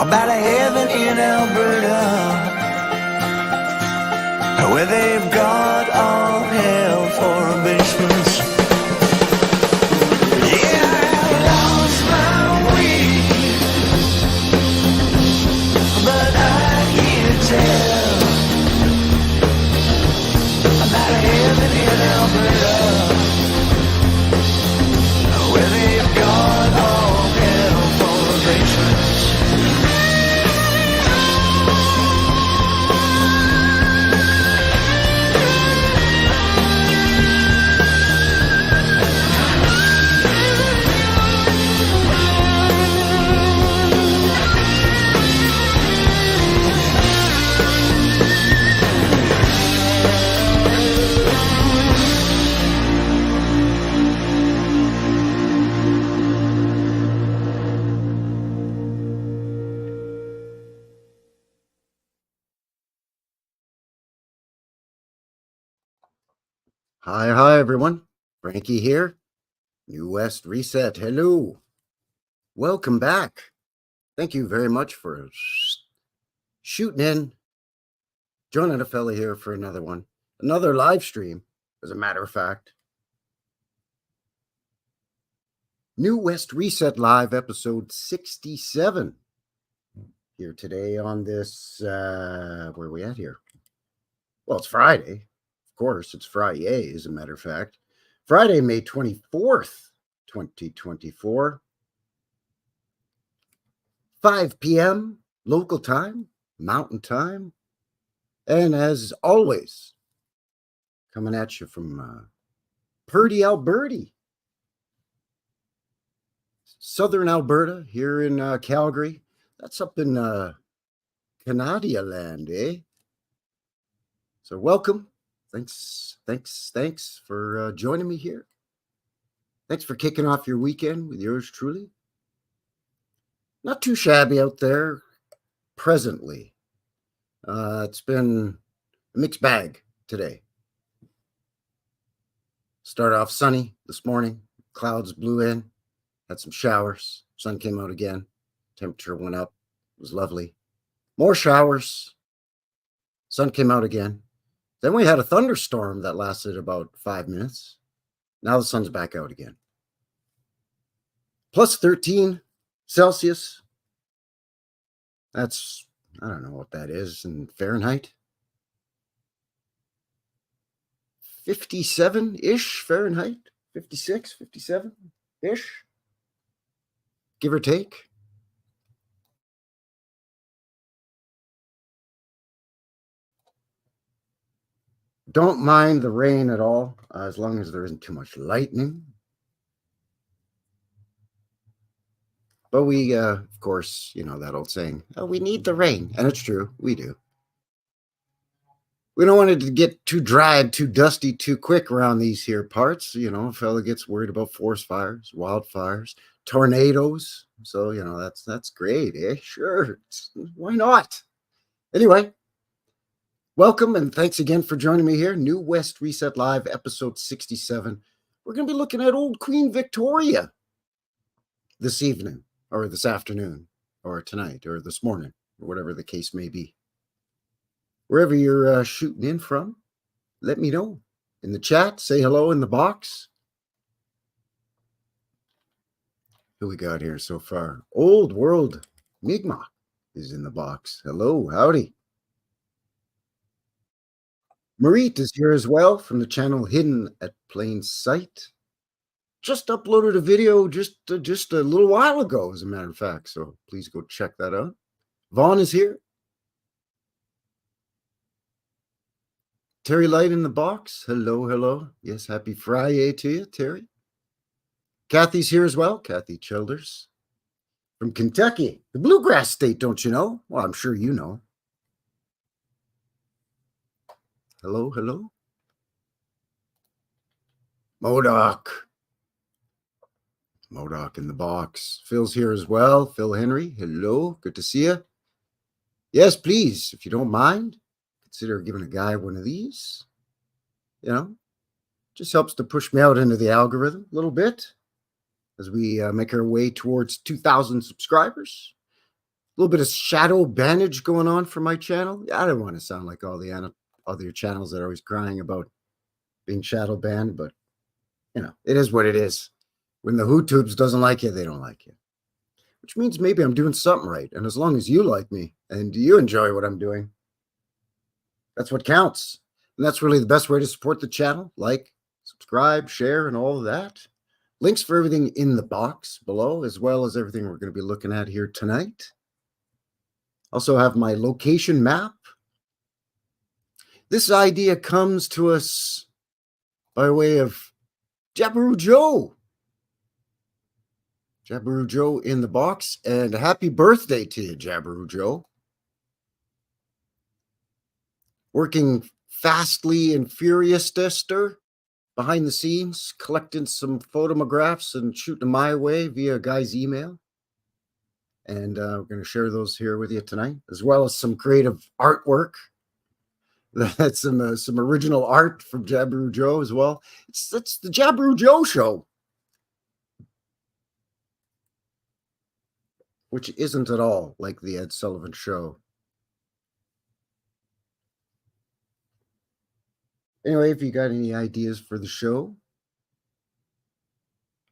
about a heaven in Alberta, where they've got all hell for abasements. Yeah, I lost my way, but I hear tell about a heaven in Alberta, where they've got all hell for abasements. Hi, everyone. Frankie here. New West Reset. Hello. Welcome back. Thank you very much for shooting in. Joining a fella here for another one. Another live stream, as a matter of fact. New West Reset Live, episode 67. Here today on this, where are we at here? Well, it's Friday. Of course, it's Friday, as a matter of fact. Friday, May 24th, 2024. 5 p.m. local time, mountain time. And as always, coming at you from Purdy, Alberta. Southern Alberta, here in Calgary. That's up in Canada land, eh? So welcome. Thanks for joining me here. Thanks for kicking off your weekend with yours truly. Not too shabby out there presently. It's been a mixed bag today. Started off sunny this morning. Clouds blew in. Had some showers. Sun came out again. Temperature went up. It was lovely. More showers. Sun came out again. Then we had a thunderstorm that lasted about 5 minutes. Now the sun's back out again. Plus 13 Celsius. That's, I don't know what that is in Fahrenheit. 57-ish Fahrenheit. 56, 57-ish. Give or take. Don't mind the rain at all, as long as there isn't too much lightning. But we, of course, you know that old saying, oh, we need the rain. And it's true, we do. We don't want it to get too dry, too dusty, too quick around these here parts. You know, a fella gets worried about forest fires, wildfires, tornadoes. So, you know, that's great, eh? Sure, why not? Anyway, welcome and thanks again for joining me here. New West Reset Live, episode 67. We're going to be looking at old Queen Victoria this evening, or this afternoon, or tonight, or this morning, or whatever the case may be. Wherever you're shooting in from, let me know. In the chat, say hello in the box. Who we got here so far? Old World Mi'kmaq is in the box. Hello, howdy. Marit is here as well from the channel Hidden at Plain Sight. Just uploaded a video just a little while ago, as a matter of fact. So please go check that out. Vaughn is here. Terry Light in the box. Hello. Yes, happy Friday to you, Terry. Kathy's here as well. Kathy Childers from Kentucky, the bluegrass state, don't you know? Well, I'm sure you know. Hello. Modoc in the box. Phil's here as well. Phil Henry, hello. Good to see you. Yes, please, if you don't mind, consider giving a guy one of these. You know, just helps to push me out into the algorithm a little bit as we make our way towards 2,000 subscribers. little bit of shadow bandage going on for my channel. Yeah, I don't want to sound like all the other channels that are always crying about being shadow banned, but it is what it is. When the YouTubes doesn't like you, they don't like you. Which means maybe I'm doing something right. And as long as you like me and you enjoy what I'm doing, that's what counts. And that's really the best way to support the channel. Like, subscribe, share, and all of that. Links for everything in the box below, as well as everything we're going to be looking at here tonight. Also have my location map. This idea comes to us by way of Jabiru Joe. Jabiru Joe in the box. And happy birthday to you, Jabiru Joe. Working fastly and furiously behind the scenes, collecting some photographs and shooting them my way via a guy's email. And we're going to share those here with you tonight, as well as some creative artwork. That's some original art from Jabiru Joe as well. It's the Jabiru Joe Show, which isn't at all like the Ed Sullivan Show. Anyway, if you got any ideas for the show,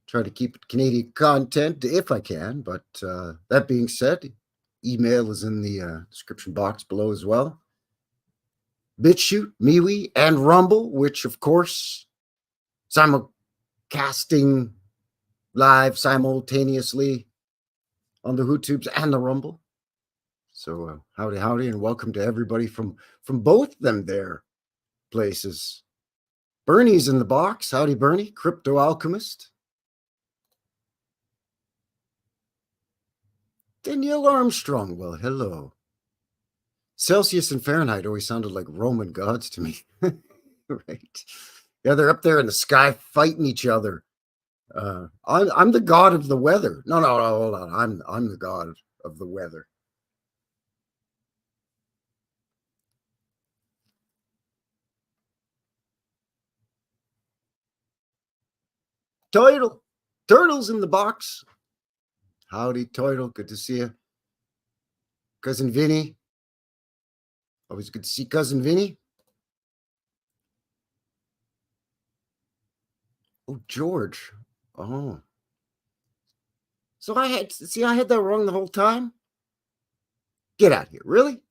try to keep it Canadian content if I can. But that being said, email is in the description box below as well. BitChute, MeWe, and Rumble, which of course simulcasting live simultaneously on the YouTubes and the Rumble. So howdy, and welcome to everybody from both them there places. Bernie's in the box. Howdy, Bernie, Crypto Alchemist. Danielle Armstrong. Well, hello. Celsius and Fahrenheit always sounded like Roman gods to me. Right. Yeah, they're up there in the sky fighting each other. I'm the god of the weather. No, hold on. I'm the god of the weather. Turtle's in the box. Howdy, Turtle. Good to see you. Cousin Vinny. Always good to see Cousin Vinny. Oh, George. Oh. So I had that wrong the whole time? Get out of here. Really?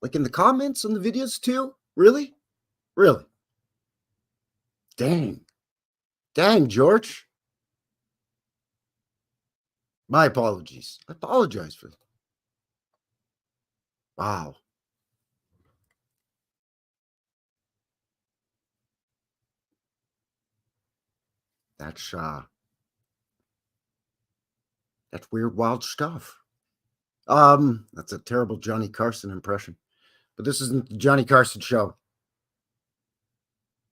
Like in the comments on the videos too? Really? Really? Dang. Dang, George. My apologies. I apologize for that. Wow. That's weird, wild stuff. That's a terrible Johnny Carson impression. But this isn't the Johnny Carson show.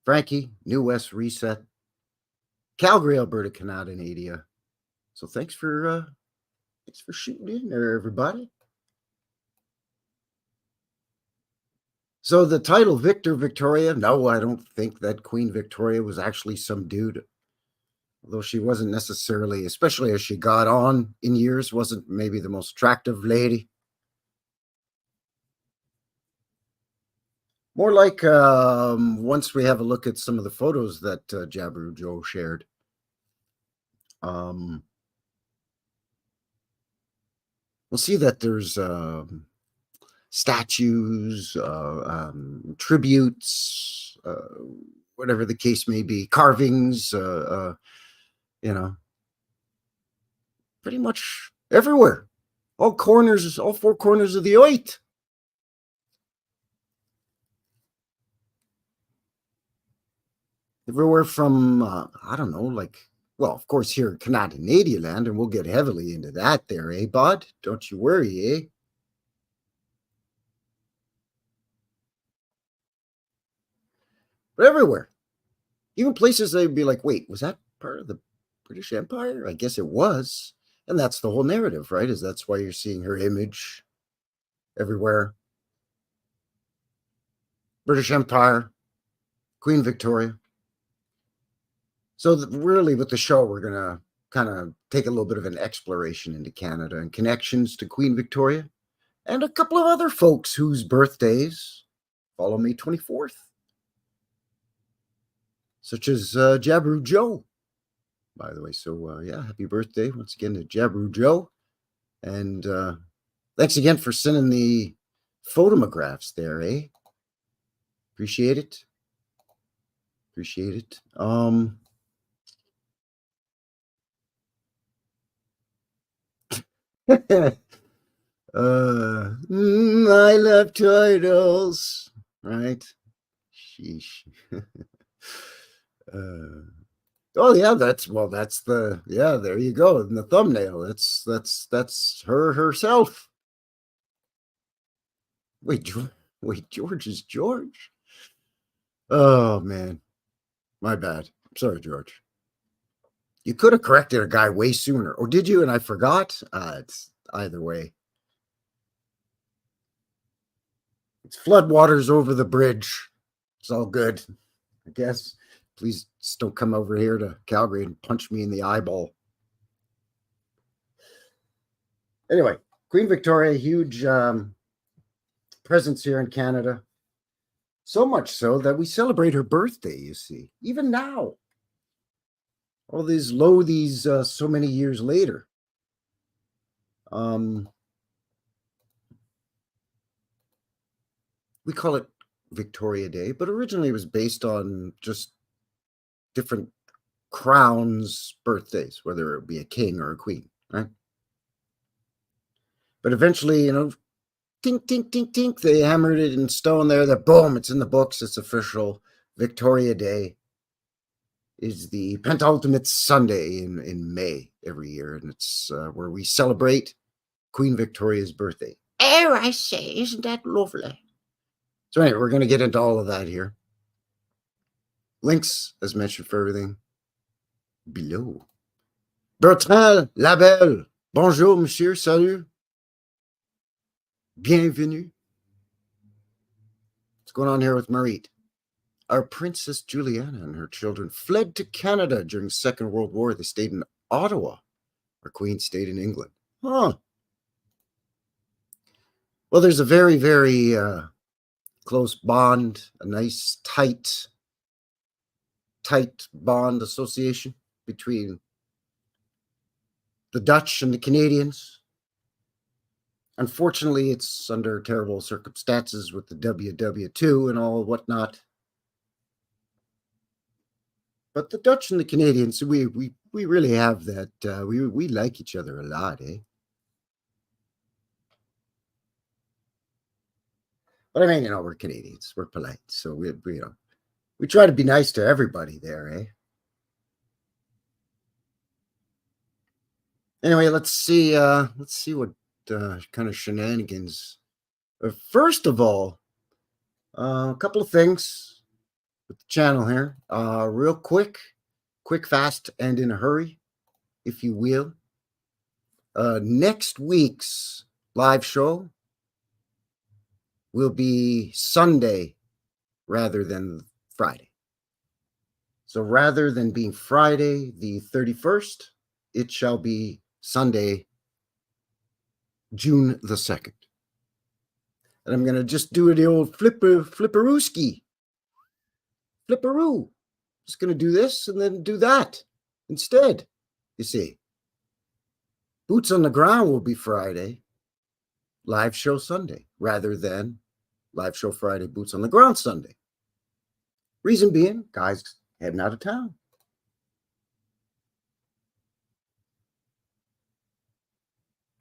Frankie, New West Reset, Calgary, Alberta, Canada. So thanks for shooting in there, everybody. So the title Victor Victoria, no, I don't think that Queen Victoria was actually some dude. Although she wasn't necessarily, especially as she got on in years, wasn't maybe the most attractive lady. More like once we have a look at some of the photos that Jabiru Joe shared. We'll see that there's statues, tributes, whatever the case may be, carvings, pretty much everywhere. All four corners of the earth. Everywhere from, I don't know, like, well, of course, here in Canadian land, and we'll get heavily into that there, eh, bud? Don't you worry, eh? But everywhere. Even places they'd be like, wait, was that part of the British Empire? I guess it was. And that's the whole narrative, right? That's why you're seeing her image everywhere. British Empire, Queen Victoria. So really with the show, we're going to kind of take a little bit of an exploration into Canada and connections to Queen Victoria and a couple of other folks whose birthdays follow May 24th, such as Jabru Joe, by the way. So, yeah, happy birthday once again to Jabru Joe. And thanks again for sending the photographs there, eh? Appreciate it. Appreciate it. I love turtles, right? Sheesh. Oh yeah, that's the yeah. There you go in the thumbnail. That's her herself. Wait, George is George. Oh man, my bad. Sorry, George. You could have corrected a guy way sooner, or did you? And I forgot. It's either way. It's floodwaters over the bridge. It's all good, I guess. Please just don't come over here to Calgary and punch me in the eyeball. Anyway, Queen Victoria, huge presence here in Canada. So much so that we celebrate her birthday, you see, even now. All these loathies so many years later. We call it Victoria Day, but originally it was based on just different crowns' birthdays, whether it be a king or a queen, right? But eventually, tink, tink, tink, tink, they hammered it in stone there that boom, it's in the books, it's official. Victoria Day is the penultimate Sunday in May every year, and it's where we celebrate Queen Victoria's birthday. Oh, I say, isn't that lovely? So anyway, we're going to get into all of that here. Links, as mentioned, for everything below. Bertrand Labelle. Bonjour, monsieur. Salut. Bienvenue. What's going on here with Marit? Our Princess Juliana and her children fled to Canada during the Second World War. They stayed in Ottawa. Our Queen stayed in England. Huh. Well, there's a very, very close bond, a nice, tight bond association between the Dutch and the Canadians. Unfortunately, it's under terrible circumstances with the WW2 and all whatnot. But the Dutch and the Canadians, we really have that. We like each other a lot, eh? But I mean, we're Canadians. We're polite, so we try to be nice to everybody there, eh? Anyway, let's see what kind of shenanigans. First of all, a couple of things with the channel here. Real quick, fast, and in a hurry, if you will. Next week's live show will be Sunday rather than Friday. So rather than being Friday the 31st, it shall be Sunday, June the 2nd. And I'm going to just do the old flipperooski. Flipperoo. Just going to do this and then do that instead, you see. Boots on the ground will be Friday, live show Sunday, rather than live show Friday, boots on the ground Sunday. Reason being, guys heading out of town.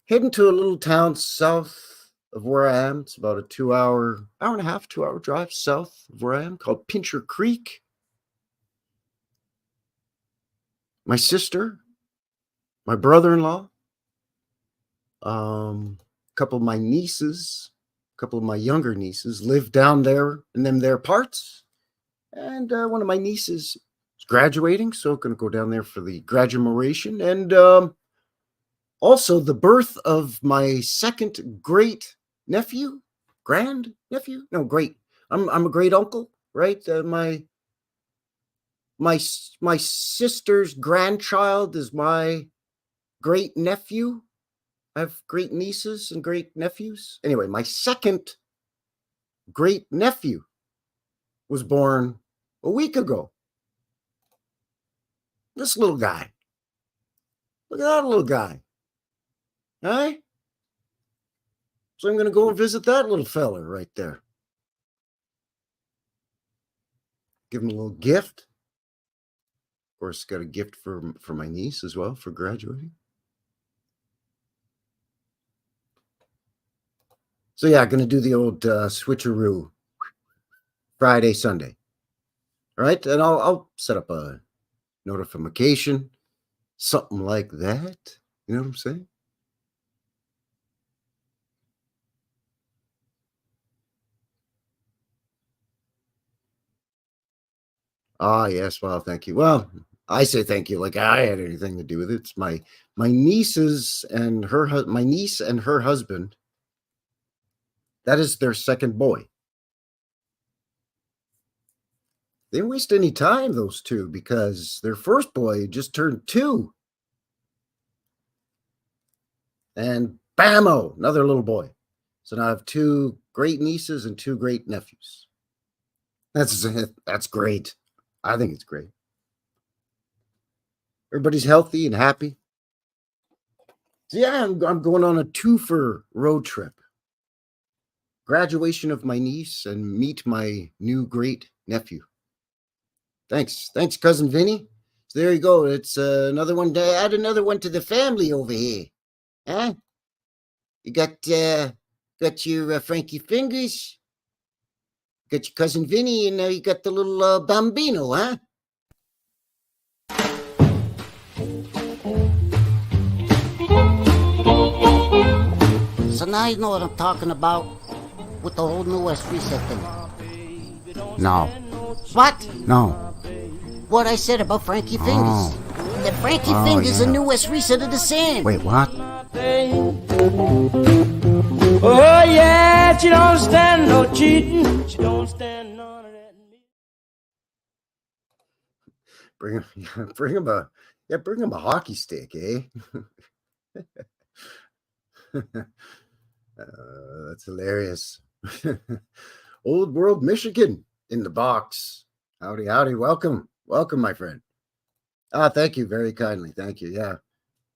Heading to a little town south of where I am. It's about a 2 and a half drive south of where I am, called Pincher Creek. My sister, my brother-in-law, a couple of my nieces, a couple of my younger nieces live down there in them there parts. And one of my nieces is graduating, so going to go down there for the graduation. And also the birth of my second great nephew, grand nephew? No, great. I'm a great uncle, right? My my sister's grandchild is my great nephew. I have great nieces and great nephews. Anyway, my second great nephew was born a week ago. This little guy. Look at that little guy. Hey? So I'm going to go and visit that little fella right there. Give him a little gift. Of course, got a gift for my niece as well for graduating. So yeah, going to do the old switcheroo Friday, Sunday. All right, and I'll set up a notification, something like that. You know what I'm saying? Ah, yes. Well, thank you. Well, I say thank you like I had anything to do with it. It's my nieces and my niece and her husband. That is their second boy. They didn't waste any time, those two, because their first boy just turned 2. And bammo, another little boy. So now I have 2 great nieces and 2 great nephews. That's great. I think it's great. Everybody's healthy and happy. So yeah, I'm going on a 2-for road trip. Graduation of my niece and meet my new great nephew. Thanks, cousin Vinny. So there you go. It's another one. Add another one to the family over here. Huh? You got your Frankie Fingers, got your cousin Vinny, and you got the little Bambino, huh? So now you know what I'm talking about with the whole New West Reset thing. No. What? No. What I said about Frankie Fingers. That Frankie Fingers and New West Reset are the same. Wait, what? Oh yeah, she don't stand no cheating. She don't stand none of that. Bring him a hockey stick, eh? That's hilarious. Old World, Michigan in the box. Howdy, howdy. Welcome, my friend. Thank you very kindly. Thank you.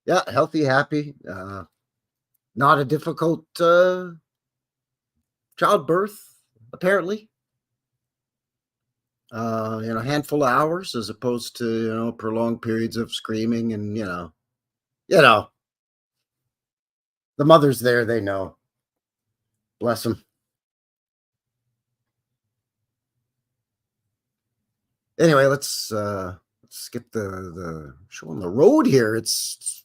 Yeah, healthy, happy. Not a difficult childbirth, apparently. Handful of hours as opposed to prolonged periods of screaming and the mothers there, they know. Bless them. Anyway, let's get the show on the road here. It's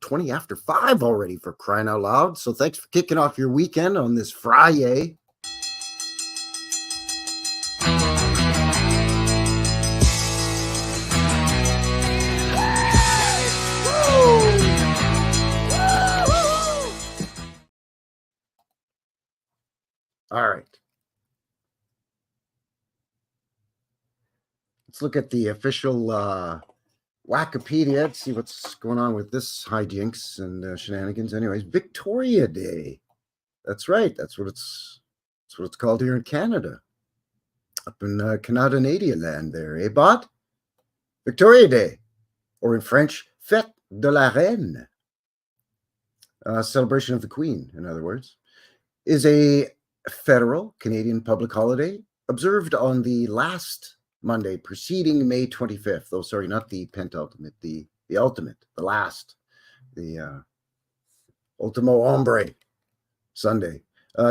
20 after 5 already, for crying out loud. So thanks for kicking off your weekend on this Friday. All right. Let's look at the official Wikipedia to see what's going on with this hijinks and shenanigans. Anyways, Victoria Day. That's right. That's what it's called here in Canada. Up in Canadian land there, eh, bot? Victoria Day, or in French, Fête de la Reine. Celebration of the Queen, in other words, is a federal Canadian public holiday observed on the last Monday preceding May 25th. Oh, sorry, not the penultimate, the ultimate, the last, the ultimo hombre Sunday,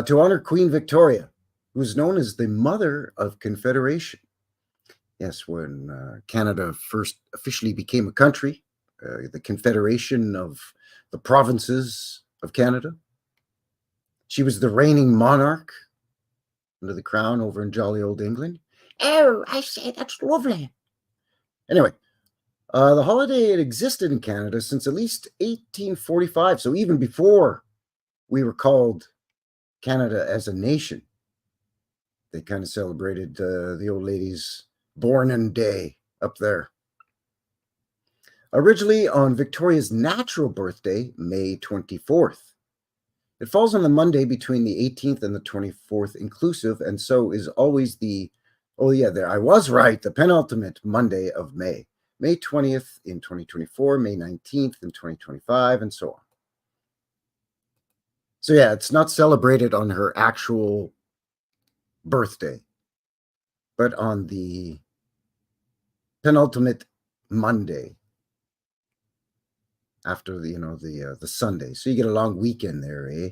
to honor Queen Victoria, who is known as the Mother of Confederation. Yes, when Canada first officially became a country, the Confederation of the Provinces of Canada. She was the reigning monarch under the crown over in jolly old England. Oh, I say, that's lovely. Anyway, the holiday had existed in Canada since at least 1845, so even before we were called Canada as a nation. they kind of celebrated the old lady's born day up there. Originally on Victoria's natural birthday, May 24th. It falls on the Monday between the 18th and the 24th inclusive, and so is always there, I was right, the penultimate Monday of May. May 20th in 2024, May 19th in 2025, and so on. So yeah, it's not celebrated on her actual birthday, but on the penultimate Monday after the Sunday. So you get a long weekend there, eh?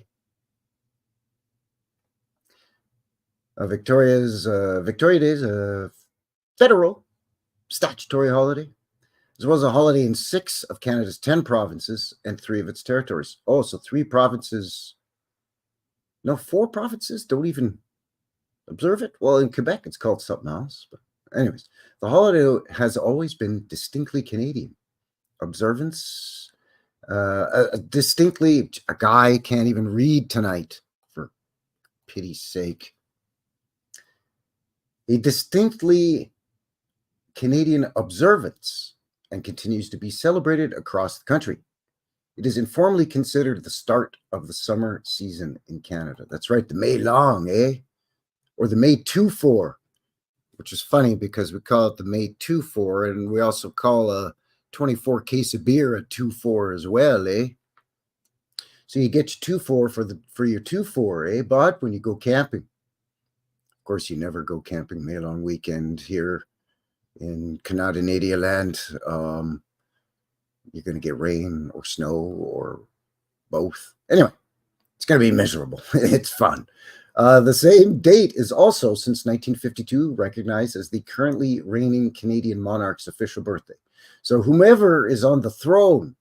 Victoria Day is a federal statutory holiday, as well as a holiday in 6 of Canada's 10 provinces and 3 of its territories. Oh, so 4 provinces don't even observe it. Well, in Quebec, it's called something else. But anyways, the holiday has always been distinctly Canadian. Observance, distinctly, a guy can't even read tonight, for pity's sake. A distinctly Canadian observance, and continues to be celebrated across the country. It is informally considered the start of the summer season in Canada. That's right, the May long, eh? Or the May 2-4, which is funny because we call it the May 2-4, and we also call a 24 case of beer a 2-4 as well, eh? So you get your 2-4 for your 2-4, eh, bud, when you go camping. Of course, you never go camping May long weekend here in Canada land. You're going to get rain or snow or both. Anyway, it's going to be miserable. It's fun. The same date is also, since 1952, recognized as the currently reigning Canadian monarch's official birthday. So whomever is on the throne,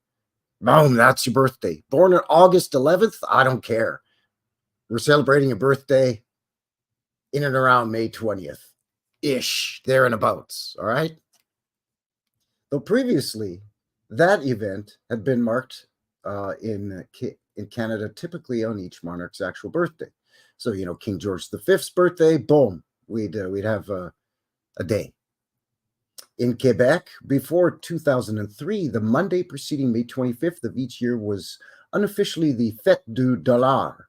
boom, that's your birthday. Born on August 11th, I don't care. We're celebrating a birthday in and around May 20th-ish, there and abouts, all right? Though previously, that event had been marked in Canada typically on each monarch's actual birthday. So, King George V's birthday, boom, we'd have a day. In Quebec, before 2003, the Monday preceding May 25th of each year was unofficially the Fête du Dollard,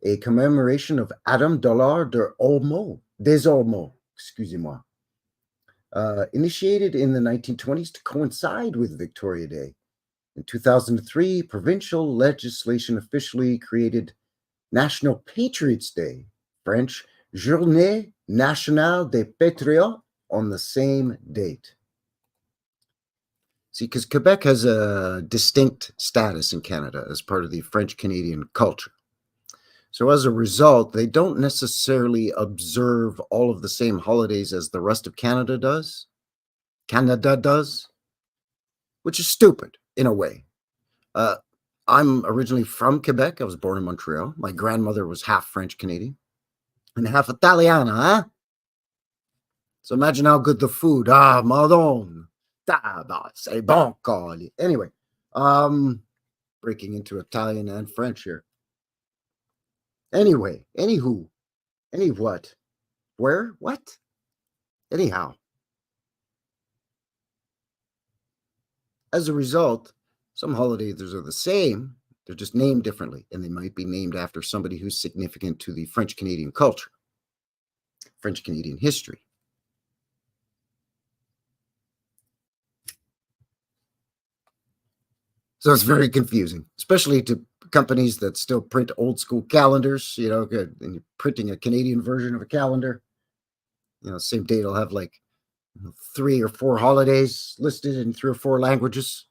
a commemoration of Adam Dollard des Olmeaux, excusez-moi. Initiated in the 1920s to coincide with Victoria Day. In 2003, provincial legislation officially created National Patriots Day, French Journée Nationale des Patriotes, on the same date. See, because Quebec has a distinct status in Canada as part of the French-Canadian culture. So as a result, they don't necessarily observe all of the same holidays as the rest of Canada does, which is stupid in a way. I'm originally from Quebec. I was born in Montreal. My grandmother was half French-Canadian and half Italiana, huh? So imagine how good the food. Madonna. C'est bon, coli. Anyway, breaking into Italian and French here. Anyway, what? Where? What? Anyhow. As a result, some holidays are the same. They're just named differently, and they might be named after somebody who's significant to the French-Canadian culture, French-Canadian history. So it's very confusing, especially to companies that still print old school calendars, and you're printing a Canadian version of a calendar. Same date will have like 3 or 4 holidays listed in 3 or 4 languages,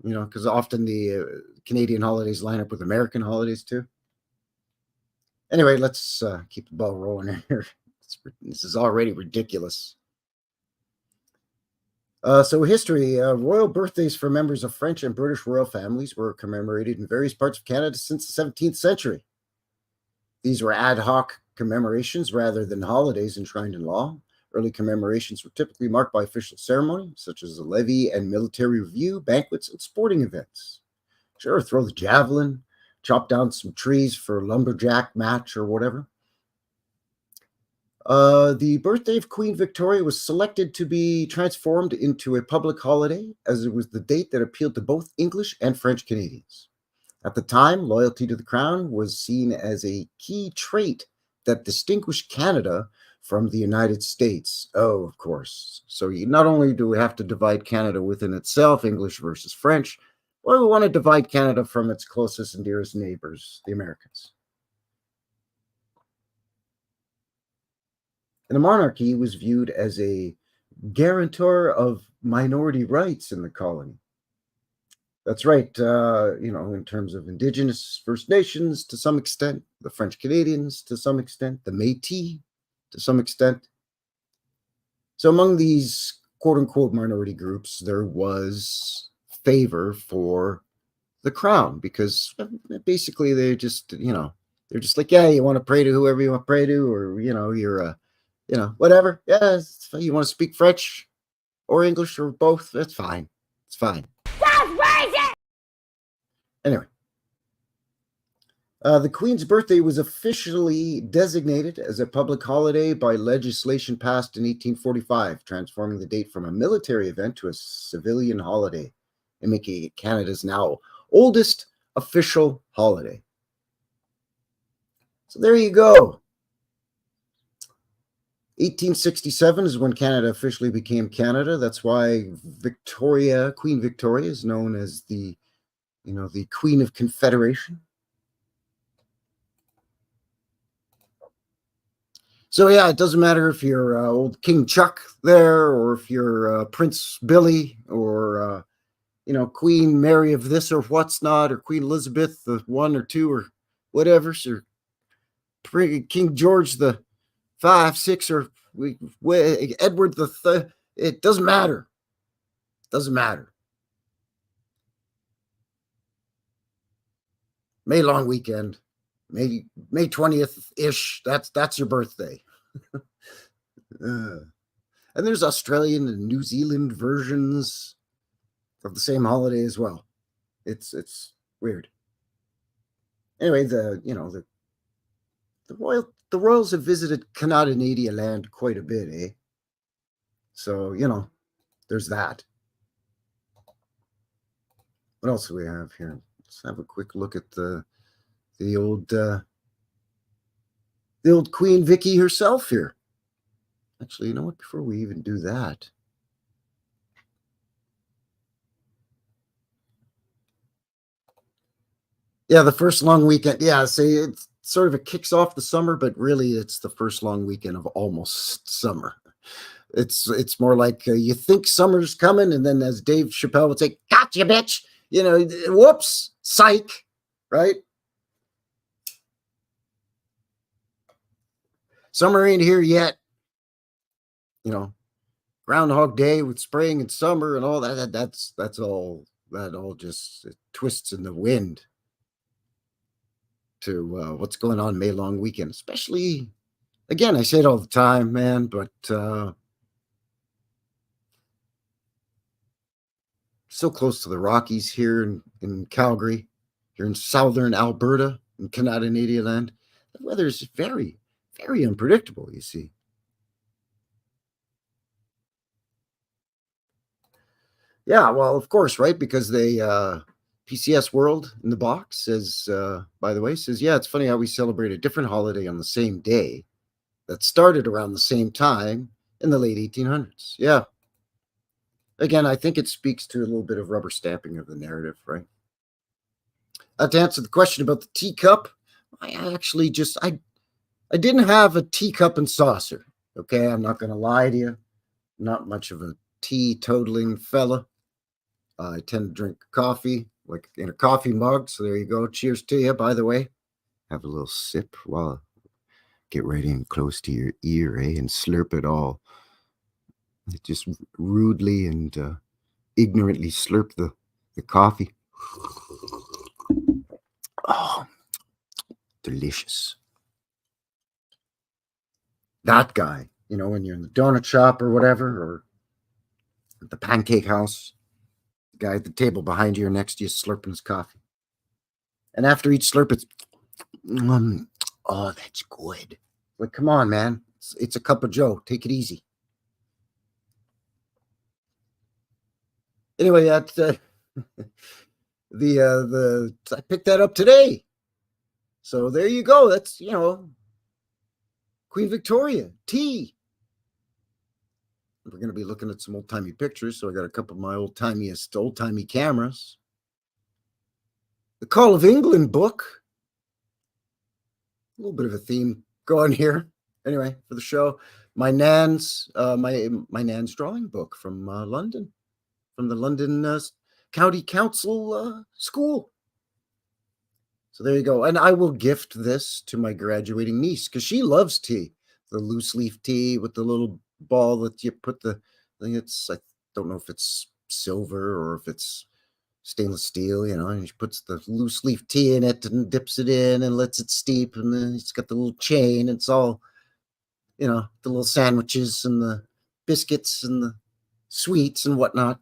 because often the Canadian holidays line up with American holidays too. Anyway, let's keep the ball rolling here. This is already ridiculous. So history, royal birthdays for members of French and British royal families were commemorated in various parts of Canada since the 17th century. These were ad hoc commemorations rather than holidays enshrined in law. Early commemorations were typically marked by official ceremony, such as a levee and military review, banquets, and sporting events. Sure, throw the javelin, chop down some trees for a lumberjack match or whatever. The birthday of Queen Victoria was selected to be transformed into a public holiday as it was the date that appealed to both English and French Canadians. At the time, loyalty to the crown was seen as a key trait that distinguished Canada from the United States. Oh, of course. So not only do we have to divide Canada within itself, English versus French, but we want to divide Canada from its closest and dearest neighbors, the Americans. And the monarchy was viewed as a guarantor of minority rights in the colony. That's right, in terms of Indigenous First Nations to some extent, the French Canadians to some extent, the Métis to some extent. So among these quote unquote minority groups, there was favor for the crown because basically they're just like, yeah, you want to pray to whoever you want to pray to, or, you're, whatever. Yeah, you want to speak French or English or both. That's fine. It's fine. Anyway, the Queen's birthday was officially designated as a public holiday by legislation passed in 1845, transforming the date from a military event to a civilian holiday and making it Canada's now oldest official holiday. So there you go. 1867 is when Canada officially became Canada. That's why Queen Victoria is known as the Queen of Confederation. So yeah, it doesn't matter if you're old King Chuck there, or if you're Prince Billy, or Queen Mary of this or what's not, or Queen Elizabeth the 1 or 2 or whatever, or King George the 5, 6, or Edward the Third. It doesn't matter. Doesn't matter. May long weekend, May 20th-ish. That's your birthday. And there's Australian and New Zealand versions of the same holiday as well. It's weird. Anyway, the royals have visited Canada land quite a bit, eh? So there's that. What else do we have here? Let's have a quick look at the old Queen Vicky herself here. Actually, you know what? Before we even do that, yeah, the first long weekend. Yeah, see, it's sort of, it kicks off the summer, but really, it's the first long weekend of almost summer. It's more like you think summer's coming, and then as Dave Chappelle would say, "Gotcha, bitch!" Whoops, psych, right? Summer ain't here yet. Groundhog Day with spring and summer and all that. That's all. That all just twists in the wind to what's going on May long weekend. Especially, again, I say it all the time, man, but so close to the Rockies here in Calgary, here in southern Alberta, in Canada land. The weather is very, very unpredictable, you see. Yeah, well, of course, right? Because they PCS World in the box says, by the way, yeah, it's funny how we celebrate a different holiday on the same day that started around the same time in the late 1800s. Yeah. Again, I think it speaks to a little bit of rubber stamping of the narrative, right? To answer the question about the teacup, I actually I didn't have a teacup and saucer. Okay, I'm not going to lie to you. Not much of a teetotaling fella. I tend to drink coffee, like in a coffee mug. So there you go. Cheers to you, by the way. Have a little sip while I get right in close to your ear, and slurp it all. Just rudely and ignorantly slurp the coffee. Oh, delicious. That guy, when you're in the donut shop or whatever, or at the pancake house, the guy at the table behind you or next to you slurping his coffee. And after each slurp, it's, oh, that's good. Like, come on, man. It's a cup of Joe. Take it easy. Anyway, that's the I picked that up today. So there you go. That's, Queen Victoria tea. We're going to be looking at some old timey pictures. So I got a couple of my old timey cameras. The Call of England book. A little bit of a theme going here. Anyway, for the show, my nan's my nan's drawing book from London, from the London County Council school. So there you go. And I will gift this to my graduating niece because she loves tea. The loose leaf tea with the little ball that you put the thing. I don't know if it's silver or if it's stainless steel, and she puts the loose leaf tea in it and dips it in and lets it steep. And then it's got the little chain. It's all, the little sandwiches and the biscuits and the sweets and whatnot.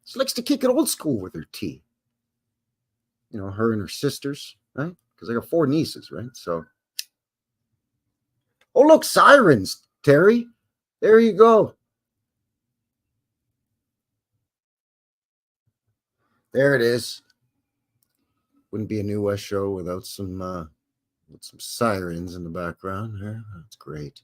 She likes to kick it old school with her tea. Her and her sisters, right? Because I got 4 nieces, right? So, oh, look, sirens, Terry. There you go. There it is. Wouldn't be a New West show without some sirens in the background there. That's great.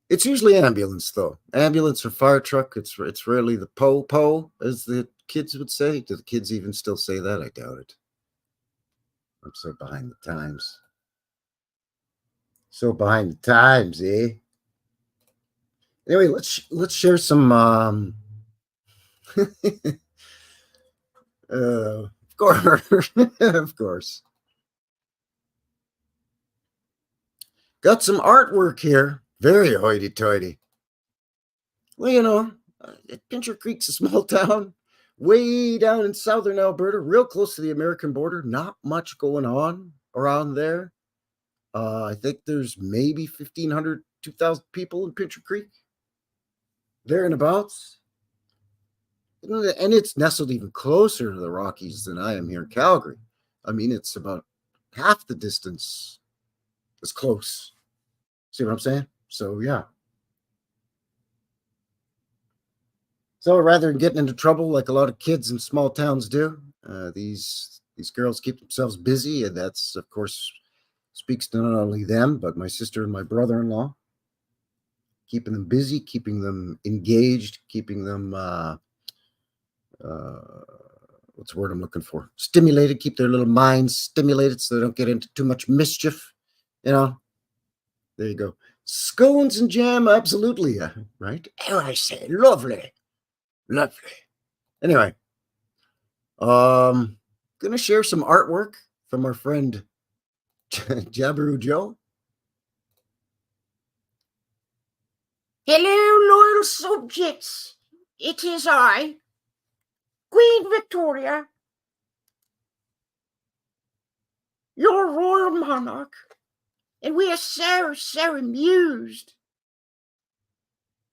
It's usually ambulance, though. Ambulance or fire truck. It's rarely the po, as the kids would say. Do the kids even still say that? I doubt it. I'm so behind the times. So behind the times, eh? Anyway, let's share some. Of course, of course. Got some artwork here. Very hoity-toity. Well, Pincher Creek's a small town, way down in southern Alberta, real close to the American border. Not much going on around there. I think there's maybe 1,500, 2,000 people in Pincher Creek. There and abouts. And it's nestled even closer to the Rockies than I am here in Calgary. I mean, it's about half the distance. It's close. See what I'm saying? So, yeah. So rather than getting into trouble like a lot of kids in small towns do, these girls keep themselves busy. And that's, of course, speaks to not only them, but my sister and my brother-in-law. Keeping them busy, keeping them engaged, keeping them, what's the word I'm looking for? Stimulated, keep their little minds stimulated so they don't get into too much mischief. There you go. Scones and jam, absolutely, right? Oh, I say, lovely. Anyway, gonna share some artwork from our friend Jabiru Joe. Hello, loyal subjects. It is I, Queen Victoria, your royal monarch, and we are so, so amused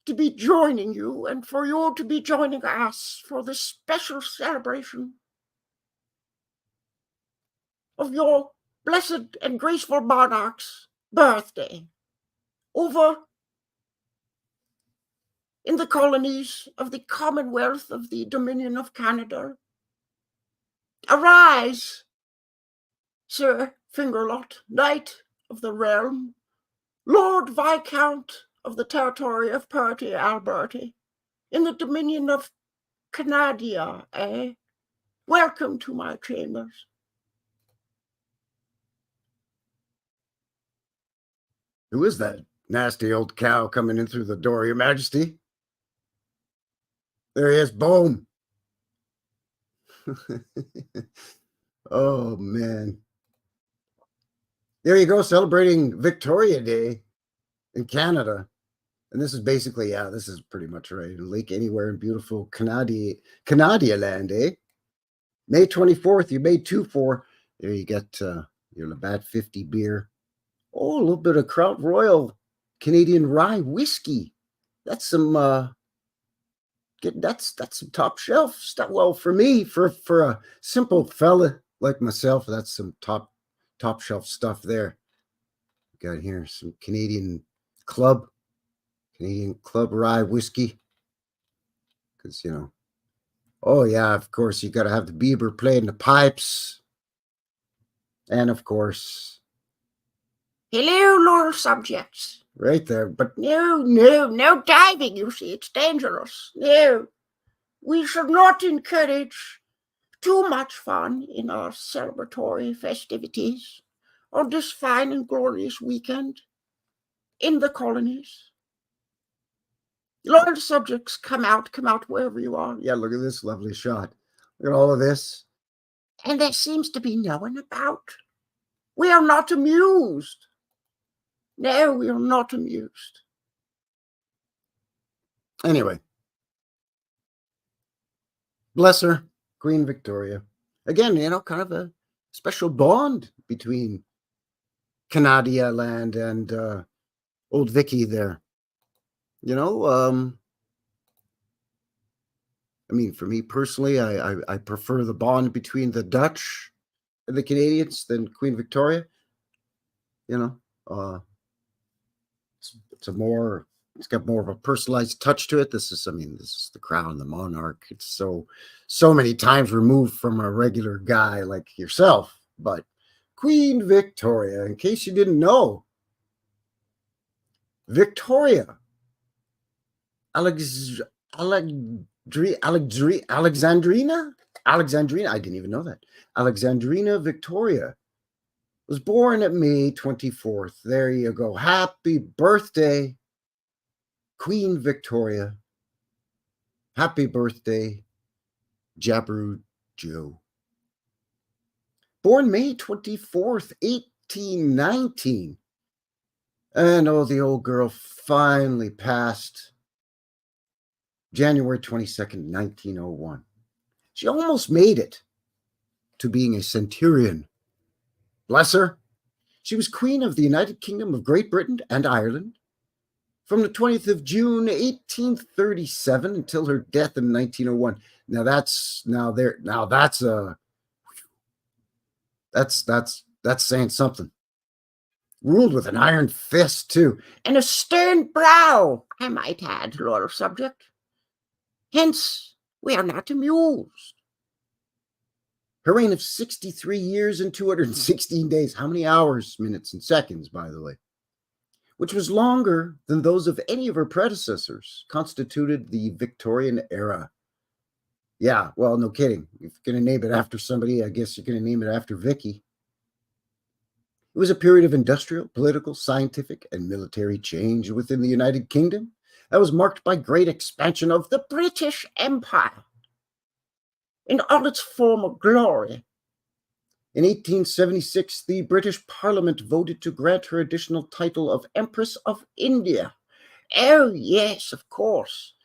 to be joining you and for you to be joining us for this special celebration of your blessed and graceful monarch's birthday over in the colonies of the Commonwealth of the Dominion of Canada. Arise, Sir Fingerlot, Knight of the Realm, Lord Viscount of the territory of Purty, Alberta, in the Dominion of Canada, eh? Welcome to my chambers. Who is that nasty old cow coming in through the door, Your Majesty? There he is. Boom. Oh, man. There you go, celebrating Victoria Day in Canada. And this is basically, this is pretty much right. Lake Anywhere in beautiful Canada land, eh? May 24th, you made 2-4. There you got your Labatt 50 beer. Oh, a little bit of Crown Royal Canadian rye whiskey. That's some that's some top shelf stuff. Well, for me, for a simple fella like myself, that's some top shelf stuff there. Got here some Canadian Club rye whiskey, because oh yeah, of course you got to have the Bieber playing the pipes, and of course, Hello, loyal subjects. right there. But No diving, you see, it's dangerous. No, we should not encourage too much fun in our celebratory festivities on this fine and glorious weekend in the colonies. Loyal subjects, come out wherever you are. yeah, look at this lovely shot. Look at all of this. And there seems to be no one about. We are not amused. No, we are not amused. Anyway, bless her, Queen Victoria. Again, kind of a special bond between Canada land and old Vicky there. I mean, for me personally, I prefer the bond between the Dutch and the Canadians than Queen Victoria. It's got more of a personalized touch to it. This is the crown, the monarch. It's so many times removed from a regular guy like yourself. But Queen Victoria, in case you didn't know, Victoria Alexandrina, I didn't even know that. Alexandrina Victoria was born at May 24th. There you go. Happy birthday, Queen Victoria. Happy birthday, Jabberoo Joe. Born May 24th, 1819. And the old girl finally passed January 22nd, 1901. She almost made it to being a centurion. Bless her. She was Queen of the United Kingdom of Great Britain and Ireland from the 20th of June, 1837 until her death in 1901. Now that's saying something. Ruled with an iron fist, too, and a stern brow, I might add, loyal subject. Hence, we are not amused. Her reign of 63 years and 216 days. How many hours, minutes, and seconds, by the way? Which was longer than those of any of her predecessors, constituted the Victorian era. Yeah, well, no kidding. If you're going to name it after somebody, I guess you're going to name it after Vicky. It was a period of industrial, political, scientific, and military change within the United Kingdom that was marked by great expansion of the British Empire in all its former glory. In 1876, the British Parliament voted to grant her additional title of Empress of India. Oh, yes, of course.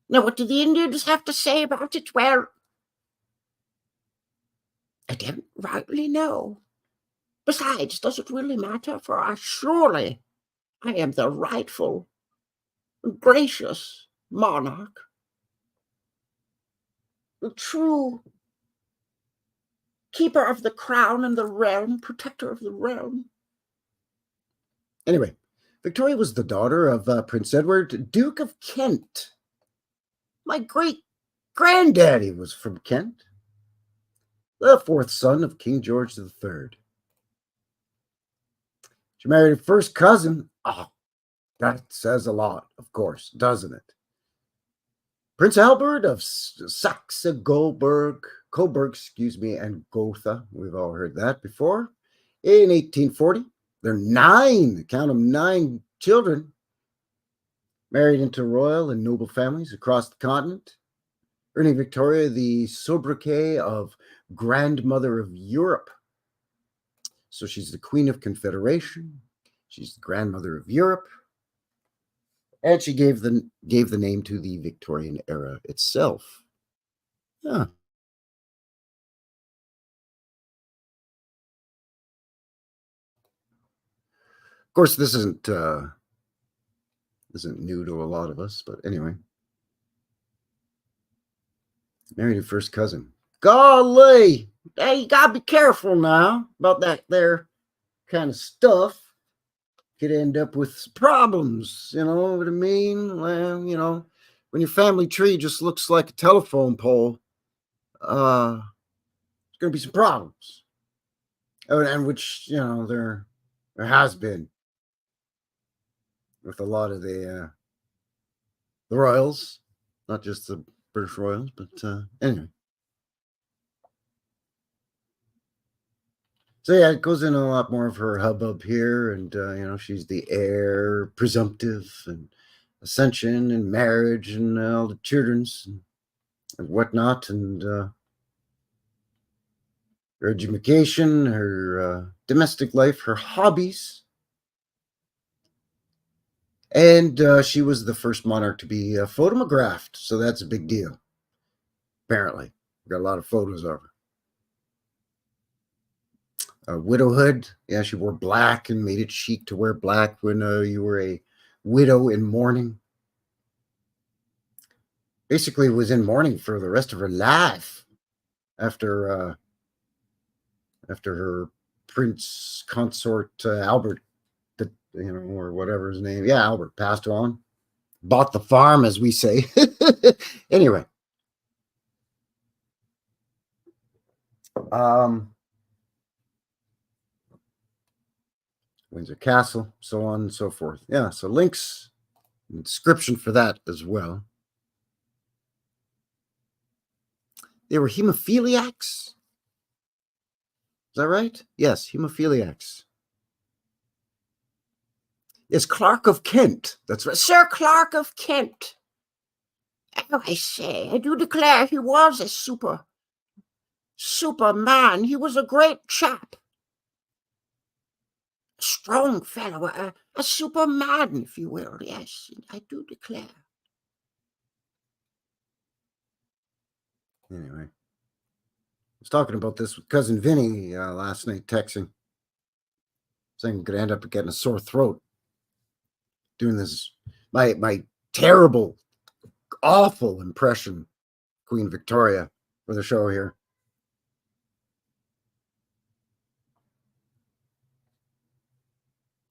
Now, what do the Indians have to say about it? Well, I don't rightly know. Besides, does it really matter? For surely I am the rightful, gracious monarch, the true keeper of the crown and the realm, protector of the realm. Anyway, Victoria was the daughter of Prince Edward, Duke of Kent. My great-granddaddy was from Kent, the fourth son of King George III. She married her first cousin. Oh, that says a lot, of course, doesn't it? Prince Albert of Saxe-Coburg, and Gotha. We've all heard that before. In 1840, there are 9 children married into royal and noble families across the continent, earning Victoria the sobriquet of Grandmother of Europe. So she's the Queen of Confederation. She's the Grandmother of Europe. And she gave the name to the Victorian era itself. Yeah. Of course, this isn't new to a lot of us, but anyway. Married her first cousin. Golly! Hey, you gotta be careful now about that there kind of stuff. Could end up with problems, you know what I mean? Well, you know, when your family tree just looks like a telephone pole, there's gonna be some problems. Oh, and which, you know, there has been with a lot of the royals, not just the British royals, but anyway. So yeah, it goes into a lot more of her hubbub here, and you know, she's the heir presumptive, and ascension, and marriage, and all the children's and whatnot, and her education, her domestic life, her hobbies, and she was the first monarch to be photographed, so that's a big deal. Apparently, we got a lot of photos of her. Widowhood, yeah, she wore black and made it chic to wear black when you were a widow in mourning. Basically, was in mourning for the rest of her life after her prince consort Albert, you know, or whatever his name, yeah, Albert passed on, bought the farm, as we say. Anyway, Windsor Castle, so on and so forth. Yeah, so links and description for that as well. They were hemophiliacs. Is that right? Yes, hemophiliacs. Yes, Clark of Kent. That's right. Sir Clark of Kent. Oh, I say, I do declare he was a superman. He was a great chap. A strong fellow, a superman, if you will. Yes, I do declare. Anyway, I was talking about this with cousin Vinny last night, texting, saying I'm gonna end up getting a sore throat doing this. My terrible, awful impression, Queen Victoria, for the show here.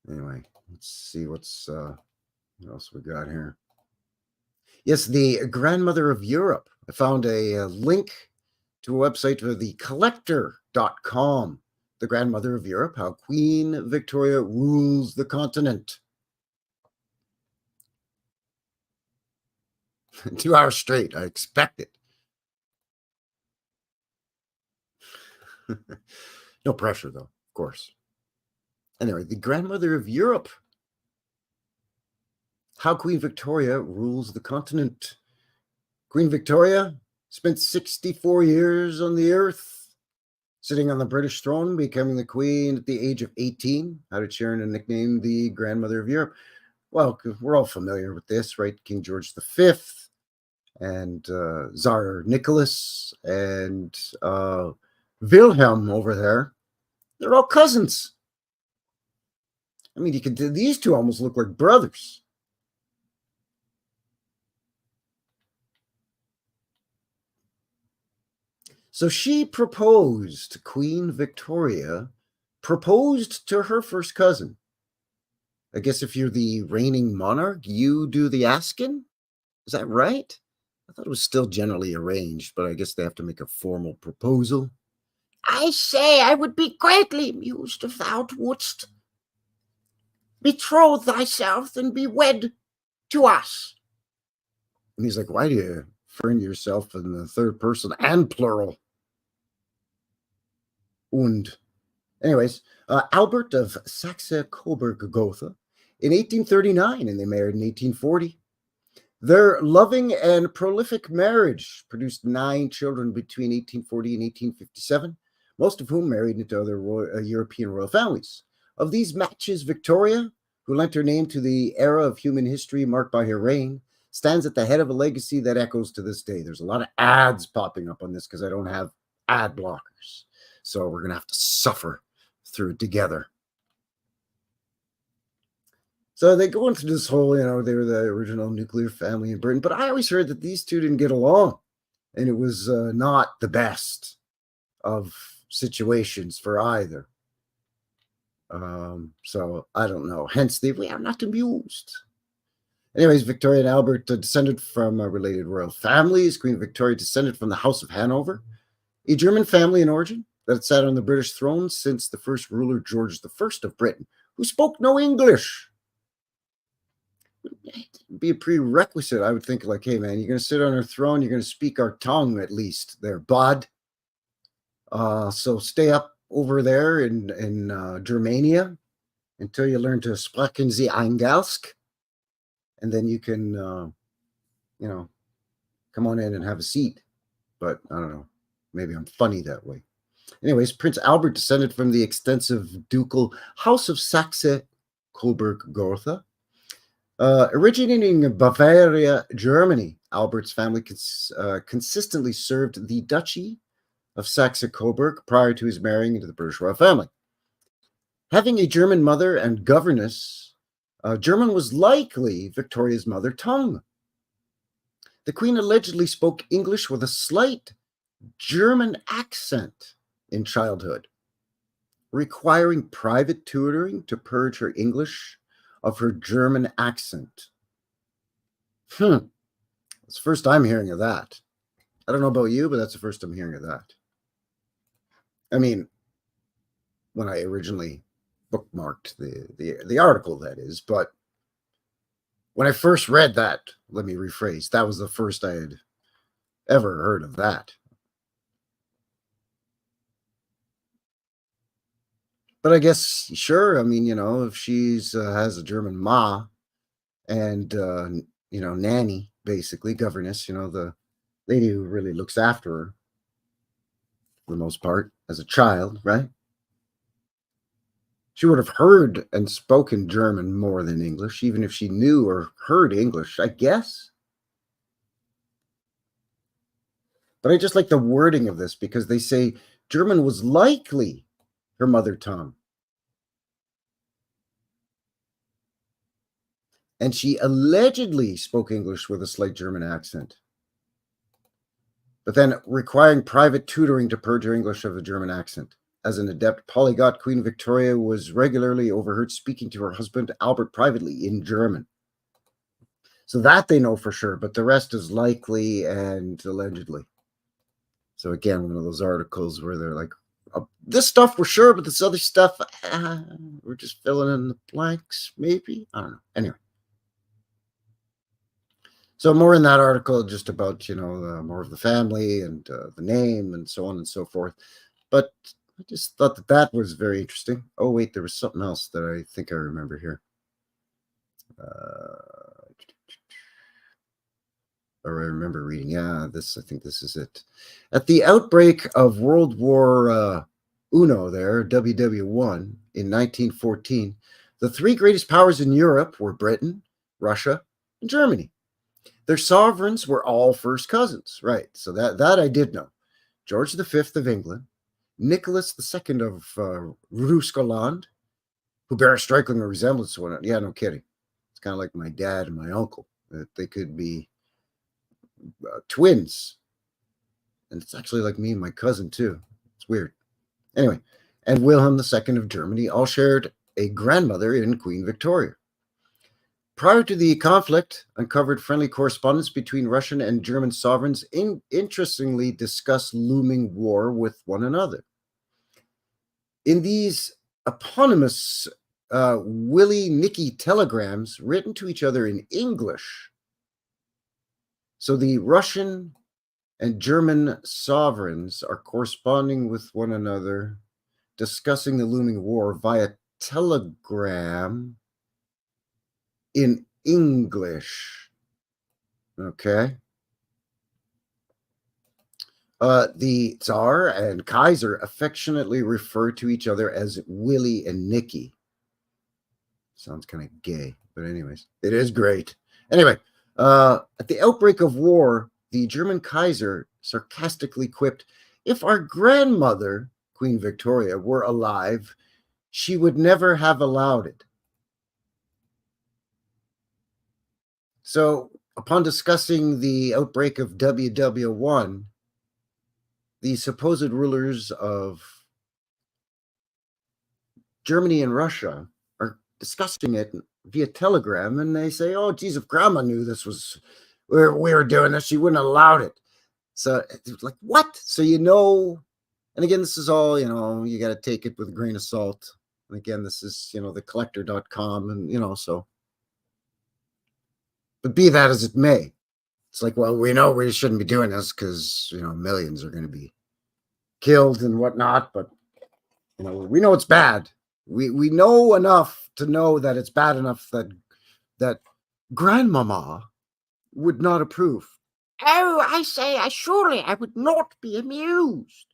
Anyway, let's see what else we got here. Yes, the grandmother of Europe. I found a link to a website for the collector.com. The grandmother of Europe, how Queen Victoria rules the continent. 2 hours straight. I expect it. No pressure, though, of course. Anyway, the grandmother of Europe. How Queen Victoria rules the continent. Queen Victoria spent 64 years on the earth, sitting on the British throne, becoming the queen at the age of 18. How did Sharon nickname the grandmother of Europe? Well, we're all familiar with this, right? King George V and Tsar Nicholas and Wilhelm over there. They're all cousins. I mean, these two almost look like brothers. So she proposed, Queen Victoria proposed to her first cousin. I guess if you're the reigning monarch, you do the asking? Is that right? I thought it was still generally arranged, but I guess they have to make a formal proposal. I say, I would be greatly amused if thou wouldst betroth thyself and be wed to us. And he's like, why do you refer to yourself in the third person and plural? Und. Anyways, Albert of Saxe-Coburg-Gotha in 1839, and they married in 1840. Their loving and prolific marriage produced 9 children between 1840 and 1857, most of whom married into other European royal families. Of these matches, Victoria, who lent her name to the era of human history marked by her reign, stands at the head of a legacy that echoes to this day. There's a lot of ads popping up on this because I don't have ad blockers. So we're going to have to suffer through it together. So they go into this whole, you know, they were the original nuclear family in Britain, but I always heard that these two didn't get along. and it was not the best of situations for either. So I don't know. Hence we are not amused. Anyways, Victoria and Albert descended from related royal families. Queen Victoria descended from the House of Hanover, a German family in origin that had sat on the British throne since the first ruler, George I of Britain, who spoke no English. It'd be a prerequisite, I would think, like, hey, man, you're going to sit on our throne, you're going to speak our tongue at least there, bud. So stay up over there in Germania until you learn to sprechen Sie Engelsk, and then you can, come on in and have a seat. But I don't know, maybe I'm funny that way. Anyways, Prince Albert descended from the extensive ducal House of Saxe-Coburg-Gotha. Originating in Bavaria, Germany, Albert's family consistently served the Duchy of Saxe-Coburg prior to his marrying into the British royal family. Having a German mother and governess, German was likely Victoria's mother tongue. The Queen allegedly spoke English with a slight German accent in childhood, requiring private tutoring to purge her English of her German accent. It's the first I'm hearing of that. I don't know about you, but that's the first I'm hearing of that. I mean, when I originally bookmarked the article, that is, but when I first read that, let me rephrase, that was the first I had ever heard of that. But I guess, sure, I mean, if she's has a German ma and, nanny, basically, governess, the lady who really looks after her, for the most part, as a child, right? She would have heard and spoken German more than English, even if she knew or heard English, I guess. But I just like the wording of this because they say German was likely her mother tongue. And she allegedly spoke English with a slight German accent. But then requiring private tutoring to purge her English of the German accent. As an adept polyglot, Queen Victoria was regularly overheard speaking to her husband, Albert, privately in German. So that they know for sure, but the rest is likely and allegedly. So again, one of those articles where they're like, this stuff we're sure, but this other stuff, we're just filling in the blanks, maybe? I don't know. Anyway. So more in that article, just about, more of the family and the name and so on and so forth. But I just thought that was very interesting. Oh, wait, there was something else that I think I remember here. Or I remember reading. Yeah, I think this is it. At the outbreak of World War Uno there, WW1, in 1914, the three greatest powers in Europe were Britain, Russia, and Germany. Their sovereigns were all first cousins, right? So that I did know. George V of England, Nicholas II of Ruscoland, who bear a striking resemblance to one another. Yeah, no kidding. It's kind of like my dad and my uncle. They could be twins. And it's actually like me and my cousin, too. It's weird. Anyway, and Wilhelm II of Germany all shared a grandmother in Queen Victoria. Prior to the conflict, uncovered friendly correspondence between Russian and German sovereigns interestingly discuss looming war with one another. In these eponymous Willy-Nicky telegrams written to each other in English, so the Russian and German sovereigns are corresponding with one another, discussing the looming war via telegram in English. Okay. The Tsar and Kaiser affectionately refer to each other as Willie and Nicky. Sounds kind of gay, but anyways, it is great. Anyway, at the outbreak of war, the German Kaiser sarcastically quipped, "If our grandmother, Queen Victoria, were alive, she would never have allowed it." So upon discussing the outbreak of WW1, the supposed rulers of Germany and Russia are discussing it via telegram, and they say, "Oh, geez, if Grandma knew this was we were doing this, she wouldn't have allowed it." So it's like, what? So and again, this is all, you got to take it with a grain of salt. And again, this is, thecollector.com, and so. But be that as it may, it's like, well, we know we shouldn't be doing this because, millions are going to be killed and whatnot. But, we know it's bad. We know enough to know that it's bad enough that Grandmama would not approve. Oh, I say, surely I would not be amused.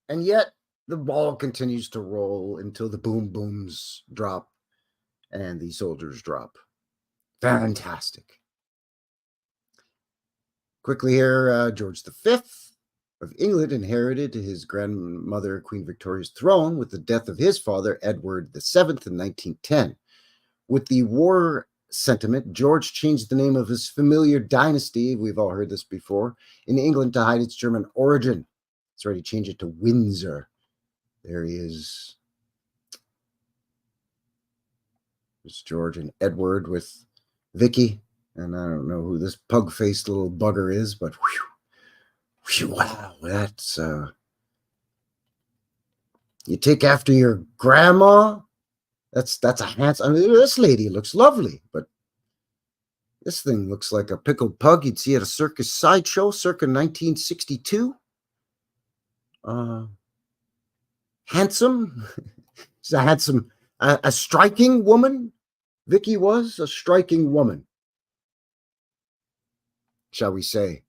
And yet the ball continues to roll until the boom booms drop and the soldiers drop. Fantastic. Quickly here, George V of England inherited his grandmother, Queen Victoria's throne with the death of his father, Edward VII, in 1910. With the war sentiment, George changed the name of his familiar dynasty, we've all heard this before, in England to hide its German origin. He's already changed it to Windsor. There he is. There's George and Edward with Vicky. And I don't know who this pug-faced little bugger is, but wow, that's you take after your grandma. That's a handsome. This lady looks lovely, but this thing looks like a pickled pug you'd see at a circus sideshow circa 1962. Handsome. She's a handsome, a striking woman. Vicky was a striking woman, shall we say.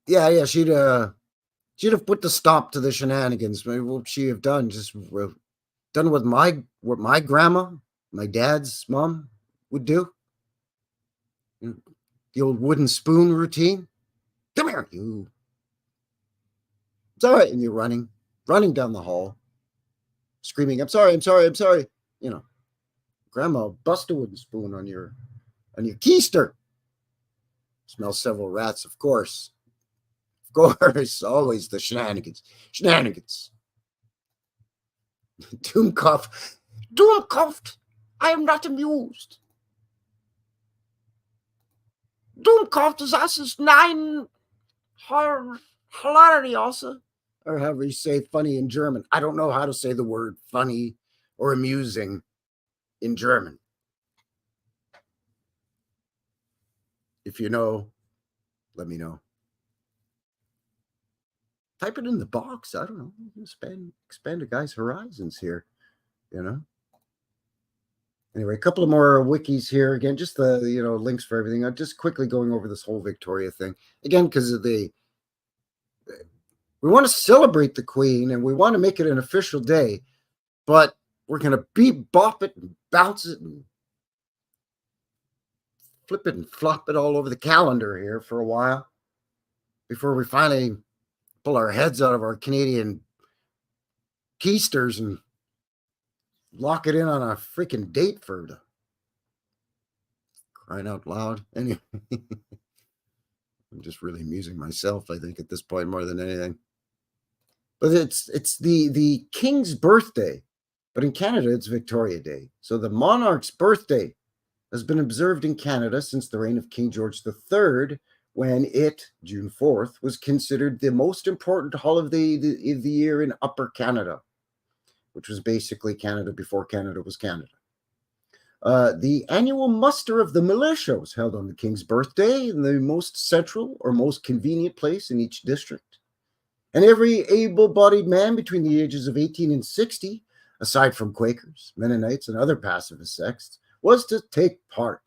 Yeah, she'd have put the stop to the shenanigans. Maybe what would she have done? Just done what my grandma, my dad's mom would do. The old wooden spoon routine. Come here, you. It's all right. And you're running down the hall, screaming, I'm sorry. Grandma bust a wooden spoon on your keister. Smell several rats, of course. Of course, always the shenanigans. Doomkopf, I am not amused. Doomkopf, das ist nein hilarious. Or however you say funny in German. I don't know how to say the word funny or amusing in German. If you know, let me know. Type it in the box. I don't know. Expand a guy's horizons here, Anyway, a couple of more wikis here. Again, just the links for everything. I'm just quickly going over this whole Victoria thing again because we want to celebrate the Queen and we want to make it an official day, but we're gonna bop it and bounce it and flip it and flop it all over the calendar here for a while before we finally pull our heads out of our Canadian keisters and lock it in on a freaking date for the crying out loud. Anyway, I'm just really amusing myself, I think, at this point more than anything. But it's the King's birthday, but in Canada it's Victoria Day. So the monarch's birthday has been observed in Canada since the reign of King George III, when it, June 4th, was considered the most important holiday of the year in Upper Canada, which was basically Canada before Canada was Canada. The annual muster of the militia was held on the King's birthday in the most central or most convenient place in each district. And every able-bodied man between the ages of 18 and 60, aside from Quakers, Mennonites, and other pacifist sects, was to take part.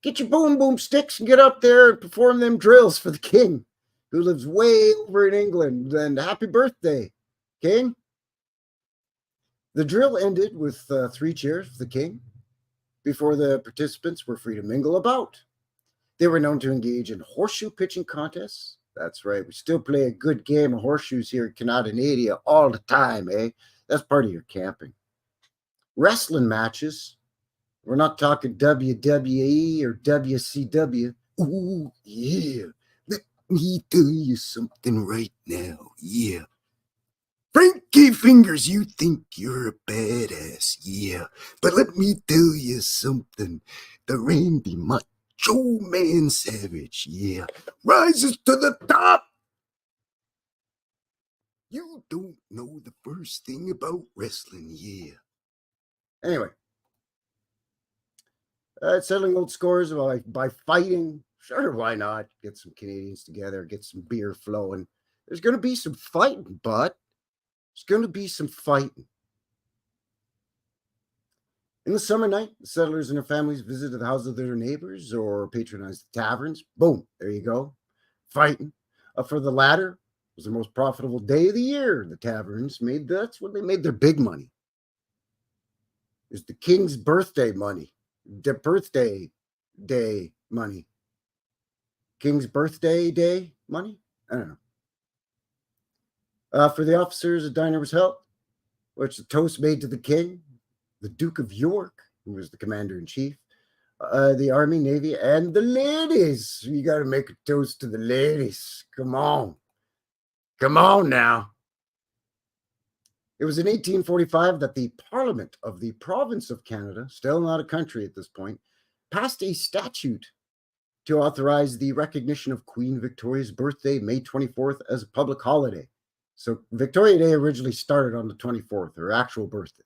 Get your boom sticks and get up there and perform them drills for the King, who lives way over in England. And happy birthday, King. The drill ended with 3 cheers for the King before the participants were free to mingle about. They were known to engage in horseshoe pitching contests. That's right. We still play a good game of horseshoes here in Canada all the time, eh? That's part of your camping. Wrestling matches. We're not talking WWE or WCW. Ooh, yeah. Let me tell you something right now. Yeah. Frankie Fingers, you think you're a badass, yeah. But let me tell you something. The Randy Macho Man Savage, yeah, rises to the top. You don't know the first thing about wrestling, yeah. Anyway, settling old scores by fighting. Sure, why not? Get some Canadians together, get some beer flowing. There's going to be some fighting, but there's going to be some fighting. In the summer night, the settlers and their families visited the houses of their neighbors or patronized the taverns. Boom, there you go. Fighting. For the latter, it was the most profitable day of the year. The taverns that's when they made their big money. It's the king's birthday money. The birthday day money. King's birthday day money? I don't know. For the officers, a diner was held, which the toast made to the king, the Duke of York, who was the commander-in-chief, the Army, Navy, and the ladies. You got to make a toast to the ladies. Come on. Come on now. It was in 1845 that the Parliament of the Province of Canada, still not a country at this point, passed a statute to authorize the recognition of Queen Victoria's birthday, May 24th, as a public holiday. So Victoria Day originally started on the 24th, her actual birthday.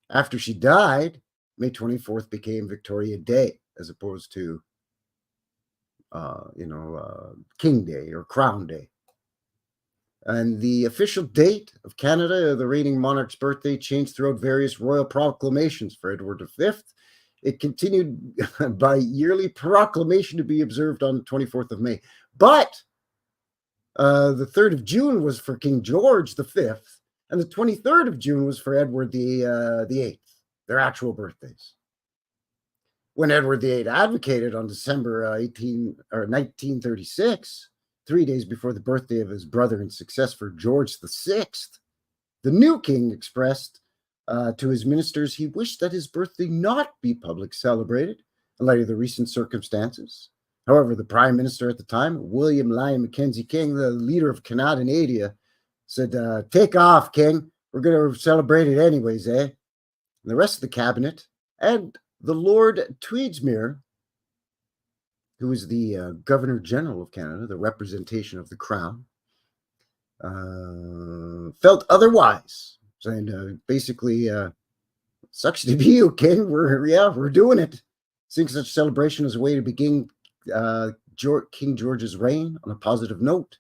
After she died, May 24th became Victoria Day, as opposed to, King Day or Crown Day. And the official date of Canada, the reigning monarch's birthday, changed throughout various royal proclamations. For Edward V, it continued by yearly proclamation to be observed on the 24th of May. But the 3rd of June was for King George V, and the 23rd of June was for Edward the 8th, their actual birthdays. When Edward VIII advocated on December 1936, 3 days before the birthday of his brother and successor George VI, the new king expressed to his ministers he wished that his birthday not be public celebrated in light of the recent circumstances. However, the prime minister at the time, William Lyon Mackenzie King, the leader of Canada, said, take off, King. We're going to celebrate it anyways, eh? And the rest of the cabinet and the Lord Tweedsmuir, who is the Governor General of Canada, the representation of the Crown, felt otherwise, saying basically, sucks to be you, King. We're doing it. Seeing such celebration as a way to begin King George's reign on a positive note.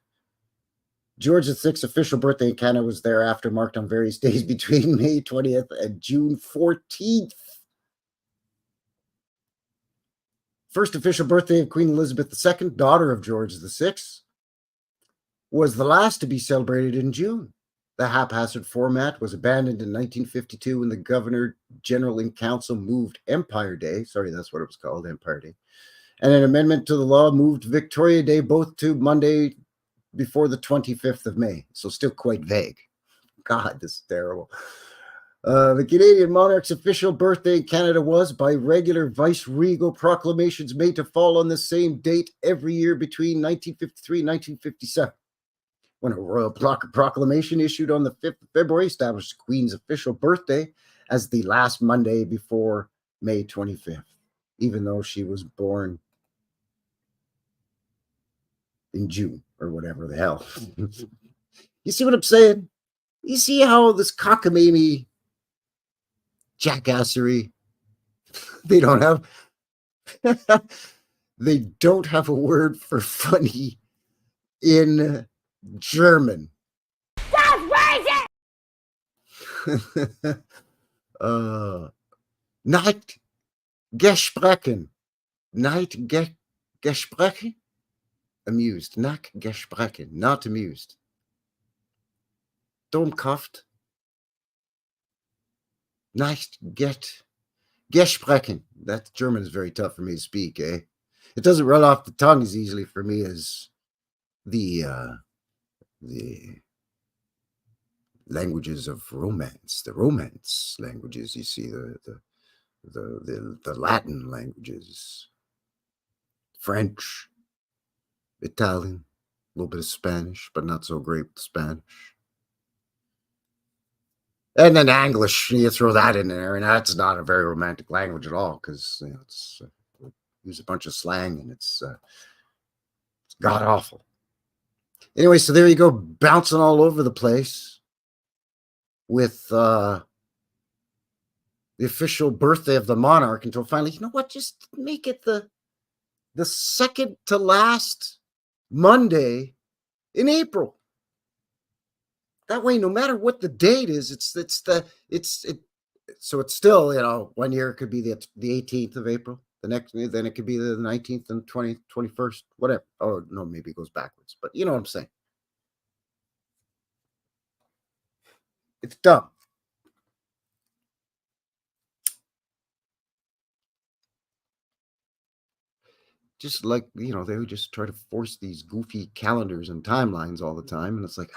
George VI's official birthday in Canada was thereafter marked on various days between May 20th and June 14th. First official birthday of Queen Elizabeth II, daughter of George VI, was the last to be celebrated in June. The haphazard format was abandoned in 1952 when the Governor General in Council moved Empire Day. Sorry, that's what it was called, Empire Day. And an amendment to the law moved Victoria Day both to Monday before the 25th of May. So still quite vague. God, this is terrible. The Canadian monarch's official birthday in Canada was, by regular vice-regal proclamations, made to fall on the same date every year between 1953 and 1957. When a royal proclamation issued on the 5th of February established the Queen's official birthday as the last Monday before May 25th, even though she was born in June or whatever the hell. You see what I'm saying? You see how this cockamamie jackassery, they don't have a word for funny in German. That's racist! Nicht gesprochen. Nicht gesprochen? Amused. Nicht gesprochen. Not amused. Dummkopf. Nicht gesprochen. That German is very tough for me to speak, eh? it doesn't roll off the tongue as easily for me as the languages of romance, the romance languages. You see, the Latin languages, French, Italian, a little bit of Spanish, but not so great with Spanish. And then English, you throw that in there, and that's not a very romantic language at all, because it's use a bunch of slang, and it's god awful. Anyway, so there you go, bouncing all over the place with the official birthday of the monarch until finally, you know what? Just make it the second to last Monday in April. That way, no matter what the date is, so it's still, 1 year it could be the 18th of April. The next, then it could be the 19th and 21st, whatever. Oh, no, maybe it goes backwards, but you know what I'm saying. It's dumb. Just like, they would just try to force these goofy calendars and timelines all the time. And it's like,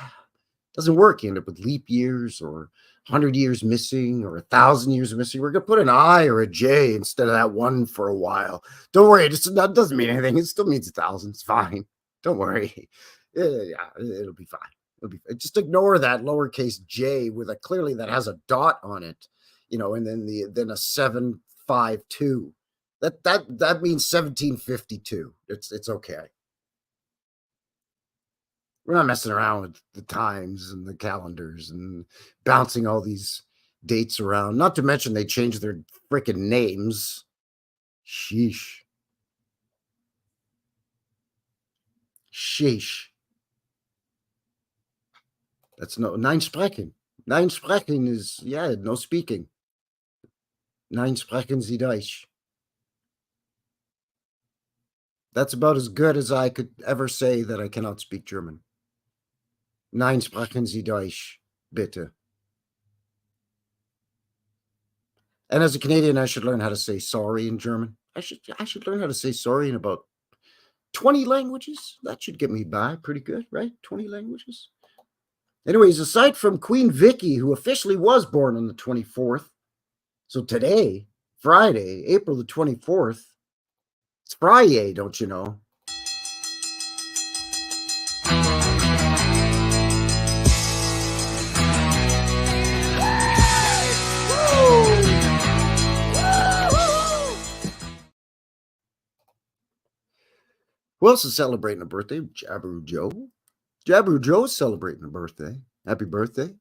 doesn't work. You end up with leap years or 100 years missing or 1,000 years missing. We're going to put an I or a J instead of that one for a while. Don't worry. That doesn't mean anything. It still means 1,000. It's fine. Don't worry. Yeah, it'll be fine. Just ignore that lowercase j with a clearly that has a dot on it, and then a 752. That means 1752. It's okay. We're not messing around with the times and the calendars and bouncing all these dates around. Not to mention they changed their freaking names. Sheesh. That's nein sprechen. Nein sprechen is, no speaking. Nein sprechen Sie Deutsch. That's about as good as I could ever say that I cannot speak German. Nein sprechen Sie Deutsch, bitte. And as a Canadian, I should learn how to say sorry in German. I should learn how to say sorry in about 20 languages. That should get me by pretty good, right? 20 languages. Anyways, aside from Queen Vicky, who officially was born on the 24th, so today, Friday, April the 24th, it's Friday, don't you know? Who else is celebrating a birthday? Jabberoo Joe. Jabberoo Joe's celebrating a birthday. Happy birthday.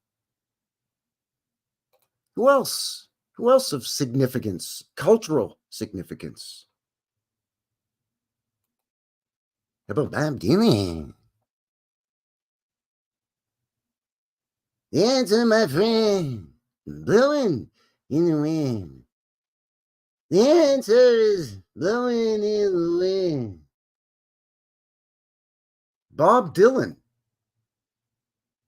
Who else? Who else of significance? Cultural significance. How about Bob Dylan? The answer, my friend, blowing in the wind. The answer is blowing in the wind. Bob Dylan.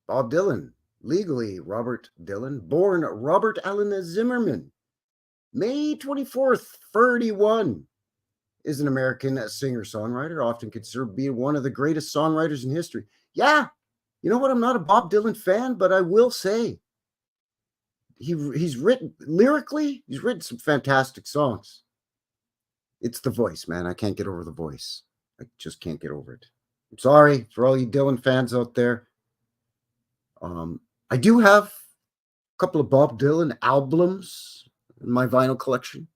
Bob Dylan, legally Robert Dylan, born Robert Allen Zimmerman, May 24th, 31, is an American singer-songwriter, often considered to be one of the greatest songwriters in history. Yeah, you know what? I'm not a Bob Dylan fan, but I will say he's written, lyrically, he's written some fantastic songs. It's the voice, man. I can't get over the voice. I just can't get over it. I'm sorry for all you Dylan fans out there. I do have a couple of Bob Dylan albums in my vinyl collection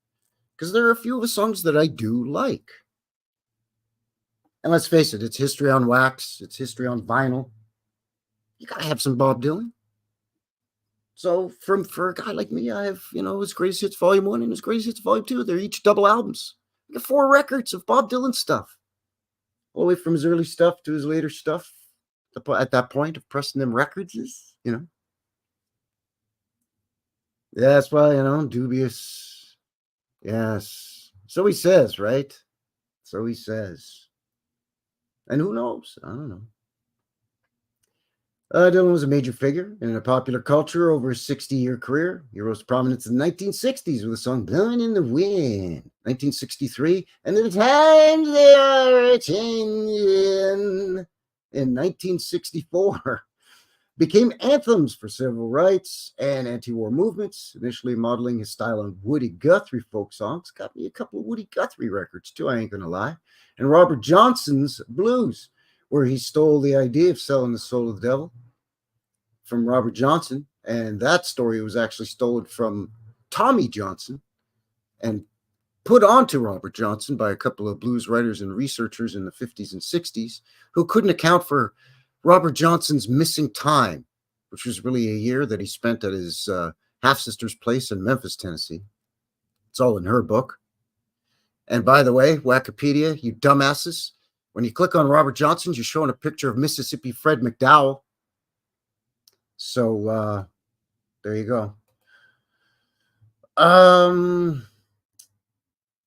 because there are a few of the songs that I do like. And let's face it, it's history on wax. It's history on vinyl. You got to have some Bob Dylan. So for a guy like me, I have, his Greatest Hits Volume 1 and his Greatest Hits Volume 2. They're each double albums. I got 4 records of Bob Dylan stuff. All the way from his early stuff to his later stuff. At that point of pressing them records is, Yeah, that's why, dubious. Yes. So he says, right? So he says. And who knows? I don't know. Dylan was a major figure in a popular culture over his 60-year career. He rose to prominence in the 1960s with the song Blowing in the Wind, 1963, and The Times They Are A-Changin' in 1964. Became anthems for civil rights and anti-war movements, initially modeling his style on Woody Guthrie folk songs. Got me a couple of Woody Guthrie records, too, I ain't gonna lie. And Robert Johnson's blues, where he stole the idea of selling the soul of the devil from Robert Johnson. And that story was actually stolen from Tommy Johnson and put onto Robert Johnson by a couple of blues writers and researchers in the 50s and 60s who couldn't account for Robert Johnson's missing time, which was really a year that he spent at his half-sister's place in Memphis, Tennessee. It's all in her book. And by the way, Wikipedia, you dumbasses, when you click on Robert Johnson, you're showing a picture of Mississippi Fred McDowell. So there you go.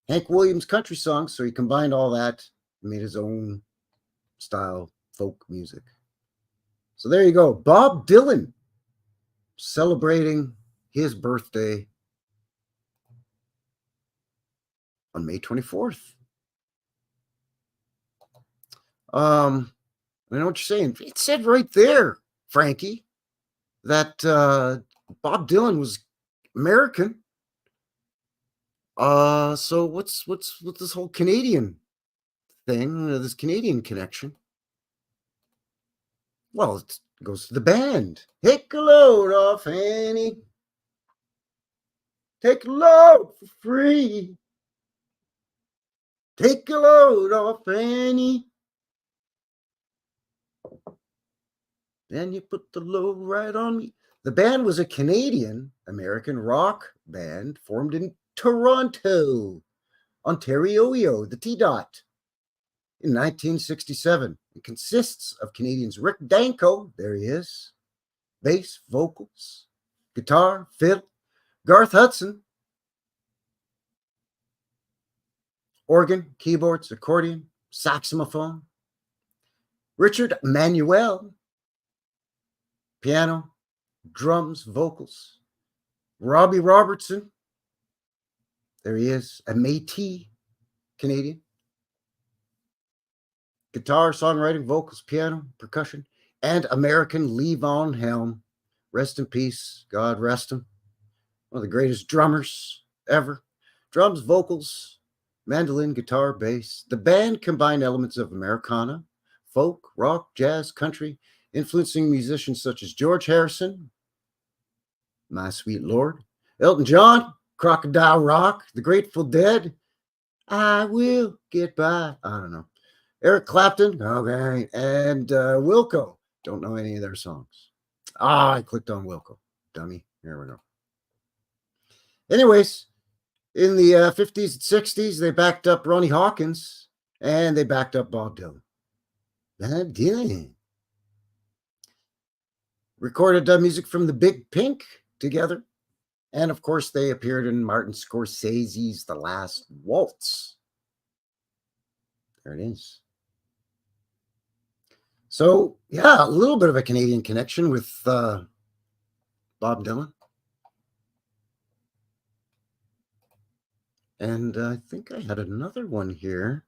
Hank Williams country songs, so he combined all that and made his own style folk music. So there you go. Bob Dylan celebrating his birthday on May 24th. I know what you're saying. It said right there, Frankie, that Bob Dylan was American. So what's this whole Canadian thing, this Canadian connection? Well, it goes to the band. Take a load off Annie. Take a load for free. Take a load off Annie. Then you put the load right on me. The band was a Canadian-American rock band formed in Toronto, Ontario, the T-Dot, in 1967. It consists of Canadians Rick Danko, there he is, bass, vocals, guitar, fiddle, Garth Hudson, organ, keyboards, accordion, saxophone, Richard Manuel, piano, drums, vocals, Robbie Robertson, there he is, a Métis Canadian, guitar, songwriting, vocals, piano, percussion, and American Levon Helm. Rest in peace. God rest him. One of the greatest drummers ever. Drums, vocals, mandolin, guitar, bass. The band combined elements of Americana, folk, rock, jazz, country, influencing musicians such as George Harrison, My Sweet Lord, Elton John, Crocodile Rock, The Grateful Dead, I Will Get By, I don't know, Eric Clapton, okay, and Wilco. Don't know any of their songs. I clicked on Wilco. Dummy. Here we go. Anyways, in the 50s and 60s, they backed up Ronnie Hawkins, and they backed up Bob Dylan. Bob Dylan. Recorded music from the Big Pink together. And, of course, they appeared in Martin Scorsese's The Last Waltz. There it is. So, yeah, a little bit of a Canadian connection with Bob Dylan. And I think I had another one here.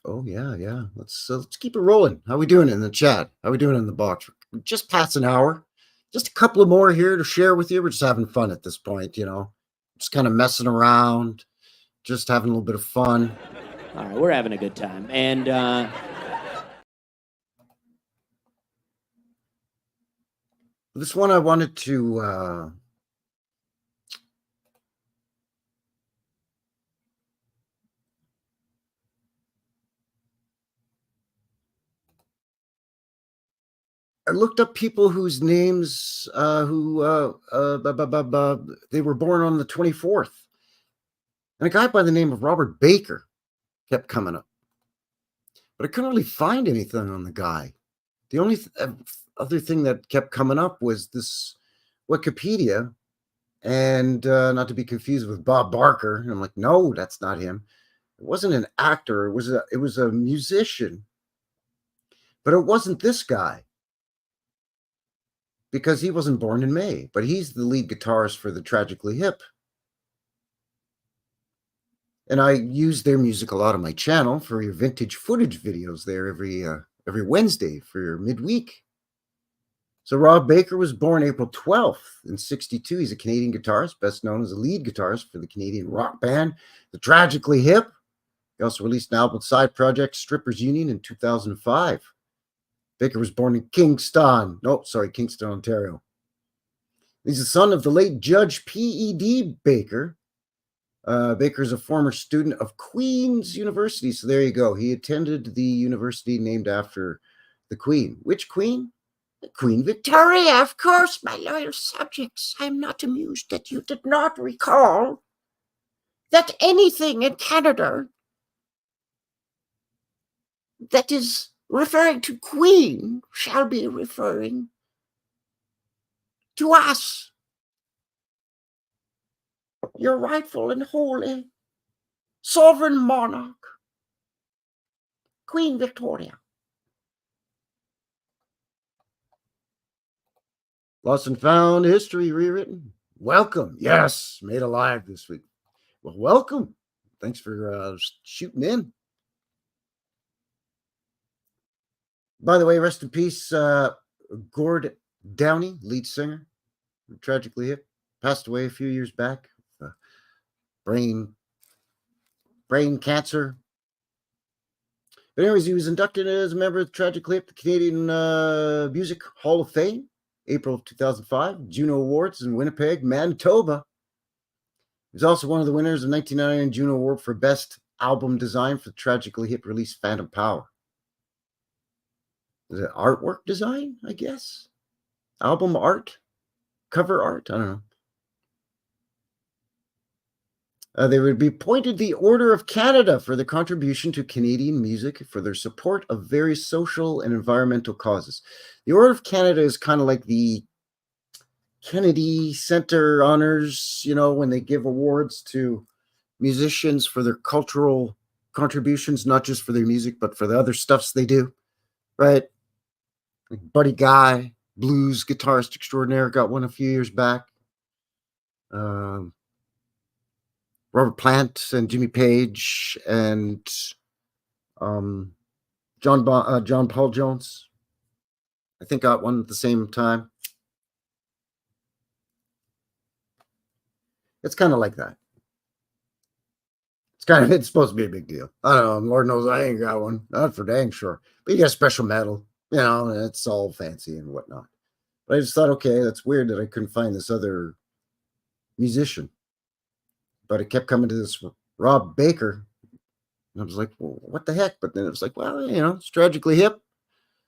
Oh, yeah. Let's keep it rolling. How we doing in the chat? How we doing in the box? We're just past an hour. Just a couple of more here to share with you. We're just having fun at this point, you know. Just kind of messing around. Just having a little bit of fun. All right, we're having a good time. And this one I wanted to I looked up people whose names they were born on the 24th. And a guy by the name of Robert Baker kept coming up. But I couldn't really find anything on the guy. The only other thing that kept coming up was this Wikipedia, and not to be confused with Bob Barker. And I'm like, no, that's not him. It wasn't an actor. It was a musician But it wasn't this guy, because he wasn't born in May, but he's the lead guitarist for the Tragically Hip. And I use their music a lot on my channel for your vintage footage videos there every Wednesday for your midweek. So Rob Baker was born April 12th in 1962. He's a Canadian guitarist, best known as a lead guitarist for the Canadian rock band, the Tragically Hip. He also released an album side project, Strippers Union, in 2005. Baker was born in Kingston, Ontario. He's the son of the late Judge P.E.D. Baker. Baker is a former student of Queen's University. So there you go. He attended the university named after the Queen. Which Queen? Queen Victoria. Of course, my loyal subjects. I am not amused that you did not recall that anything in Canada that is referring to Queen shall be referring to us, your rightful and holy sovereign monarch, Queen Victoria. Lost and Found History Rewritten. Welcome. Yes, made alive this week. Well, welcome. Thanks for shooting in. By the way, rest in peace, Gord Downey, lead singer, Tragically Hip, passed away a few years back. Brain cancer. But anyways, he was inducted as a member of the Tragically Hip, the Canadian Music Hall of Fame, April of 2005, Juno Awards in Winnipeg, Manitoba. He was also one of the winners of 1999 Juno Award for Best Album Design for the Tragically Hip release Phantom Power. Is it artwork design, I guess? Album art? Cover art? I don't know. They would be appointed the Order of Canada for their contribution to Canadian music for their support of various social and environmental causes. The Order of Canada is kind of like the Kennedy Center honors, when they give awards to musicians for their cultural contributions, not just for their music, but for the other stuffs they do, right? Like Buddy Guy, blues guitarist extraordinaire, got one a few years back. Robert Plant and Jimmy Page and John Paul Jones, I think, got one at the same time. It's kind of like that. It's supposed to be a big deal. I don't know. Lord knows I ain't got one. Not for dang sure. But you get a special medal, and it's all fancy and whatnot. But I just thought, okay, that's weird that I couldn't find this other musician. But it kept coming to this Rob Baker. And I was like, well, what the heck? But then it was like, well, it's Tragically Hip.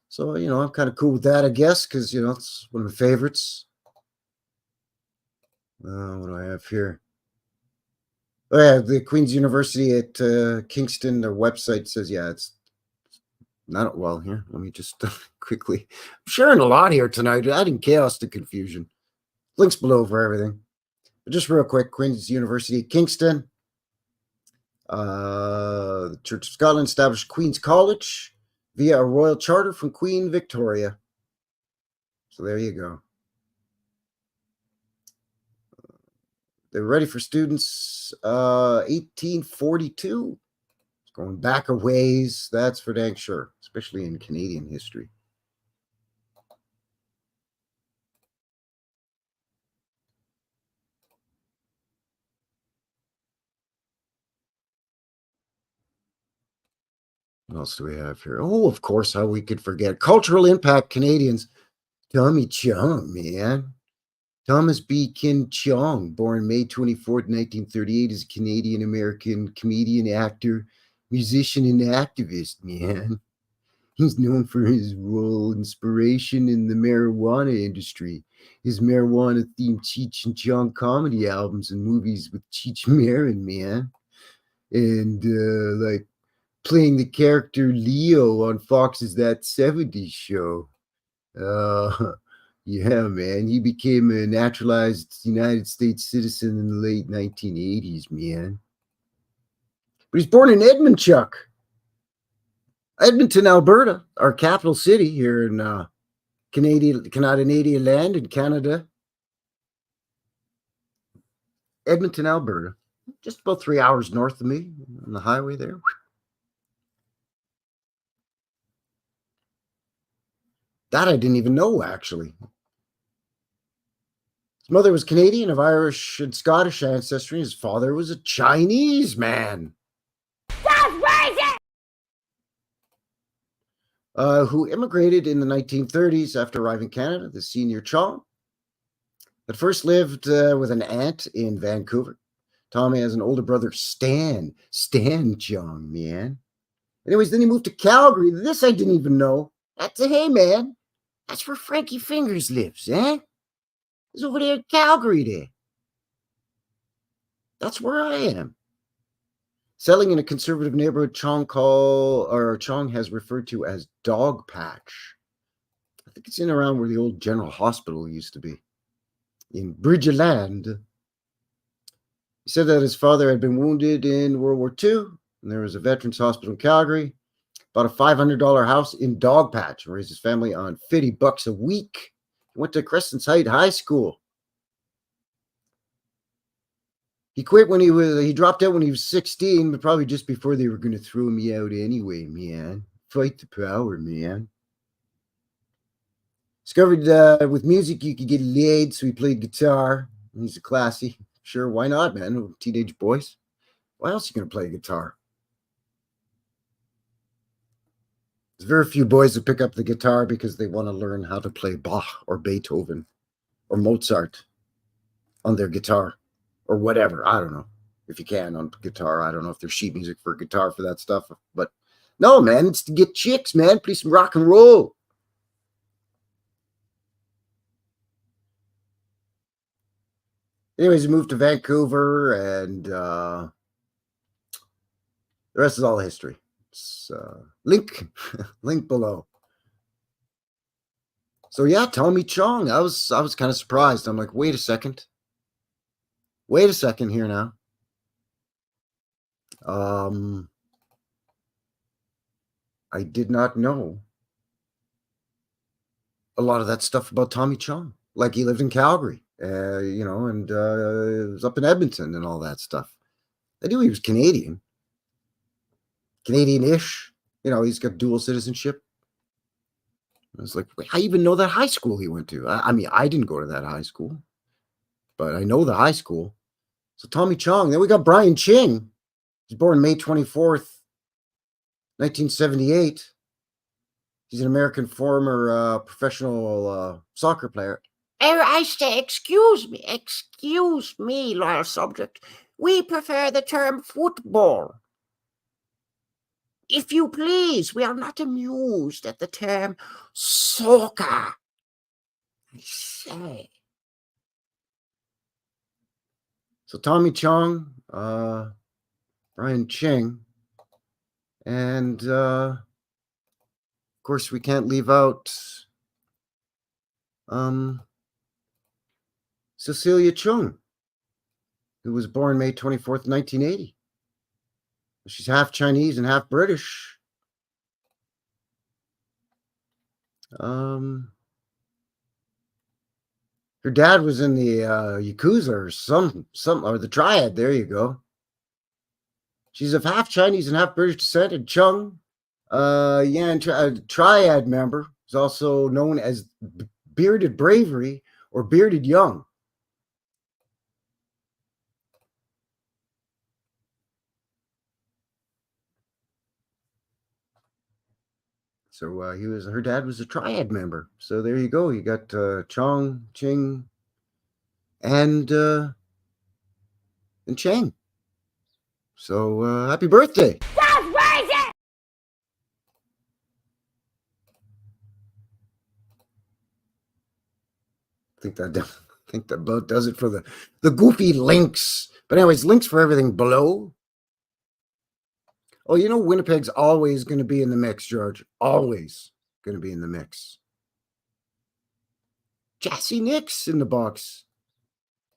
So, I'm kind of cool with that, I guess, because, it's one of my favorites. What do I have here? Oh, yeah, the Queen's University at Kingston, their website says, yeah, it's not well here. Let me just quickly. I'm sharing a lot here tonight, adding chaos to confusion. Links below for everything. But just real quick, Queen's University at Kingston. The Church of Scotland established Queen's College via a royal charter from Queen Victoria. So there you go. They were ready for students 1842. It's going back a ways, that's for dang sure, especially in Canadian history. What else do we have here? Oh, of course, how we could forget. Cultural impact Canadians. Tommy Chong, man. Thomas B. Kin Chong, born May 24th, 1938, is a Canadian-American comedian, actor, musician, and activist, man. He's known for his role inspiration in the marijuana industry. His marijuana-themed Cheech and Chong comedy albums and movies with Cheech Marin, man. And, playing the character Leo on Fox's That 70s Show. Yeah, man. He became a naturalized United States citizen in the late 1980s, man. But he's born in Edmonton. Edmonton, Alberta, our capital city here in Canadian land in Canada. Edmonton, Alberta, just about 3 hours north of me on the highway there. That I didn't even know, actually. His mother was Canadian of Irish and Scottish ancestry. His father was a Chinese man. Who immigrated in the 1930s after arriving in Canada. The senior Chong at first lived with an aunt in Vancouver. Tommy has an older brother, Stan Chong, man. Anyways, then he moved to Calgary. This I didn't even know. Hey, man, that's where Frankie Fingers lives, eh? He's over there in Calgary there. That's where I am. Selling in a conservative neighborhood Chong has referred to as Dog Patch. I think it's in around where the old General Hospital used to be, in Bridgeland. He said that his father had been wounded in World War II, and there was a veterans hospital in Calgary. Bought a $500 house in Dog Patch and raised his family on $50 a week. He went to Crescent Heights High School. He quit he dropped out when he was 16, but probably just before they were going to throw me out anyway, man. Fight the power, man. Discovered with music you could get laid, so he played guitar. He's a classy. Sure, why not, man? Teenage boys. Why else are you going to play guitar? There's very few boys that pick up the guitar because they want to learn how to play Bach or Beethoven or Mozart on their guitar. Or whatever, I don't know. If you can on guitar, I don't know if there's sheet music for guitar for that stuff. But no, man, it's to get chicks, man. Play some rock and roll. Anyways, he moved to Vancouver, and the rest is all history. It's link below. So yeah, Tommy Chong. I was kind of surprised. I'm like, wait a second here now. I did not know a lot of that stuff about Tommy Chong. Like he lived in Calgary, and was up in Edmonton and all that stuff. I knew he was Canadian. Canadian-ish. He's got dual citizenship. I was like, wait, I even know that high school he went to. I mean, I didn't go to that high school, but I know the high school. So Tommy Chong. Then we got Brian Ching. He's born May 24th, 1978. He's an American former professional soccer player. I say, excuse me, loyal subject. We prefer the term football. If you please, we are not amused at the term soccer. I say. So Tommy Chong, Brian Ching, and of course we can't leave out Cecilia Chung, who was born May 24th, 1980. She's half Chinese and half British. Her dad was in the Yakuza or some or the Triad. There you go. She's of half Chinese and half British descent. And Chung, Triad member, is also known as Bearded Bravery or Bearded Young. So her dad was a Triad member. So there you go. You got Chong, Ching, and Chang. So happy birthday. That's crazy! I think that about does it for the goofy links. But anyways, links for everything below. Oh, Winnipeg's always going to be in the mix, George. Always going to be in the mix. Jassy Nix in the box.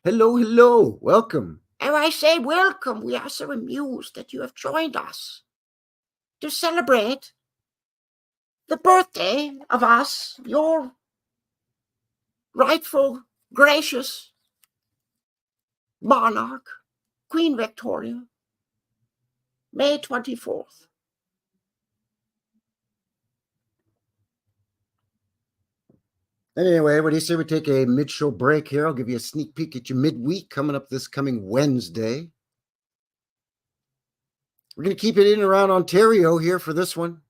Hello. Welcome. And I say welcome. We are so amused that you have joined us to celebrate the birthday of us, your rightful, gracious monarch, Queen Victoria, May 24th. Anyway, what do you say we take a mid-show break here? I'll give you a sneak peek at your midweek coming up this coming Wednesday. We're going to keep it in around Ontario here for this one.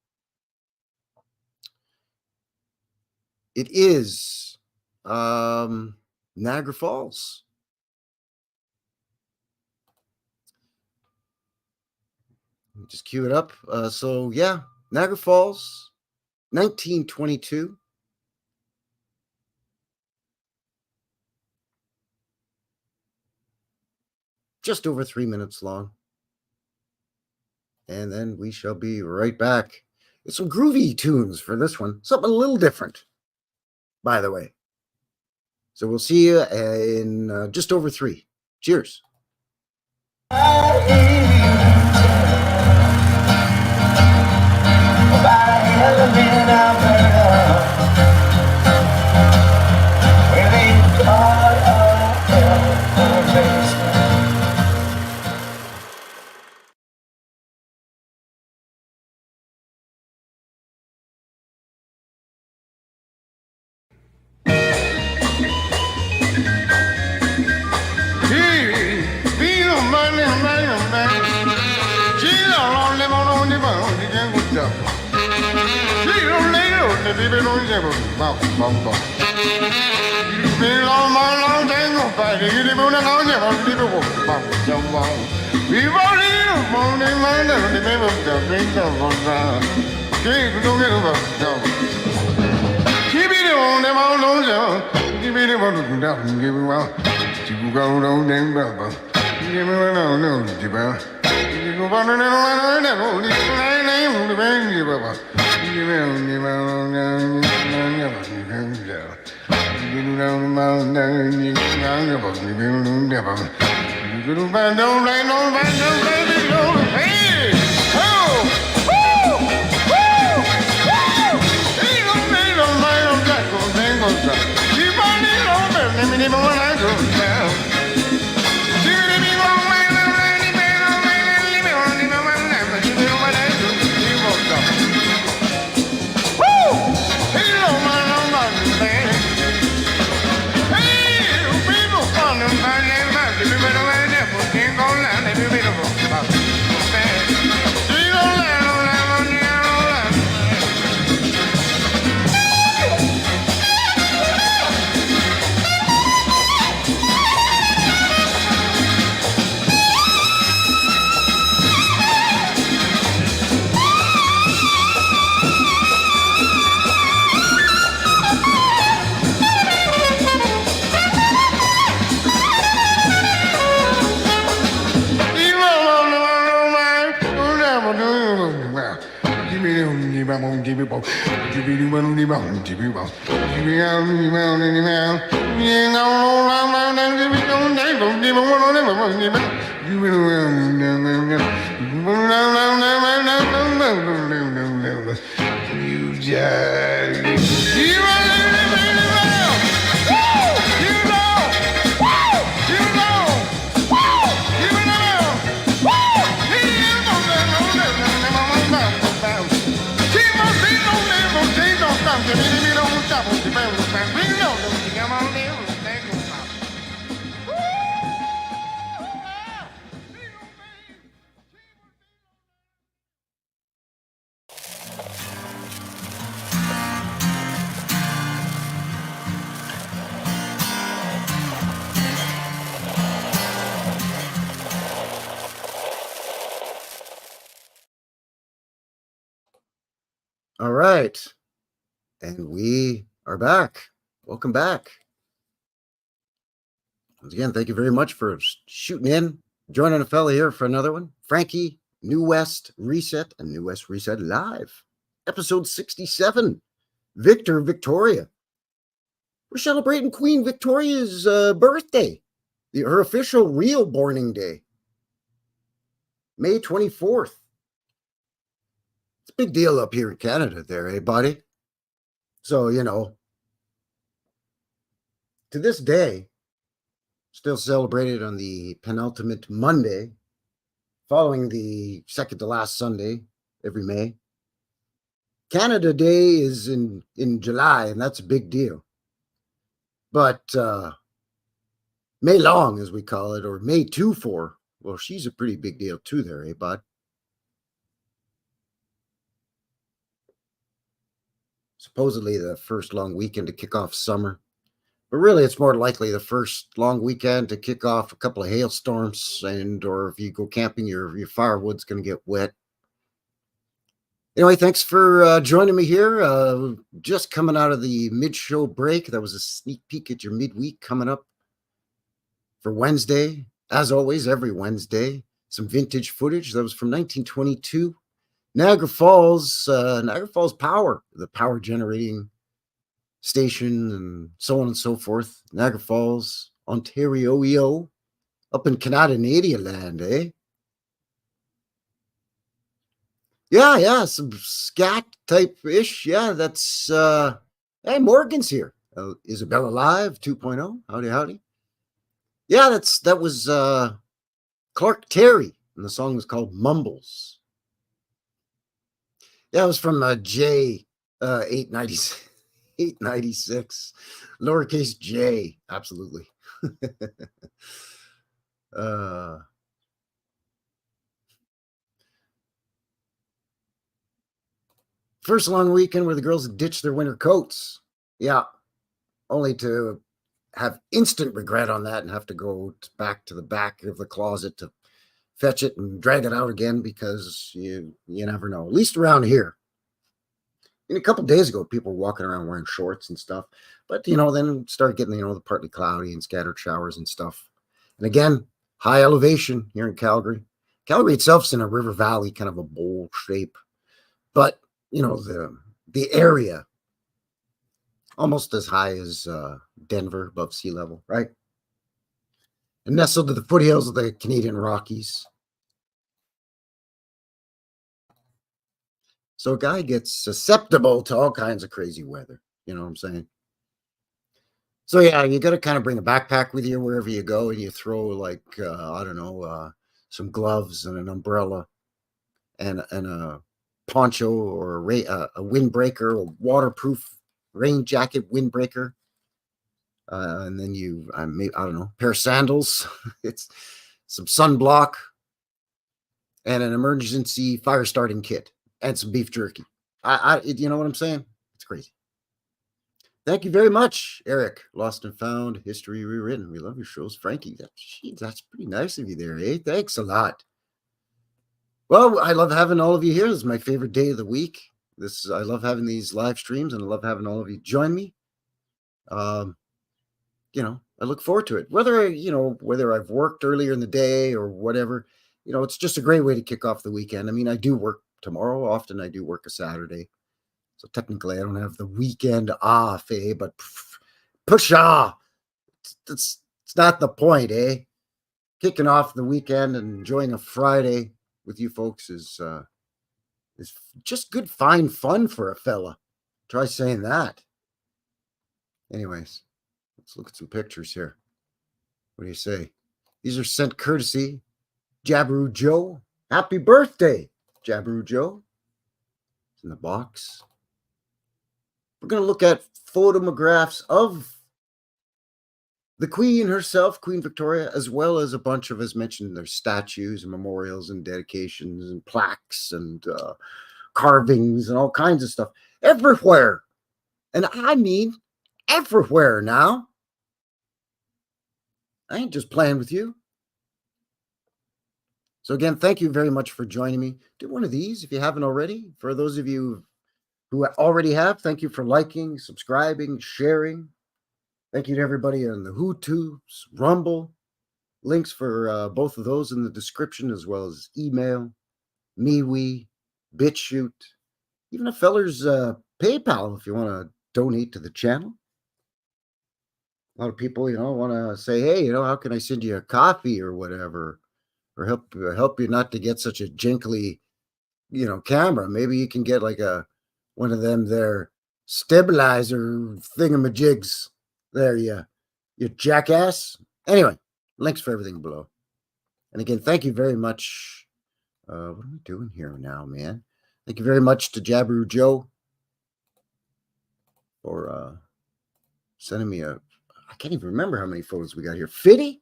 It is Niagara Falls. Just cue it up. So, yeah, Niagara Falls, 1922. Just over 3 minutes long. And then we shall be right back. It's some groovy tunes for this one. Something a little different, by the way. So we'll see you in just over 3. Cheers. All right. And we are back. Welcome back. Once again, thank you very much for shooting in, joining a fella here for another one. Frankie, New West Reset, and New West Reset Live. Episode 67. Victoria. We're celebrating Queen Victoria's birthday. Her official real borning day. May 24th. It's a big deal up here in Canada there, eh, buddy? So, to this day, still celebrated on the penultimate Monday, following the second to last Sunday every May. Canada Day is in July, and that's a big deal. But May Long, as we call it, or May 2-4, well, she's a pretty big deal too there, eh, bud? Supposedly the first long weekend to kick off summer. But really, it's more likely the first long weekend to kick off a couple of hailstorms, or if you go camping, your firewood's going to get wet. Anyway, thanks for joining me here. Just coming out of the mid-show break. That was a sneak peek at your midweek coming up for Wednesday. As always, every Wednesday, some vintage footage. That was from 1922. Niagara Falls Power, the power generating station, and so on and so forth. Niagara Falls, Ontario, up in Canadian land, eh? Yeah, some scat type ish. Yeah, that's hey, Morgan's here. Isabella Live 2.0. Howdy. Yeah, that was Clark Terry, and the song was called Mumbles. Yeah, it was from J 896. 896, lowercase j, absolutely. First long weekend where the girls ditched their winter coats. Yeah, only to have instant regret on that and have to go back to the back of the closet to fetch it and drag it out again, because you never know. At least around here. A couple of days ago, people were walking around wearing shorts and stuff. But, then start getting, the partly cloudy and scattered showers and stuff. And again, high elevation here in Calgary. Calgary itself's in a river valley, kind of a bowl shape. But, the area, almost as high as Denver above sea level, right? And nestled to the foothills of the Canadian Rockies. So a guy gets susceptible to all kinds of crazy weather. You know what I'm saying? So yeah, you got to kind of bring a backpack with you wherever you go, and you throw like I don't know, some gloves and an umbrella, and a poncho or a windbreaker, or waterproof rain jacket, windbreaker, and then I don't know, pair of sandals. It's some sunblock and an emergency fire starting kit and some beef jerky. You know what I'm saying? It's crazy. Thank you very much, Eric. Lost and Found, History Rewritten. We love your shows. Frankie, that's pretty nice of you there, eh? Thanks a lot. Well, I love having all of you here. This is my favorite day of the week. I love having these live streams, and I love having all of you join me. I look forward to it. Whether I've worked earlier in the day or whatever, it's just a great way to kick off the weekend. I mean, I do work tomorrow. Often I do work a Saturday. So technically, I don't have the weekend off, eh? But pusha, it's not the point, eh? Kicking off the weekend and enjoying a Friday with you folks is just good, fine fun for a fella. Try saying that. Anyways, let's look at some pictures here. What do you say? These are sent courtesy Jabberoo Joe. Happy birthday, Jabberoo Joe. It's in the box. We're going to look at photographs of the Queen herself, Queen Victoria, as well as a bunch of, as mentioned, there's statues and memorials and dedications and plaques and carvings and all kinds of stuff everywhere. And I mean everywhere now. I ain't just playing with you. So again, thank you very much for joining me. Do one of these if you haven't already. For those of you who already have, thank you for liking, subscribing, sharing. Thank you to everybody on the YouTubes, Rumble. Links for both of those in the description, as well as email, MeWe, BitChute, even a feller's PayPal if you want to donate to the channel. A lot of people, want to say, hey, how can I send you a coffee or whatever, or help you not to get such a jinkly camera. Maybe you can get like one of them there stabilizer thingamajigs. There, you jackass. Anyway, links for everything below. And again, thank you very much. What am I doing here now, man? Thank you very much to Jabberoo Joe for sending me I can't even remember how many photos we got here. 50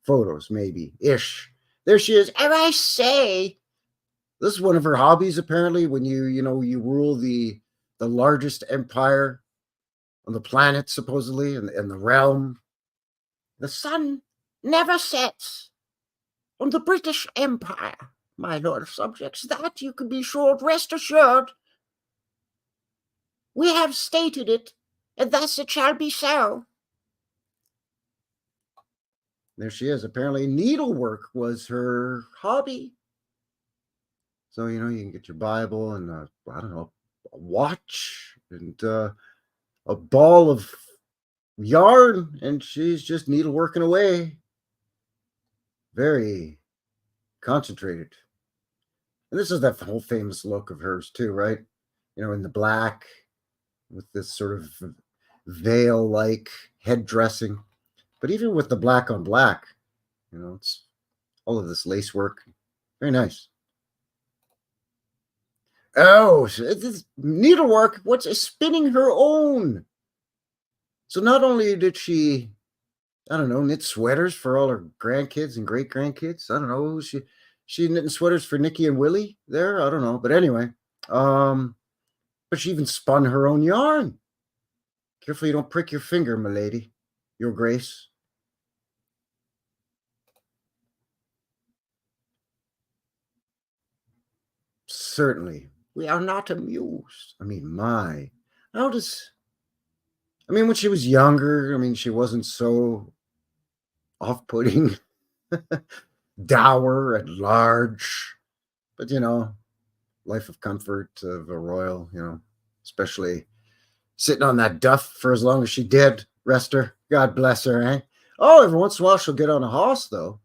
photos, maybe ish. There she is. And I say, this is one of her hobbies, apparently, when you rule the largest empire on the planet, supposedly, in the realm. The sun never sets on the British Empire, my lord of subjects. That you can be sure, rest assured. We have stated it, and thus it shall be so. There she is. Apparently, needlework was her hobby. So, you can get your Bible and, I don't know, a watch and a ball of yarn, and she's just needleworking away. Very concentrated. And this is that whole famous look of hers too, right? In the black with this sort of veil-like head dressing. But even with the black on black, it's all of this lace work. Very nice. Oh, this needlework, what's spinning her own. So not only did she, I don't know, knit sweaters for all her grandkids and great-grandkids. I don't know, she knitting sweaters for Nikki and Willie there? I don't know. But anyway, but she even spun her own yarn. Careful you don't prick your finger, my lady. Your Grace. Certainly. We are not amused. I mean, when she was younger, she wasn't so off-putting, dour at large, but, life of comfort of a royal, especially sitting on that duff for as long as she did. Rest her. God bless her, eh? Oh, every once in a while she'll get on a horse, though.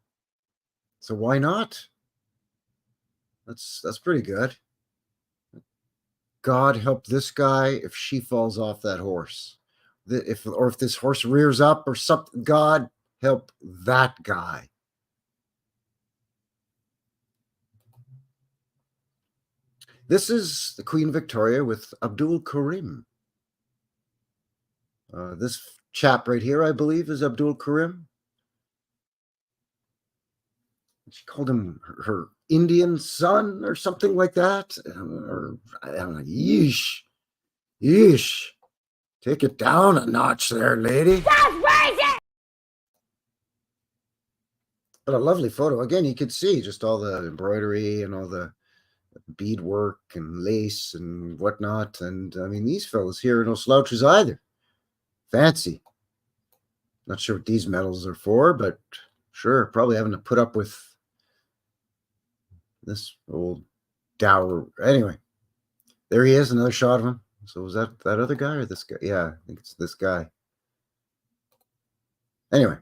So why not? That's pretty good. God help this guy if she falls off that horse. If this horse rears up or something, God help that guy. This is the Queen Victoria with Abdul Karim. This chap right here, I believe, is Abdul Karim. She called him her Indian son or something like that. Or I don't know. Yeesh. Take it down a notch there, lady. That's crazy! But a lovely photo. Again, you could see just all the embroidery and all the beadwork and lace and whatnot. And these fellows here are no slouches either. Fancy. Not sure what these medals are for, but sure, probably having to put up with this old dour. Anyway, there he is, another shot of him. So was that other guy or this guy? Yeah, I think it's this guy. Anyway,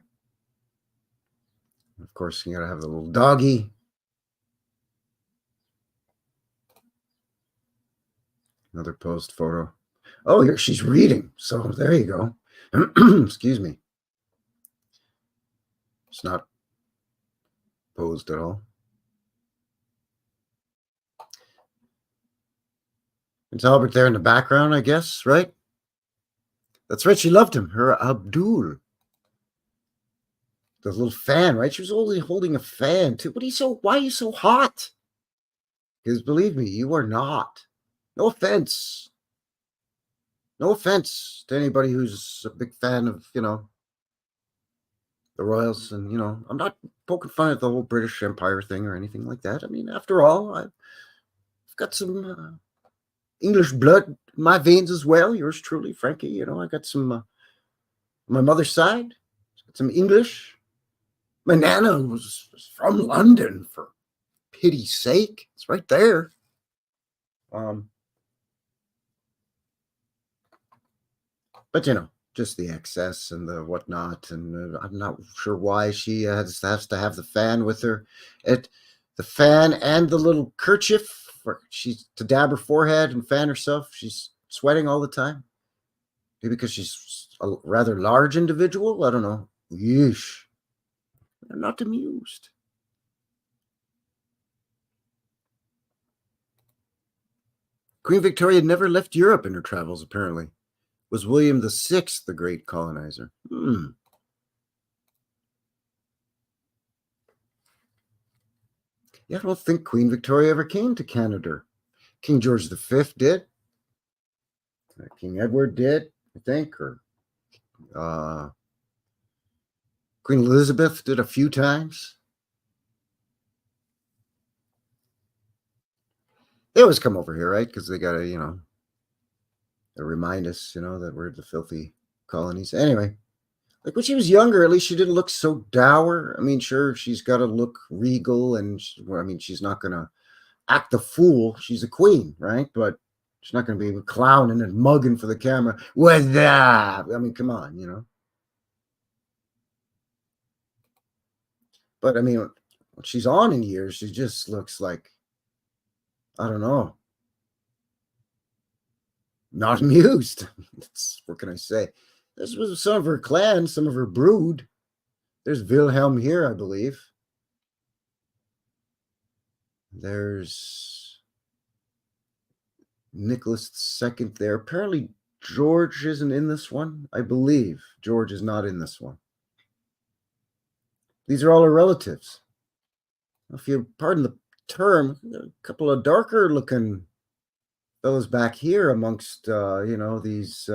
of course, you gotta have the little doggy. Another posed photo. Oh, here she's reading. So there you go. Excuse me. It's not posed at all. It's Albert there in the background, I guess, right? That's right. She loved him. Her Abdul. The little fan, right? She was only holding a fan too. Why are you so hot? Because believe me, you are not. No offense. No offense to anybody who's a big fan of, the royals. And, I'm not poking fun at the whole British Empire thing or anything like that. After all, I've got some English blood in my veins as well. Yours truly, Frankie. I got some, my mother's side, got some English. My nana was from London, for pity's sake. It's right there. But, just the excess and the whatnot. And I'm not sure why she has to have the fan with her. The fan and the little kerchief she's to dab her forehead and fan herself. She's sweating all the time. Maybe because she's a rather large individual. I don't know. Yeesh. I'm not amused. Queen Victoria never left Europe in her travels, apparently. Was William VI the great colonizer? Yeah, I don't think Queen Victoria ever came to Canada. King George V did. King Edward did, I think, or Queen Elizabeth did a few times. They always come over here, right? Because they got to, remind us, that we're the filthy colonies. Anyway, like when she was younger, at least she didn't look so dour. I mean, sure, she's got to look regal, and she's not going to act the fool. She's a queen, right? But she's not going to be clowning and mugging for the camera. What's that? I mean, come on, But I mean, when she's on in years, she just looks like, I don't know, not amused. What can I say? This was some of her clan, some of her brood. There's Wilhelm here, I believe. There's Nicholas II there. Apparently, George isn't in this one. I believe George is not in this one. These are all her relatives. If you pardon the term, a couple of darker looking fellows back here amongst, these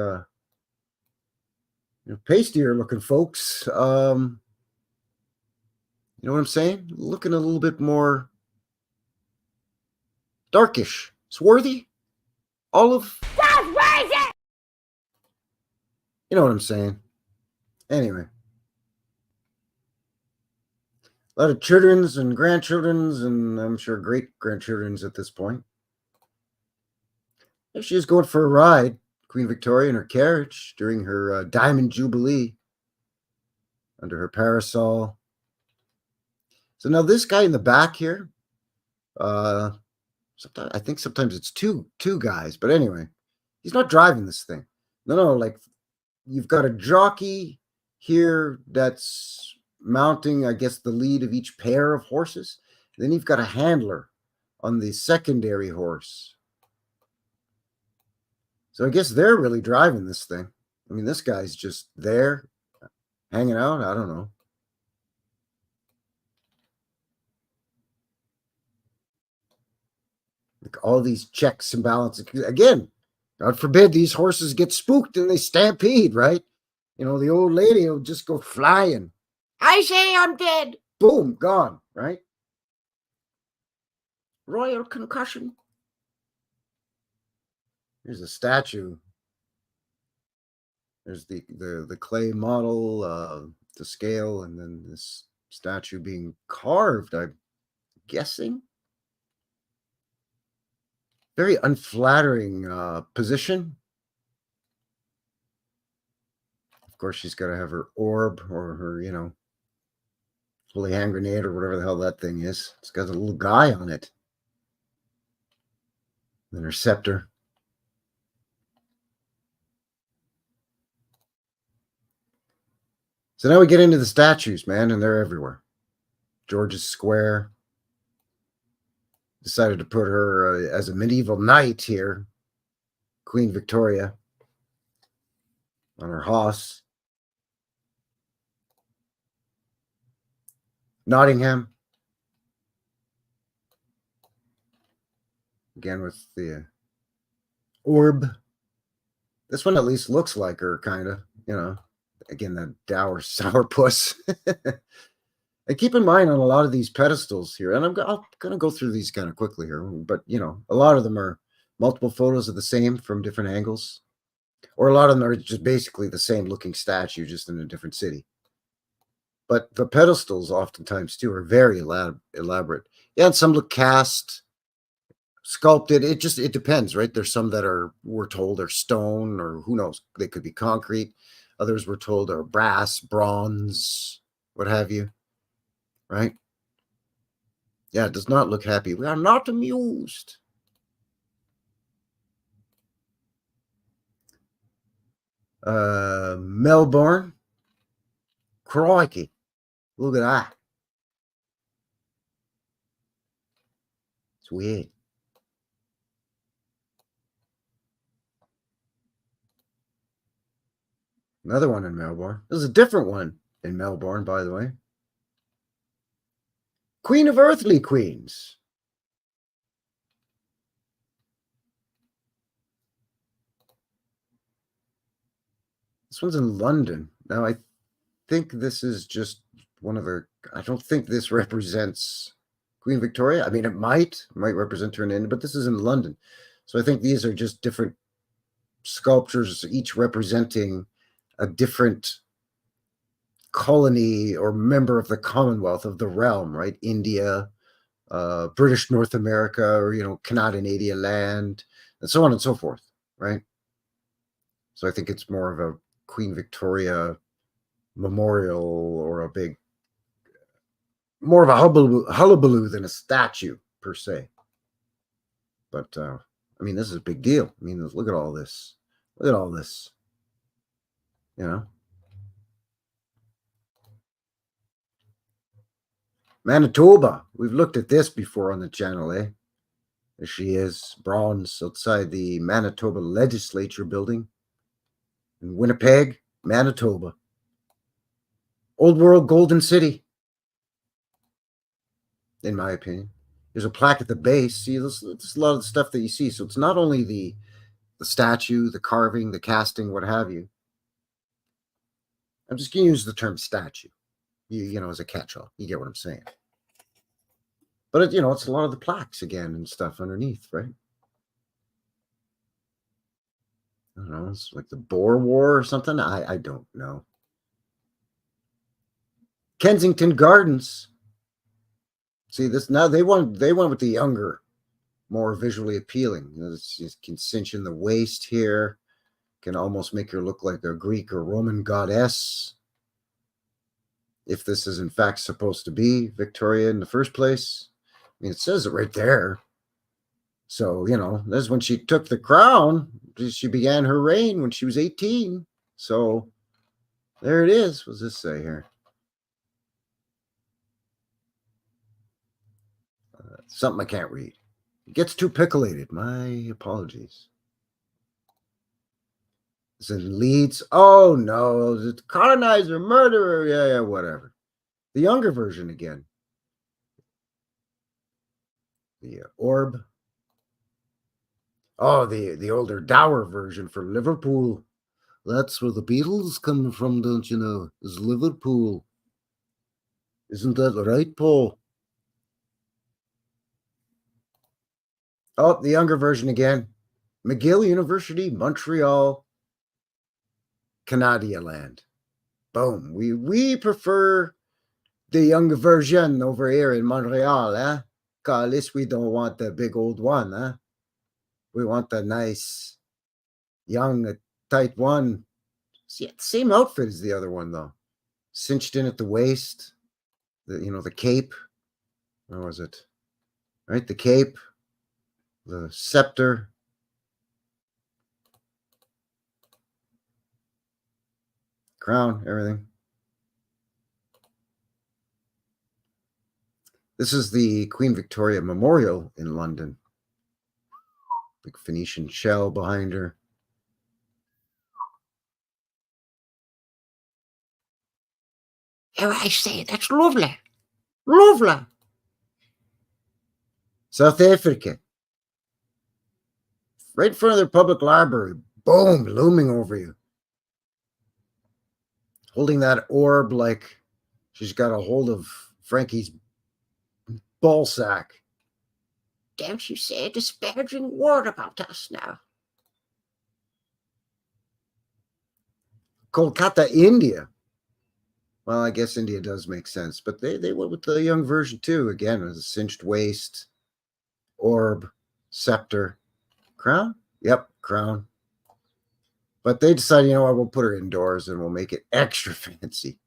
pastier looking folks. You know what I'm saying? Looking a little bit more darkish, swarthy, olive. That's racist! You know what I'm saying? Anyway. A lot of children's and grandchildren's, and I'm sure great-grandchildren's at this point. If she was going for a ride, Queen Victoria in her carriage during her Diamond Jubilee, under her parasol. So now this guy in the back here, I think sometimes it's two guys, but anyway, he's not driving this thing. No, like you've got a jockey here that's mounting, I guess, the lead of each pair of horses. Then you've got a handler on the secondary horse. So I guess they're really driving this thing. I mean, this guy's just there, hanging out. I don't know. Like all these checks and balances. Again, God forbid these horses get spooked and they stampede, right? The old lady will just go flying. I say I'm dead. Boom, gone, right? Royal concussion. Here's a statue. There's the clay model, the scale, and then this statue being carved, I'm guessing. Very unflattering position. Of course, she's got to have her orb or her, holy hand grenade or whatever the hell that thing is. It's got a little guy on it. Then her scepter. So now we get into the statues, man, and they're everywhere. George's Square. Decided to put her as a medieval knight here. Queen Victoria. On her horse. Nottingham. Again with the orb. This one at least looks like her, kind of, Again, that dour sourpuss. And keep in mind on a lot of these pedestals here, and I'm going to go through these kind of quickly here, but, a lot of them are multiple photos of the same from different angles, or a lot of them are just basically the same looking statue, just in a different city. But the pedestals oftentimes, too, are very elaborate. Yeah, and some look cast, sculpted. It depends, right? There's some that we're told are stone, or who knows, they could be concrete. Others we're told are brass, bronze, what have you, right? Yeah, it does not look happy. We are not amused. Melbourne. Crikey. Look at that. It's weird. Another one in Melbourne. This is a different one in Melbourne, by the way. Queen of Earthly Queens. This one's in London. Now, I think this is just one of the... I don't think this represents Queen Victoria. I mean, it might represent her in India, but this is in London. So I think these are just different sculptures, each representing a different colony or member of the Commonwealth of the realm, right? India, British North America, or, Canadian land, and so on and so forth, right? So I think it's more of a Queen Victoria memorial, or more of a hullabaloo than a statue per se. But I mean, this is a big deal. I mean, look at all this. Look at all this. Manitoba. We've looked at this before on the channel, eh? There she is, bronze, outside the Manitoba Legislature building in Winnipeg, Manitoba. Old World Golden City, in my opinion. There's a plaque at the base. See, there's a lot of the stuff that you see. So it's not only the statue, the carving, the casting, what have you. I'm just going to use the term statue, as a catch-all. You get what I'm saying. But, it's a lot of the plaques again and stuff underneath, right? I don't know. It's like the Boer War or something. I don't know. Kensington Gardens. See this now? They went with the younger, more visually appealing. You can cinch in the waist here. Can almost make her look like a Greek or Roman goddess. If this is in fact supposed to be Victoria in the first place. I mean, it says it right there. So, this is when she took the crown. She began her reign when she was 18. So, there it is. What does this say here? Something I can't read. It gets too picoulated. My apologies. It's in Leeds. Oh, no. It's colonizer, murderer. Yeah, whatever. The younger version again. The orb. Oh, the older dour version for Liverpool. That's where the Beatles come from, don't you know? Is Liverpool. Isn't that right, Paul? Oh, the younger version again. McGill University, Montreal, Canada land. Boom. We prefer the younger version over here in Montreal, eh? Because at least we don't want the big old one, eh? We want the nice, young, tight one. See, same outfit as the other one, though. Cinched in at the waist. The cape. Where was it? Right, the cape. The scepter. Crown, everything. This is the Queen Victoria Memorial in London. Big Phoenician shell behind her. Oh, I say, that's lovely. Lovely. South Africa. Right in front of their public library. Boom, looming over you. Holding that orb like she's got a hold of Frankie's ball sack. Don't you say a disparaging word about us now. Kolkata, India. Well, I guess India does make sense, but they went with the young version too. Again, with a cinched waist, orb, scepter, crown. Yep, crown. But they decided, we'll put her indoors and we'll make it extra fancy.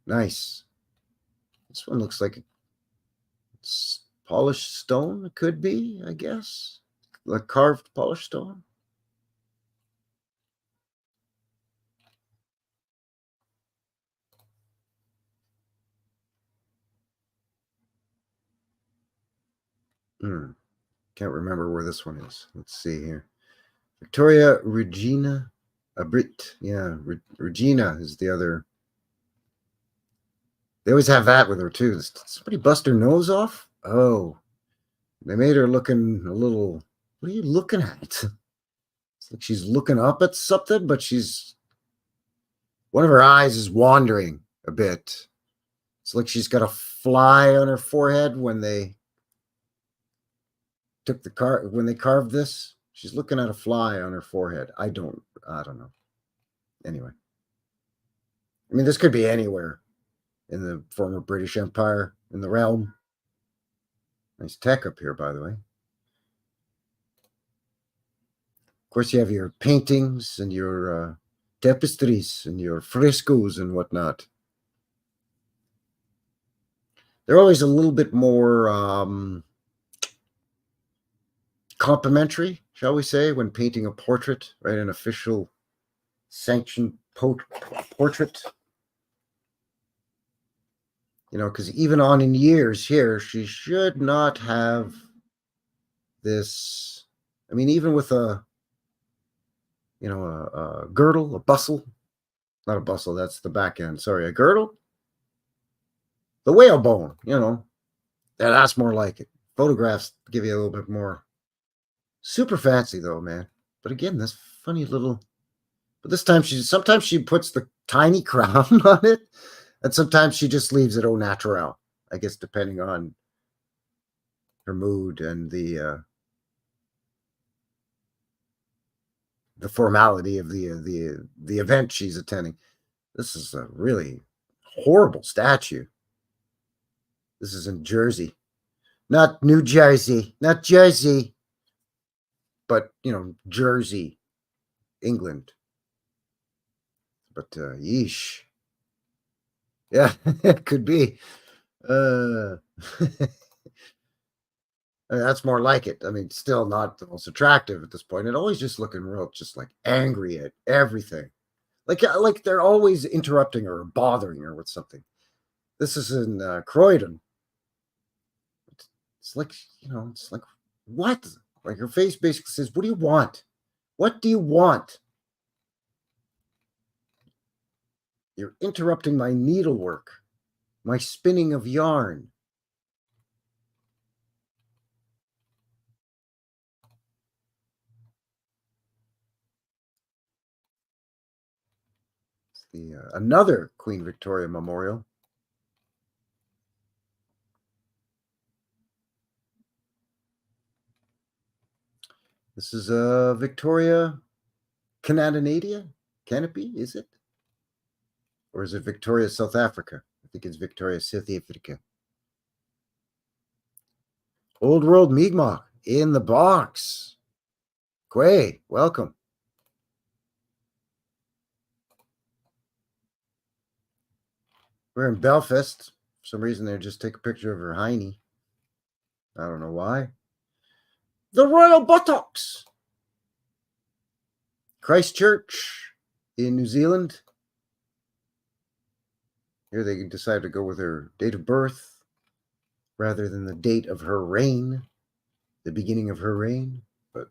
Nice. This one looks like it's polished stone. It could be, I guess, like carved polished stone. Can't remember where this one is. Let's see here. Victoria Regina Abrit. Yeah, Regina is the other. They always have that with her too. Did somebody bust her nose off? Oh, they made her looking a little. What are you looking at? It's like she's looking up at something, but one of her eyes is wandering a bit. It's like she's got a fly on her forehead when they when they carved this. She's looking at a fly on her forehead. I don't know. Anyway, I mean, this could be anywhere in the former British Empire, in the realm. Nice tech up here, by the way. Of course, you have your paintings and your tapestries and your frescoes and whatnot. They're always a little bit more complimentary, shall we say, when painting a portrait, right? An official sanctioned portrait. You know, because even on in years here, she should not have this. I mean, even with a girdle, a bustle, not a bustle, that's the back end. Sorry, a girdle, the whalebone, that's more like it. Photographs give you a little bit more. Super fancy though, man. But again, this funny little. But this time, sometimes she puts the tiny crown on it, and sometimes she just leaves it au naturel. I guess depending on her mood and the formality of the event she's attending. This is a really horrible statue. This is in Jersey, not New Jersey, not Jersey, but Jersey, England. But yeesh, yeah, it could be. That's more like it. I mean, still not the most attractive at this point. It always just looking real, just like angry at everything. Like they're always interrupting her or bothering her with something. This is in Croydon. It's like, it's like, what? Like her face basically says, what do you want? What do you want? You're interrupting my needlework, my spinning of yarn. It's the another Queen Victoria memorial. This is Victoria Canadadia canopy, is it? Or is it Victoria, South Africa? I think it's Victoria, South Africa. Old World Mi'kmaq in the box. Quay, welcome. We're in Belfast. For some reason, they just take a picture of her hiney. I don't know why. The Royal Buttocks. Christchurch in New Zealand. Here they decided to go with her date of birth rather than the date of her reign, the beginning of her reign. But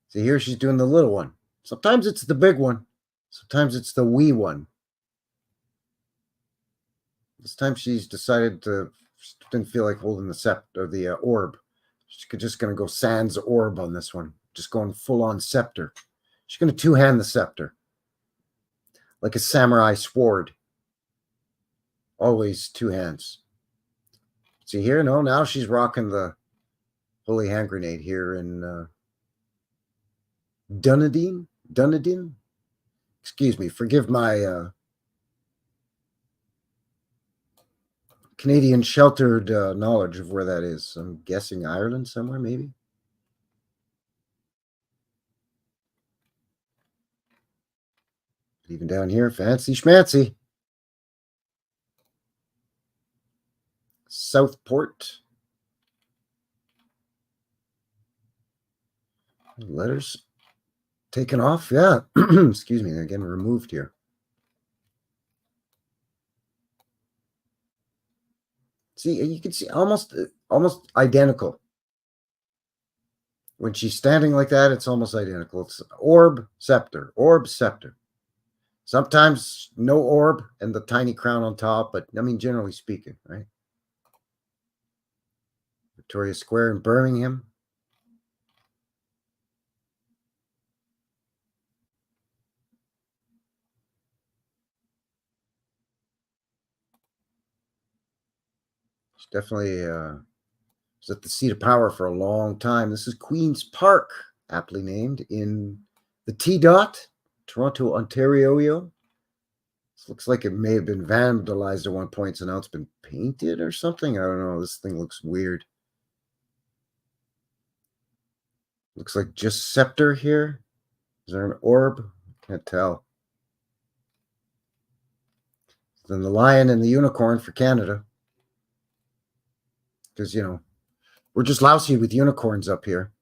see, here she's doing the little one. Sometimes it's the big one. Sometimes it's the wee one. This time she's decided she didn't feel like holding the scepter or the orb. She's just going to go sans orb on this one. Just going full on scepter. She's going to two-hand the scepter. Like a samurai sword. Always two hands. See here? No, now she's rocking the holy hand grenade here in Dunedin. Excuse me. Forgive my Canadian sheltered knowledge of where that is. I'm guessing Ireland somewhere, maybe. Even down here, fancy schmancy. Southport. Letters taken off. Yeah. Excuse me. They're getting removed here. See, you can see almost identical. When she's standing like that, it's almost identical. It's orb, scepter, orb, scepter. Sometimes no orb and the tiny crown on top, but I mean, generally speaking, right? Victoria Square in Birmingham. It's definitely was at the seat of power for a long time. This is Queen's Park, aptly named, in the T-Dot, Toronto, Ontario. This looks like it may have been vandalized at one point, so now it's been painted or something. I don't know. This thing looks weird. Looks like just scepter here. Is there an orb? Can't tell. Then the lion and the unicorn for Canada. Because, you know, we're just lousy with unicorns up here.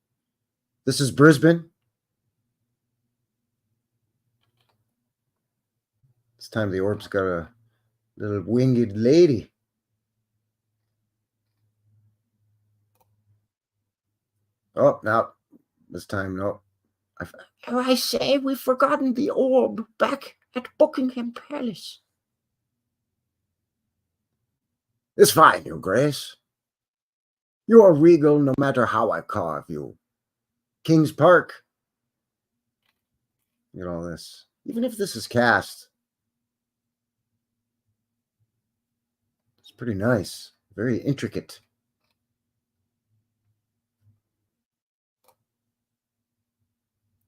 This is Brisbane. This time the orb's got a little winged lady. Oh, now, this time, no. Oh, I say, we've forgotten the orb back at Buckingham Palace. It's fine, Your Grace. You are regal no matter how I carve you. King's Park. Look at all this. Even if this is cast, it's pretty nice. Very intricate.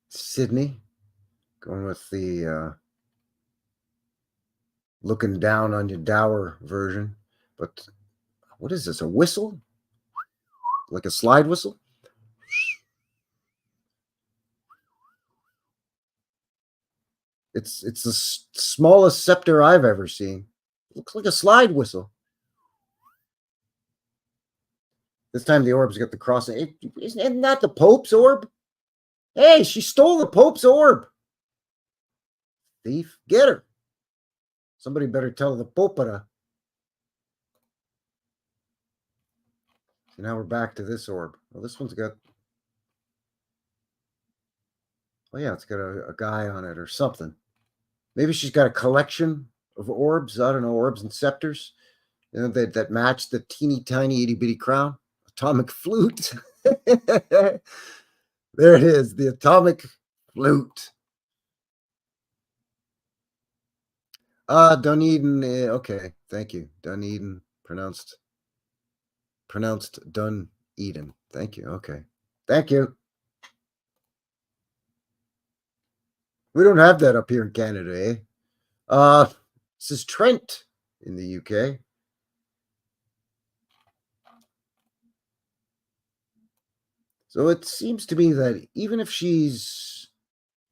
Sydney. Going with the looking down on your dower version. But what is this? A whistle? Like a slide whistle? It's the smallest scepter I've ever seen. Looks like a slide whistle. This time the orb's got the cross. Isn't that the Pope's orb? Hey, she stole the Pope's orb. Thief, get her. Somebody better tell the Popera. So now we're back to this orb. Well, this one's got... Oh, yeah, it's got a guy on it or something. Maybe she's got a collection of orbs. I don't know, orbs and scepters, you know, that match the teeny tiny itty bitty crown. Atomic flute. There it is, the atomic flute. Dunedin. Okay, thank you. Dunedin, pronounced Dunedin. Thank you. Okay, thank you. We don't have that up here in Canada, eh? This is Trent in the UK. So it seems to me that even if she's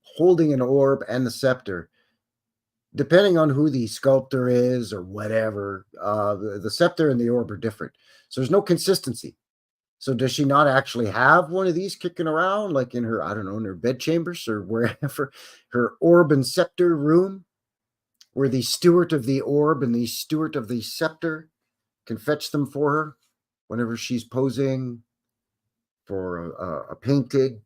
holding an orb and the scepter, depending on who the sculptor is or whatever, the scepter and the orb are different. So there's no consistency. So does she not actually have one of these kicking around, like in her, I don't know, in her bedchambers or wherever, her orb and scepter room, where the steward of the orb and the steward of the scepter can fetch them for her whenever she's posing for a painting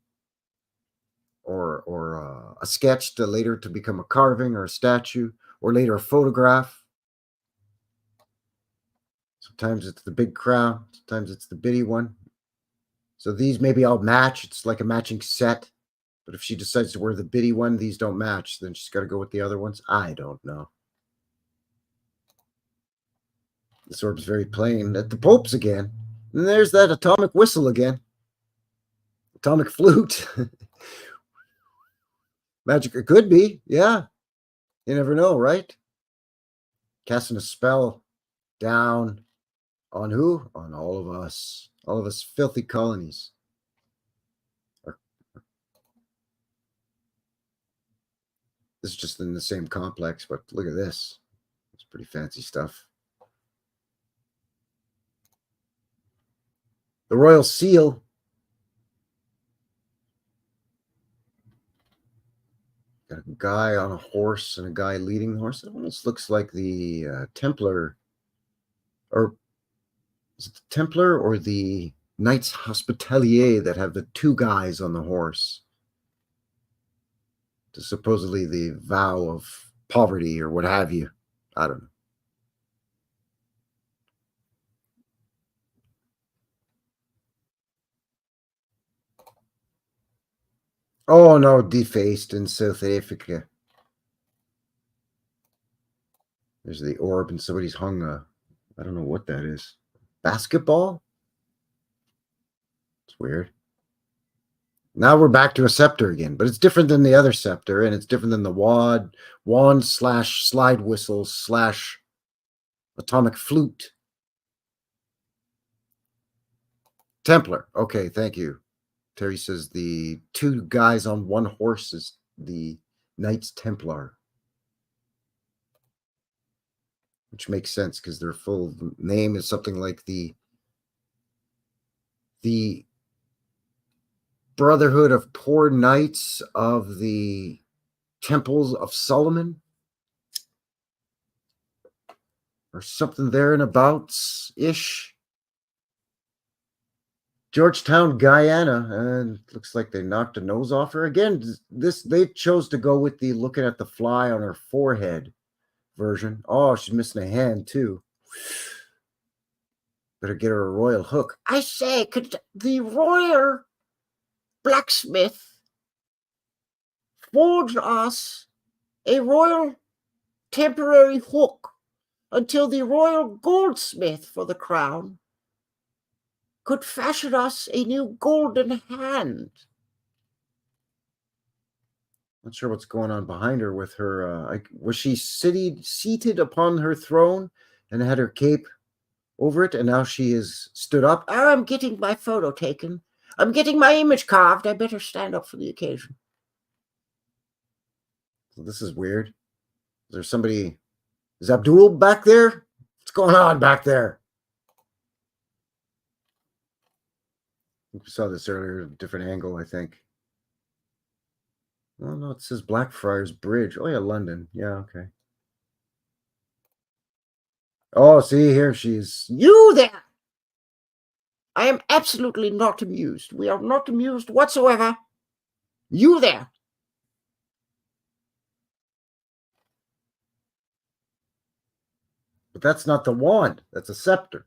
or a sketch to later to become a carving or a statue or later a photograph. Sometimes it's the big crown, sometimes it's the bitty one. So these maybe all match. It's like a matching set. But if she decides to wear the bitty one, these don't match. Then she's got to go with the other ones. I don't know. This orb's very plain. At the Pope's again. And there's that atomic whistle again. Atomic flute. Magic. It could be. Yeah. You never know, right? Casting a spell down on who? On all of us. All of us filthy colonies. This is just in the same complex, but look at this. It's pretty fancy stuff. The royal seal. Got a guy on a horse and a guy leading the horse. It almost looks like the Templar, or is it the Templar or the Knights Hospitalier that have the two guys on the horse? To supposedly the vow of poverty or what have you. I don't know. Oh no, defaced in South Africa. There's the orb and somebody's hung a, I don't know what that is. Basketball? It's weird. Now we're back to a scepter again, but it's different than the other scepter, and it's different than the wand slash slide whistle slash atomic flute. Templar. Okay, thank you. Terry says the two guys on one horse is the Knights Templar. Which makes sense because their full name is something like the Brotherhood of Poor Knights of the Temples of Solomon, or something there and abouts-ish. Georgetown, Guyana, and looks like they knocked a nose off her. Again, they chose to go with the looking at the fly on her forehead version. Oh, she's missing a hand too. Better get her a royal hook. I say, could the royal blacksmith forge us a royal temporary hook until the royal goldsmith for the crown could fashion us a new golden hand? Not sure what's going on behind her with her. Was she seated upon her throne and had her cape over it, and now she is stood up? I'm getting my photo taken. I'm getting my image carved. I better stand up for the occasion. So this is weird. Is there somebody? Is Abdul back there? What's going on back there? We saw this earlier, different angle, I think. Oh, no, it says Blackfriars Bridge. Oh, yeah, London. Yeah, okay. Oh, see, here she's. You there! I am absolutely not amused. We are not amused whatsoever. You there! But that's not the wand. That's a scepter.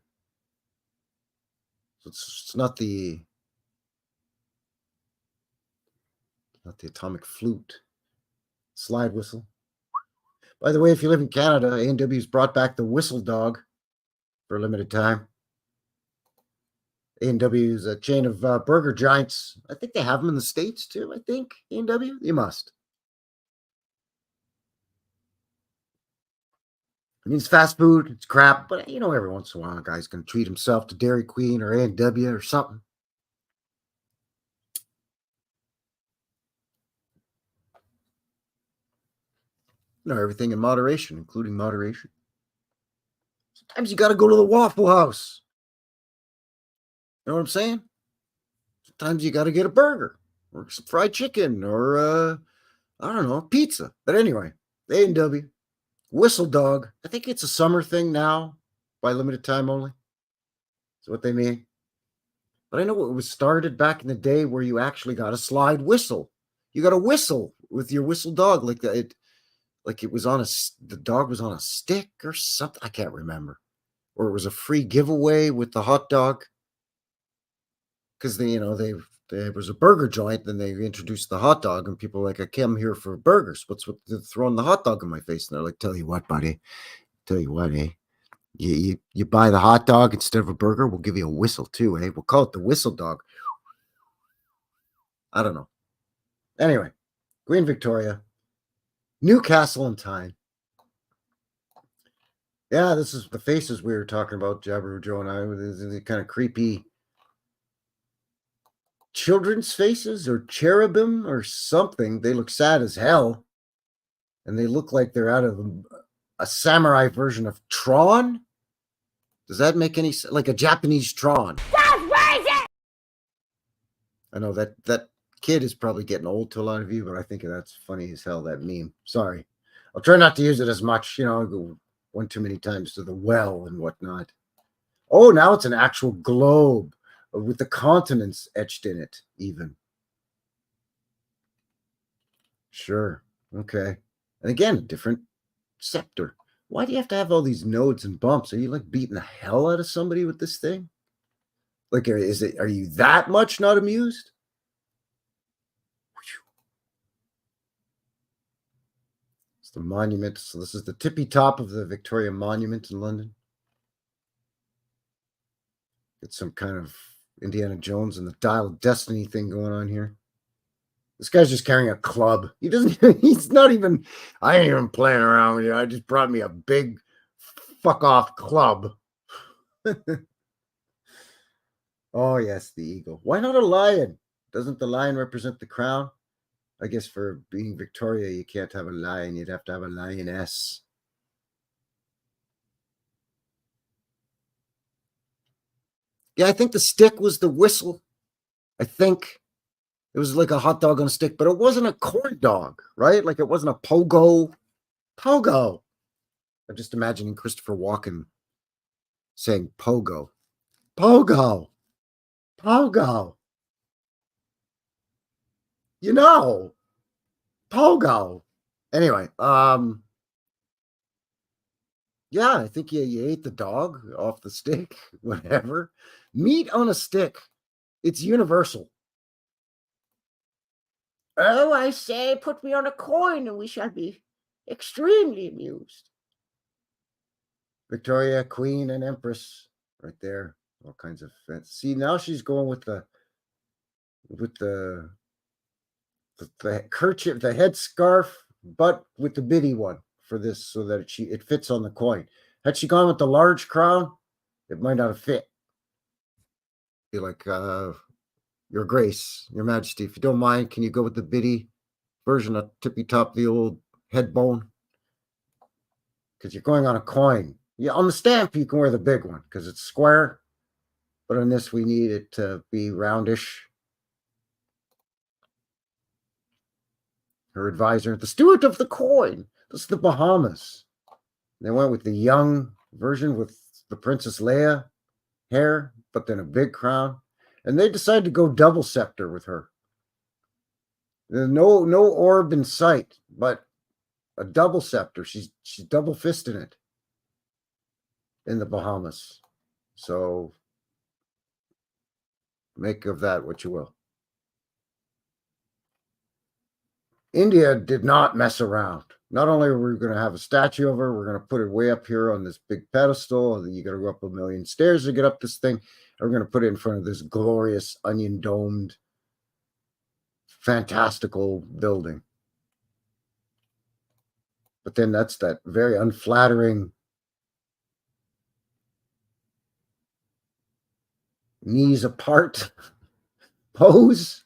So it's not the atomic flute. Slide whistle. By the way, if you live in Canada, A&W's brought back the whistle dog for a limited time. A&W is a chain of burger giants. I think they have them in the States too, I think. A&W? You must. I mean, it's fast food. It's crap. But, you know, every once in a while, a guy's going to treat himself to Dairy Queen or A&W or something. You know, everything in moderation, including moderation. Sometimes you got to go to the Waffle House. You know what I'm saying? Sometimes you got to get a burger or some fried chicken or, I don't know, pizza. But anyway, A&W, Whistle Dog. I think it's a summer thing now by limited time only. That's what they mean. But I know it was started back in the day where you actually got a slide whistle. You got a whistle with your whistle dog like that. Like it was on the dog was on a stick or something. I can't remember. Or it was a free giveaway with the hot dog. Because there was a burger joint, then they introduced the hot dog, and people were like, I came here for burgers. What's with throwing the hot dog in my face? And they're like, tell you what, buddy. Tell you what, eh? You buy the hot dog instead of a burger, we'll give you a whistle too, eh? We'll call it the whistle dog. I don't know. Anyway, Queen Victoria. Newcastle in time. Yeah, this is the faces we were talking about, Jabberoo Joe and I, with the kind of creepy children's faces or cherubim or something. They look sad as hell. And they look like they're out of a samurai version of Tron. Does that make any sense? Like a Japanese Tron. That's crazy! I know that kid is probably getting old to a lot of you, but I think that's funny as hell, that meme. Sorry. I'll try not to use it as much. I go one too many times to the well and whatnot. Oh, now it's an actual globe with the continents etched in it, even. Sure. Okay. And again, different scepter. Why do you have to have all these nodes and bumps? Are you like beating the hell out of somebody with this thing? Like, are you that much not amused? It's the monument. So this is the tippy top of the Victoria Monument in London. It's some kind of Indiana Jones and the Dial of Destiny thing going on here. This guy's just carrying a club. He's not even, I ain't even playing around with you. I just brought me a big fuck off club. Oh, yes, the eagle. Why not a lion? Doesn't the lion represent the crown? I guess for being Victoria, you can't have a lion. You'd have to have a lioness. Yeah, I think the stick was the whistle. I think it was like a hot dog on a stick, but it wasn't a corn dog, right? Like it wasn't a pogo. Pogo. I'm just imagining Christopher Walken saying pogo. Pogo. Pogo. Pogo. Anyway, yeah, I think you ate the dog off the stick, whatever. Meat on a stick. It's universal. Oh, I say, put me on a coin and we shall be extremely amused. Victoria, Queen, and Empress, right there. All kinds of fancy. See, now she's going with the kerchief, the headscarf, but with the bitty one for this, so that it fits on the coin. Had she gone with the large crown, it might not have fit. Be like, Your Grace, Your Majesty, if you don't mind, can you go with the bitty version of tippy top, the old head bone? Because you're going on a coin. Yeah, on the stamp, you can wear the big one because it's square. But on this, we need it to be roundish. Her advisor, the steward of the coin. This is the Bahamas. They went with the young version with the Princess Leia hair, but then a big crown. And they decided to go double scepter with her. There's no orb in sight, but a double scepter. She's double fisting it in the Bahamas. So make of that what you will. India did not mess around. Not only are we going to have a statue of her, we're going to put it way up here on this big pedestal. And then you got to go up a million stairs to get up this thing. And we're going to put it in front of this glorious onion domed, fantastical building. But then that's that very unflattering knees apart pose.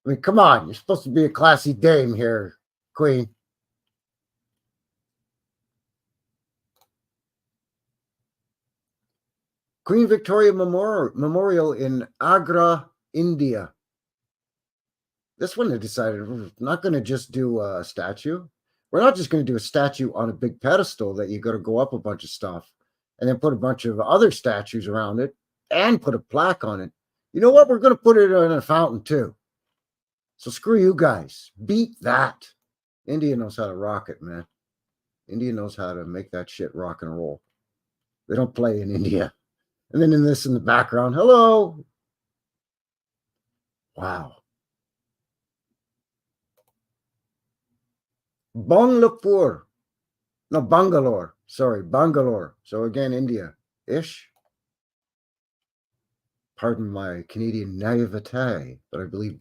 I mean, come on. You're supposed to be a classy dame here, Queen. Queen Victoria Memorial in Agra, India. This one they decided we're not going to just do a statue. We're not just going to do a statue on a big pedestal that you got to go up a bunch of stuff and then put a bunch of other statues around it and put a plaque on it. You know what? We're going to put it in a fountain too. So screw you guys. Beat that. India knows how to rock it, man. India knows how to make that shit rock and roll. They don't play in India. And then in the background, hello. Wow. Bangalore. No, Bangalore. Sorry, Bangalore. So again, India-ish. Pardon my Canadian naivete, but I believe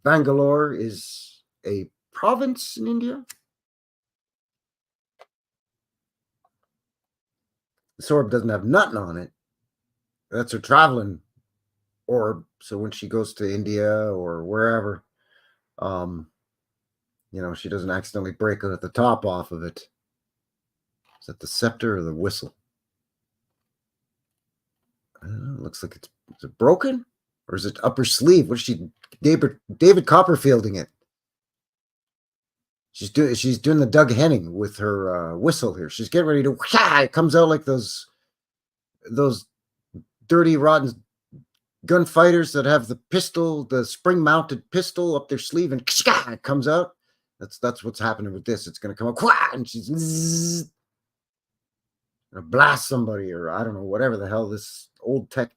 Bangalore is a province in India. The orb doesn't have nothing on it. That's her traveling orb. So when she goes to India or wherever, she doesn't accidentally break the top off of it. Is that the scepter or the whistle? I don't know. It looks like is it broken Or is it upper sleeve? What is she, David Copperfielding it? She's doing the Doug Henning with her whistle here. She's getting ready to, it comes out like those dirty, rotten gunfighters that have the pistol, the spring-mounted pistol up their sleeve, and it comes out. That's what's happening with this. It's going to come out, and she's going to blast somebody, or I don't know, whatever the hell this old tech.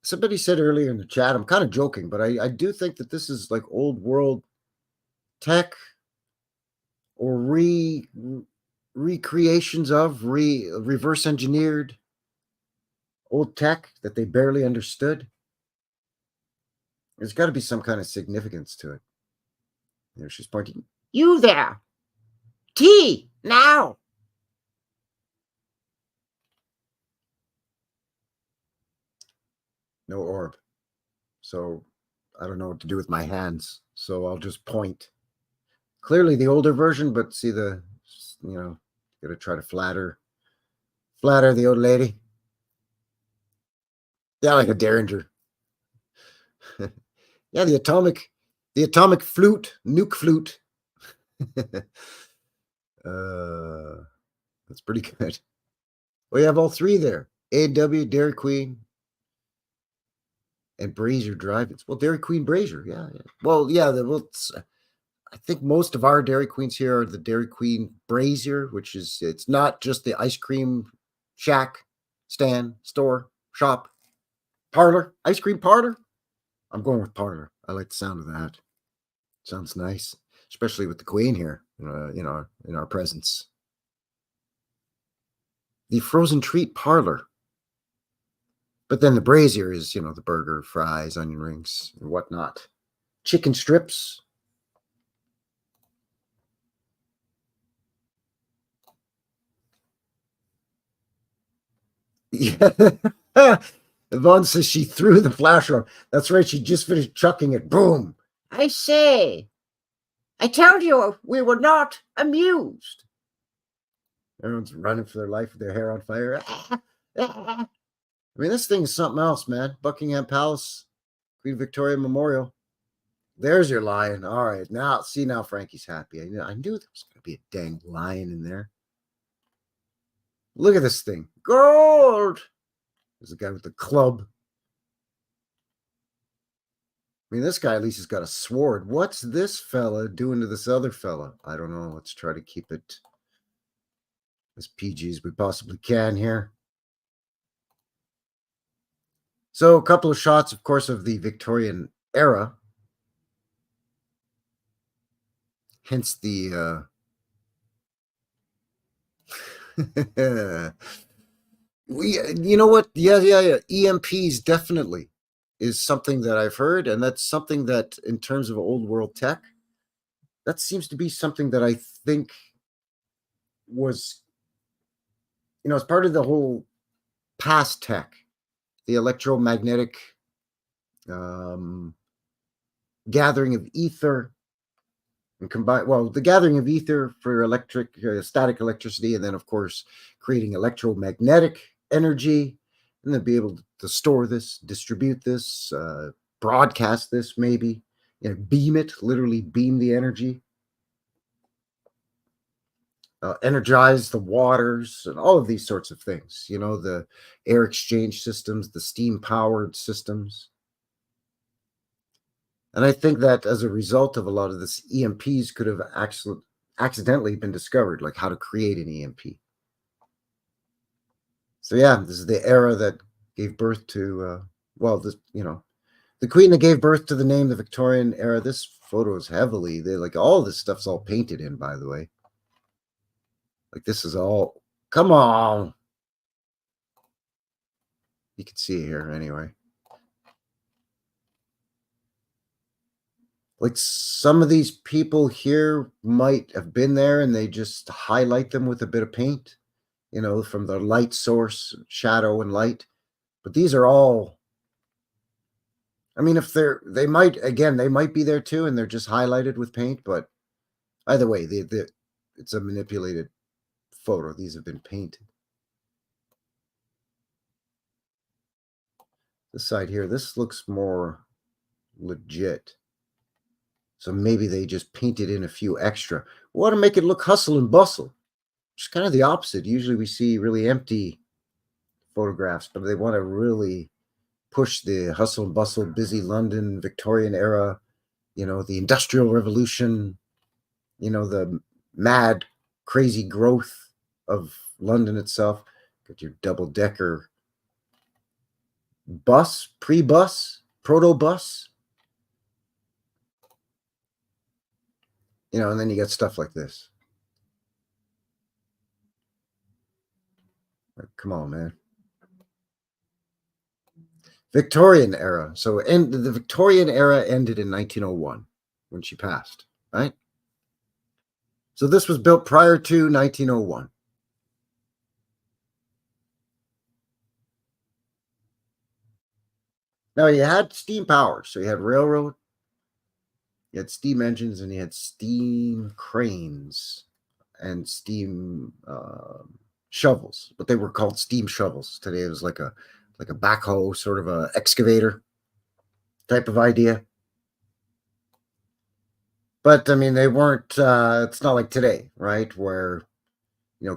Somebody said earlier in the chat, I'm kind of joking, but I do think that this is like old world tech, or recreations of, reverse engineered old tech that they barely understood. There's got to be some kind of significance to it. There she's pointing. You there. Tea, now. No orb. So I don't know what to do with my hands. So I'll just point. Clearly the older version, but see the, gotta try to flatter the old lady. Yeah, like a derringer. Yeah, the atomic flute, nuke flute. That's pretty good. Well, you have all three there. A&W, Dairy Queen, and Brazier Drive-Ins. Well, Dairy Queen Brazier, yeah. Well, yeah, I think most of our Dairy Queens here are the Dairy Queen Brazier, which is, it's not just the ice cream shack, stand, store, shop, parlor, ice cream parlor. I'm going with parlor. I like the sound of that. Sounds nice, especially with the Queen here, in our presence. The frozen treat parlor. But then the brazier is, the burger, fries, onion rings, and whatnot. Chicken strips. Yeah. Yvonne says she threw the flash around. That's right. She just finished chucking it. Boom. I say, I told you we were not amused. Everyone's running for their life with their hair on fire. I mean, this thing is something else, man. Buckingham Palace, Queen Victoria Memorial. There's your lion. All right. Now Frankie's happy. I knew there was going to be a dang lion in there. Look at this thing. Gold. There's a guy with the club. I mean, this guy at least has got a sword. What's this fella doing to this other fella? I don't know. Let's try to keep it as PG as we possibly can here. So a couple of shots, of course, of the Victorian era. Hence the you know what? Yeah. EMPs definitely is something that I've heard, and that's something that, in terms of old world tech, that seems to be something that I think was, as part of the whole past tech, the electromagnetic gathering of ether, and the gathering of ether for static electricity, and then of course creating electromagnetic energy, and then be able to store this, distribute this, broadcast this, maybe, beam it, literally beam the energy, energize the waters, and all of these sorts of things, the air exchange systems, the steam powered systems. And I think that as a result of a lot of this, EMPs could have actually accidentally been discovered, like how to create an EMP. So yeah, this is the era that gave birth to, the queen that gave birth to the name, the Victorian era. This photo is heavily, all this stuff's all painted in, by the way. Like this is all, come on. You can see it here anyway. Like some of these people here might have been there, and they just highlight them with a bit of paint, from the light source, shadow and light. But these are all, I mean, if they might be there too, and they're just highlighted with paint. But either way, it's a manipulated photo. These have been painted. This side here, this looks more legit. So maybe they just painted in a few extra. We want to make it look hustle and bustle. It's kind of the opposite. Usually we see really empty photographs, but they want to really push the hustle and bustle, busy London, Victorian era, the Industrial Revolution, the mad, crazy growth of London itself. Got your double-decker bus, pre-bus, proto-bus, and then you got stuff like this. Like, come on, man. Victorian era. So the Victorian era ended in 1901 when she passed, right? So this was built prior to 1901. Now you had steam power. So you had railroad, you had steam engines, and you had steam cranes and steam shovels, but they were called steam shovels. Today it was like a backhoe, sort of a excavator type of idea. But I mean, they weren't. It's not like today, right? Where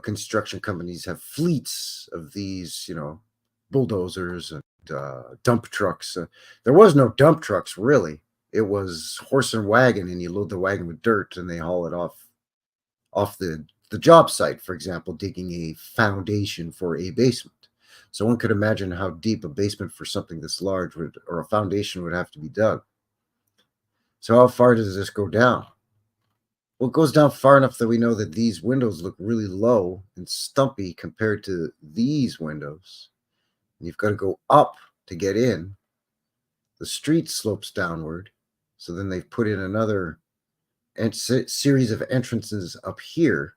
construction companies have fleets of these, bulldozers and dump trucks. There was no dump trucks really. It was horse and wagon, and you load the wagon with dirt, and they haul it off the job site. For example, digging a foundation for a basement. So one could imagine how deep a basement for something this large or a foundation would have to be dug. So how far does this go down? Well, it goes down far enough that we know that these windows look really low and stumpy compared to these windows. And you've got to go up to get in. The street slopes downward. So then they've put in another series of entrances up here.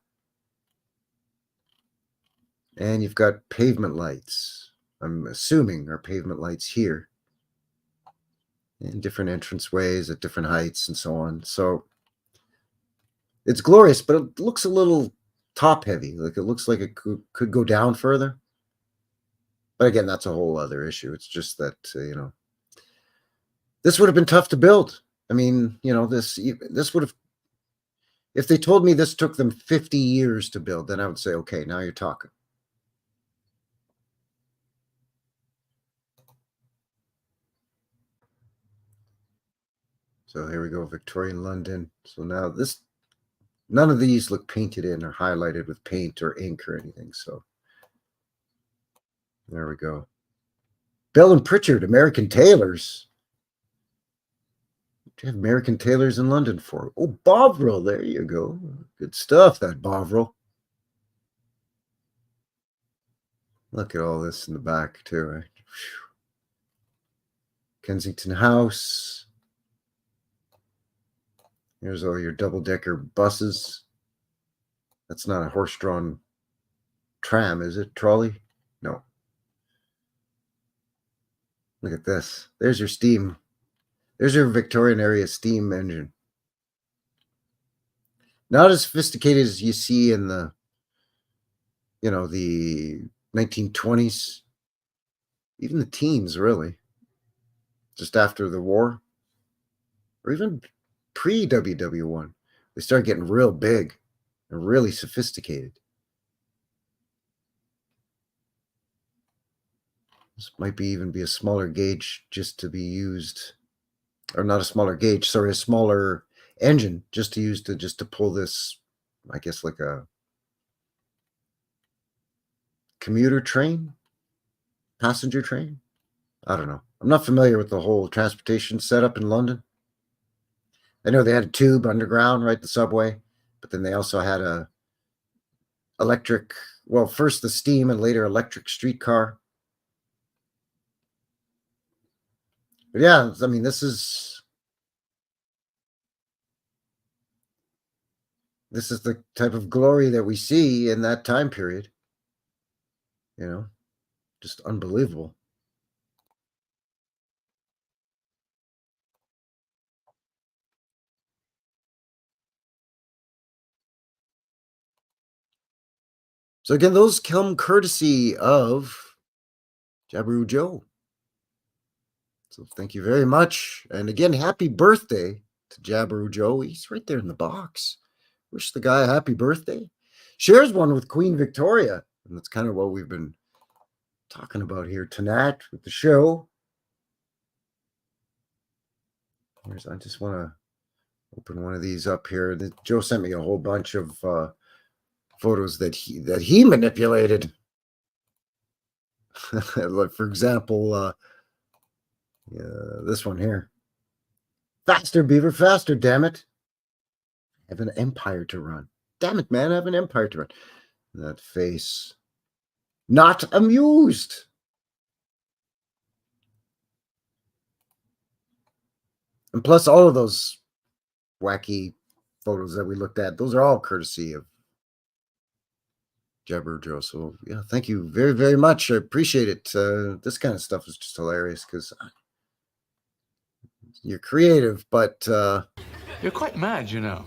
And you've got pavement lights. I'm assuming are pavement lights here. And different entrance ways at different heights and so on. So it's glorious, but it looks a little top heavy. Like it looks like it could go down further. But again, that's a whole other issue. It's just that, this would have been tough to build. I mean, this would have, if they told me this took them 50 years to build, then I would say, okay, now you're talking. So here we go, Victorian London. So now none of these look painted in or highlighted with paint or ink or anything. So there we go. Bell and Pritchard, American tailors. What do you have American tailors in London for? Oh, Bovril, there you go. Good stuff, that Bovril. Look at all this in the back, too, right? Kensington House. Here's all your double-decker buses. That's not a horse-drawn tram, is it? Trolley? No. Look at this. There's your steam. There's your Victorian area steam engine. Not as sophisticated as you see in the, the 1920s. Even the teens, really. Just after the war. Or even pre-WW1. They started getting real big and really sophisticated. This might even be a smaller gauge just to be used, or not a smaller gauge, sorry, a smaller engine just to use to pull this, I guess, like a commuter train, passenger train. I don't know. I'm not familiar with the whole transportation setup in London. I know they had a tube underground, right, the subway, but then they also had a electric, well, first the steam and later electric streetcar. But yeah, I mean, this is the type of glory that we see in that time period. Just unbelievable. So again, those come courtesy of Jabiru Joe. So thank you very much. And again, happy birthday to Jabberoo Joe. He's right there in the box. Wish the guy a happy birthday. Shares one with Queen Victoria. And that's kind of what we've been talking about here tonight with the show. I just want to open one of these up here. Joe sent me a whole bunch of photos that he manipulated. Like, for example, this one here. Faster, Beaver, faster, damn it. I have an empire to run. Damn it, man, I have an empire to run. That face. Not amused. And plus all of those wacky photos that we looked at, those are all courtesy of Jabber Joe. So yeah, thank you very, very much. I appreciate it. This kind of stuff is just hilarious because you're creative, but you're quite mad, you know.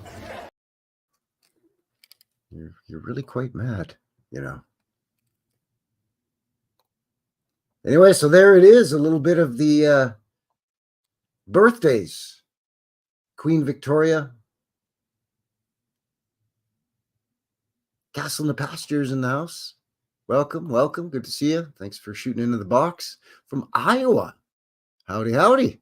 You're really quite mad, you know. Anyway, so there it is, a little bit of the birthdays. Queen Victoria, Castle in the Pastures in the house. Welcome, welcome. Good to see you. Thanks for shooting into the box from Iowa. Howdy, howdy.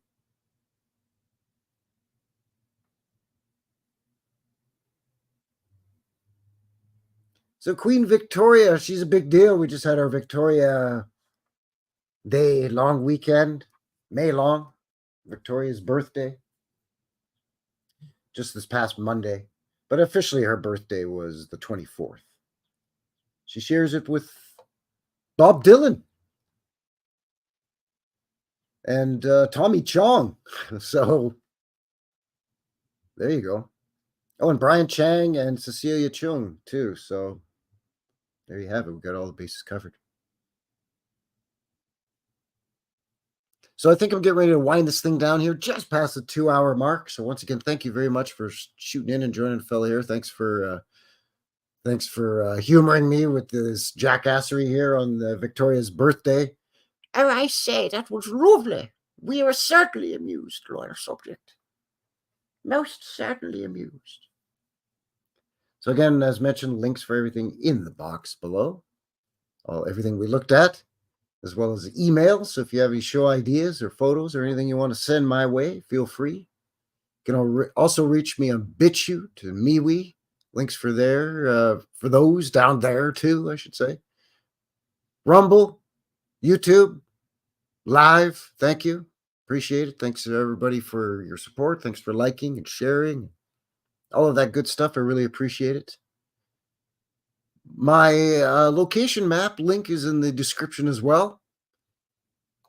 So Queen Victoria, she's a big deal. We just had our Victoria Day long weekend, May long, Victoria's birthday, just this past Monday. But officially her birthday was the 24th. She shares it with Bob Dylan and Tommy Chong. So there you go. Oh, and Brian Chang and Cecilia Chung too. So there you have it. We got all the bases covered. So I think I'm getting ready to wind this thing down here, just past the 2-hour mark. So once again, thank you very much for shooting in and joining the fella here. Thanks for humoring me with this jackassery here on Victoria's birthday. Oh, I say, that was lovely. We were certainly amused, loyal subject. Most certainly amused. So again, as mentioned, links for everything in the box below. Everything we looked at, as well as email. So if you have any show ideas or photos or anything you want to send my way, feel free. You can also reach me on BitChute and MeWe. Links for those down there too, I should say. Rumble, YouTube, Live. Thank you. Appreciate it. Thanks to everybody for your support. Thanks for liking and sharing. All of that good stuff. I really appreciate it. My location map link is in the description as well.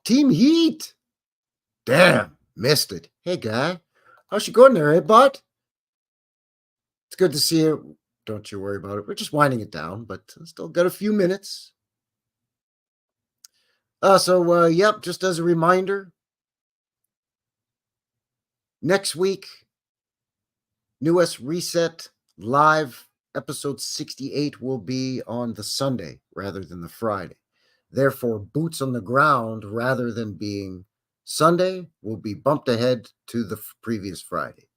Team Heat. Damn, missed it. Hey, guy. How's you going there, eh, bud? It's good to see you. Don't you worry about it. We're just winding it down, but still got a few minutes. Yep, just as a reminder, next week, New West Reset live episode 68 will be on the Sunday rather than the Friday. Therefore, Boots on the Ground, rather than being Sunday, will be bumped ahead to the previous Friday.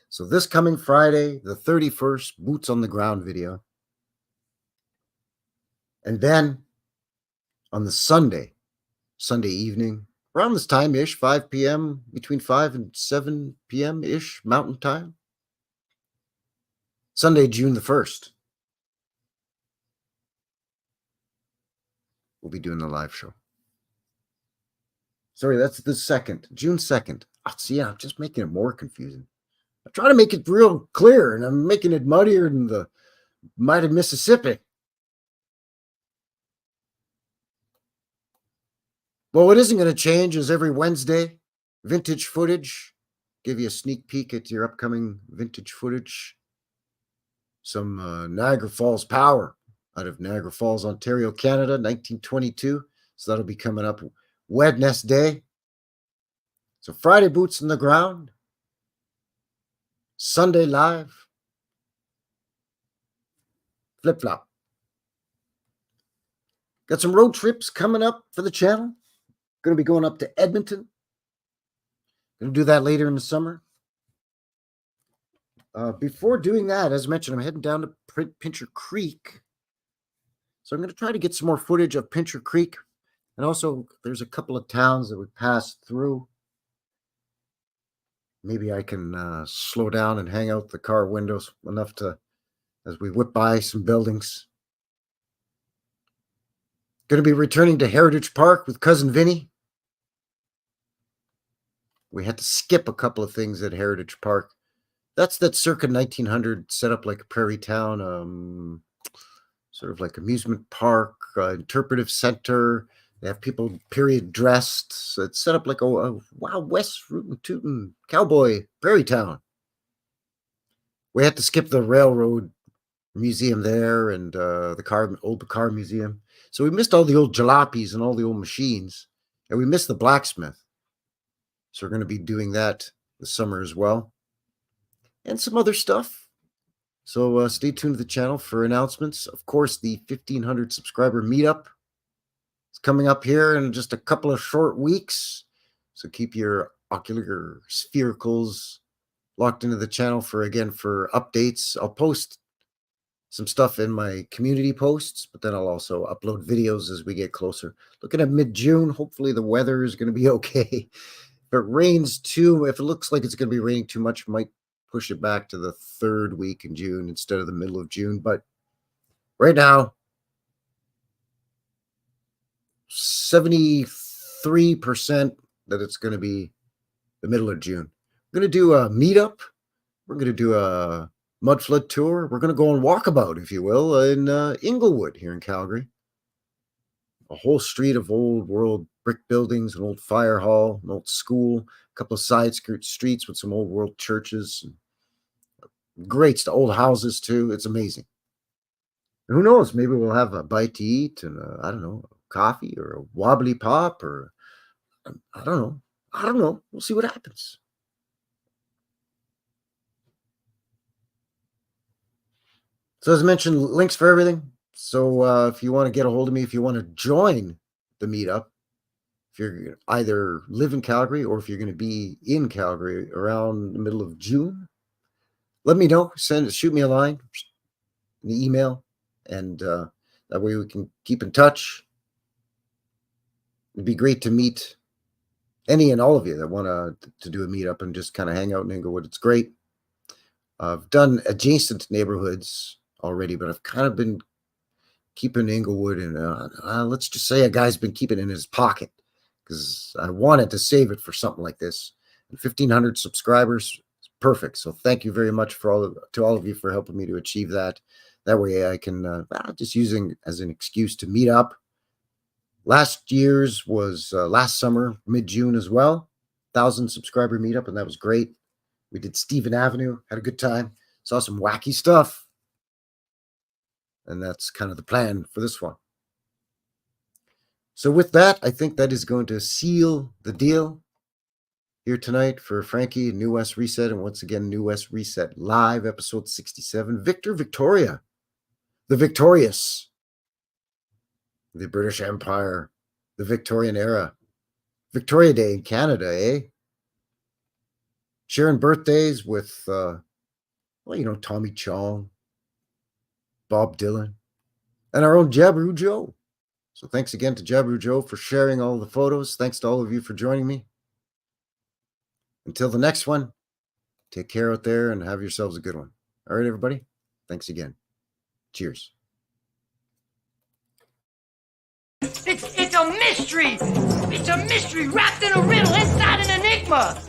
So this coming Friday, the 31st, Boots on the Ground video. And then on the Sunday evening, around this time-ish, 5 p.m., between 5 and 7 p.m.-ish Mountain Time, Sunday, June the 1st, we'll be doing the live show. Sorry, that's the 2nd, June 2nd. Oh, see, I'm just making it more confusing. I'm trying to make it real clear, and I'm making it muddier than the mighty Mississippi. Well, what isn't going to change is every Wednesday, vintage footage. Give you a sneak peek at your upcoming vintage footage. Some Niagara Falls power out of Niagara Falls, Ontario, Canada, 1922. So that'll be coming up Wednesday. So Friday, Boots on the Ground. Sunday live. Flip-flop. Got some road trips coming up for the channel. Going to be going up to Edmonton Going to do that later in the summer. Before doing that, as mentioned, I'm heading down to Pincher Creek. So I'm going to try to get some more footage of Pincher Creek. And also, there's a couple of towns that we passed through. Maybe I can slow down and hang out the car windows enough to, as we whip by some buildings. Going to be returning to Heritage Park with Cousin Vinny. We had to skip a couple of things at Heritage Park. That's that circa 1900 set up like a prairie town, sort of like amusement park, interpretive center. They have people period dressed. So it's set up like a Wild West rootin' tootin' cowboy prairie town. We had to skip the railroad museum there and the old car museum. So we missed all the old jalopies and all the old machines. And we missed the blacksmith. So we're going to be doing that this summer as well. And some other stuff. So stay tuned to the channel for announcements. Of course, the 1,500 subscriber meetup is coming up here in just a couple of short weeks. So keep your ocular sphericals locked into the channel for updates. I'll post some stuff in my community posts, but then I'll also upload videos as we get closer. Looking at mid-June, hopefully the weather is going to be okay. If it rains if it looks like it's going to be raining too much, might push it back to the 3rd week in June instead of the middle of June. But right now, 73% that it's going to be the middle of June. We're going to do a meetup. We're going to do a mudflood tour. We're going to go on walkabout, if you will, in Inglewood here in Calgary. A whole street of old world brick buildings, an old fire hall, an old school, a couple of side streets with some old world churches. Great stuff. Old houses, too. It's amazing. And who knows? Maybe we'll have a bite to eat and, I don't know, coffee or a wobbly pop or, I don't know. I don't know. We'll see what happens. So as I mentioned, links for everything. So if you want to get a hold of me, if you want to join the meetup, if you're either live in Calgary or if you're going to be in Calgary around the middle of June, let me know. Shoot me a line, an email, and that way we can keep in touch. It'd be great to meet any and all of you that want to do a meetup and just kind of hang out in Inglewood. It's great. I've done adjacent neighborhoods already, but I've kind of been keeping Inglewood, and let's just say a guy's been keeping it in his pocket because I wanted to save it for something like this. And 1,500 subscribers is perfect. So thank you very much to all of you for helping me to achieve that. That way I can just using as an excuse to meet up. Last year's was last summer, mid-June as well. 1,000 subscriber meetup, and that was great. We did Stephen Avenue, had a good time, saw some wacky stuff. And that's kind of the plan for this one. So with that, I think that is going to seal the deal here tonight for Frankie, New West Reset. And once again, New West Reset Live, episode 67. Victoria, the victorious, the British Empire, the Victorian era, Victoria Day in Canada, eh? Sharing birthdays with, Tommy Chong, Bob Dylan, and our own Jabberoo Joe. So thanks again to Jabberoo Joe for sharing all the photos. Thanks to all of you for joining me. Until the next one, take care out there and have yourselves a good one. All right, everybody. Thanks again. Cheers. It's a mystery. It's a mystery wrapped in a riddle inside an enigma.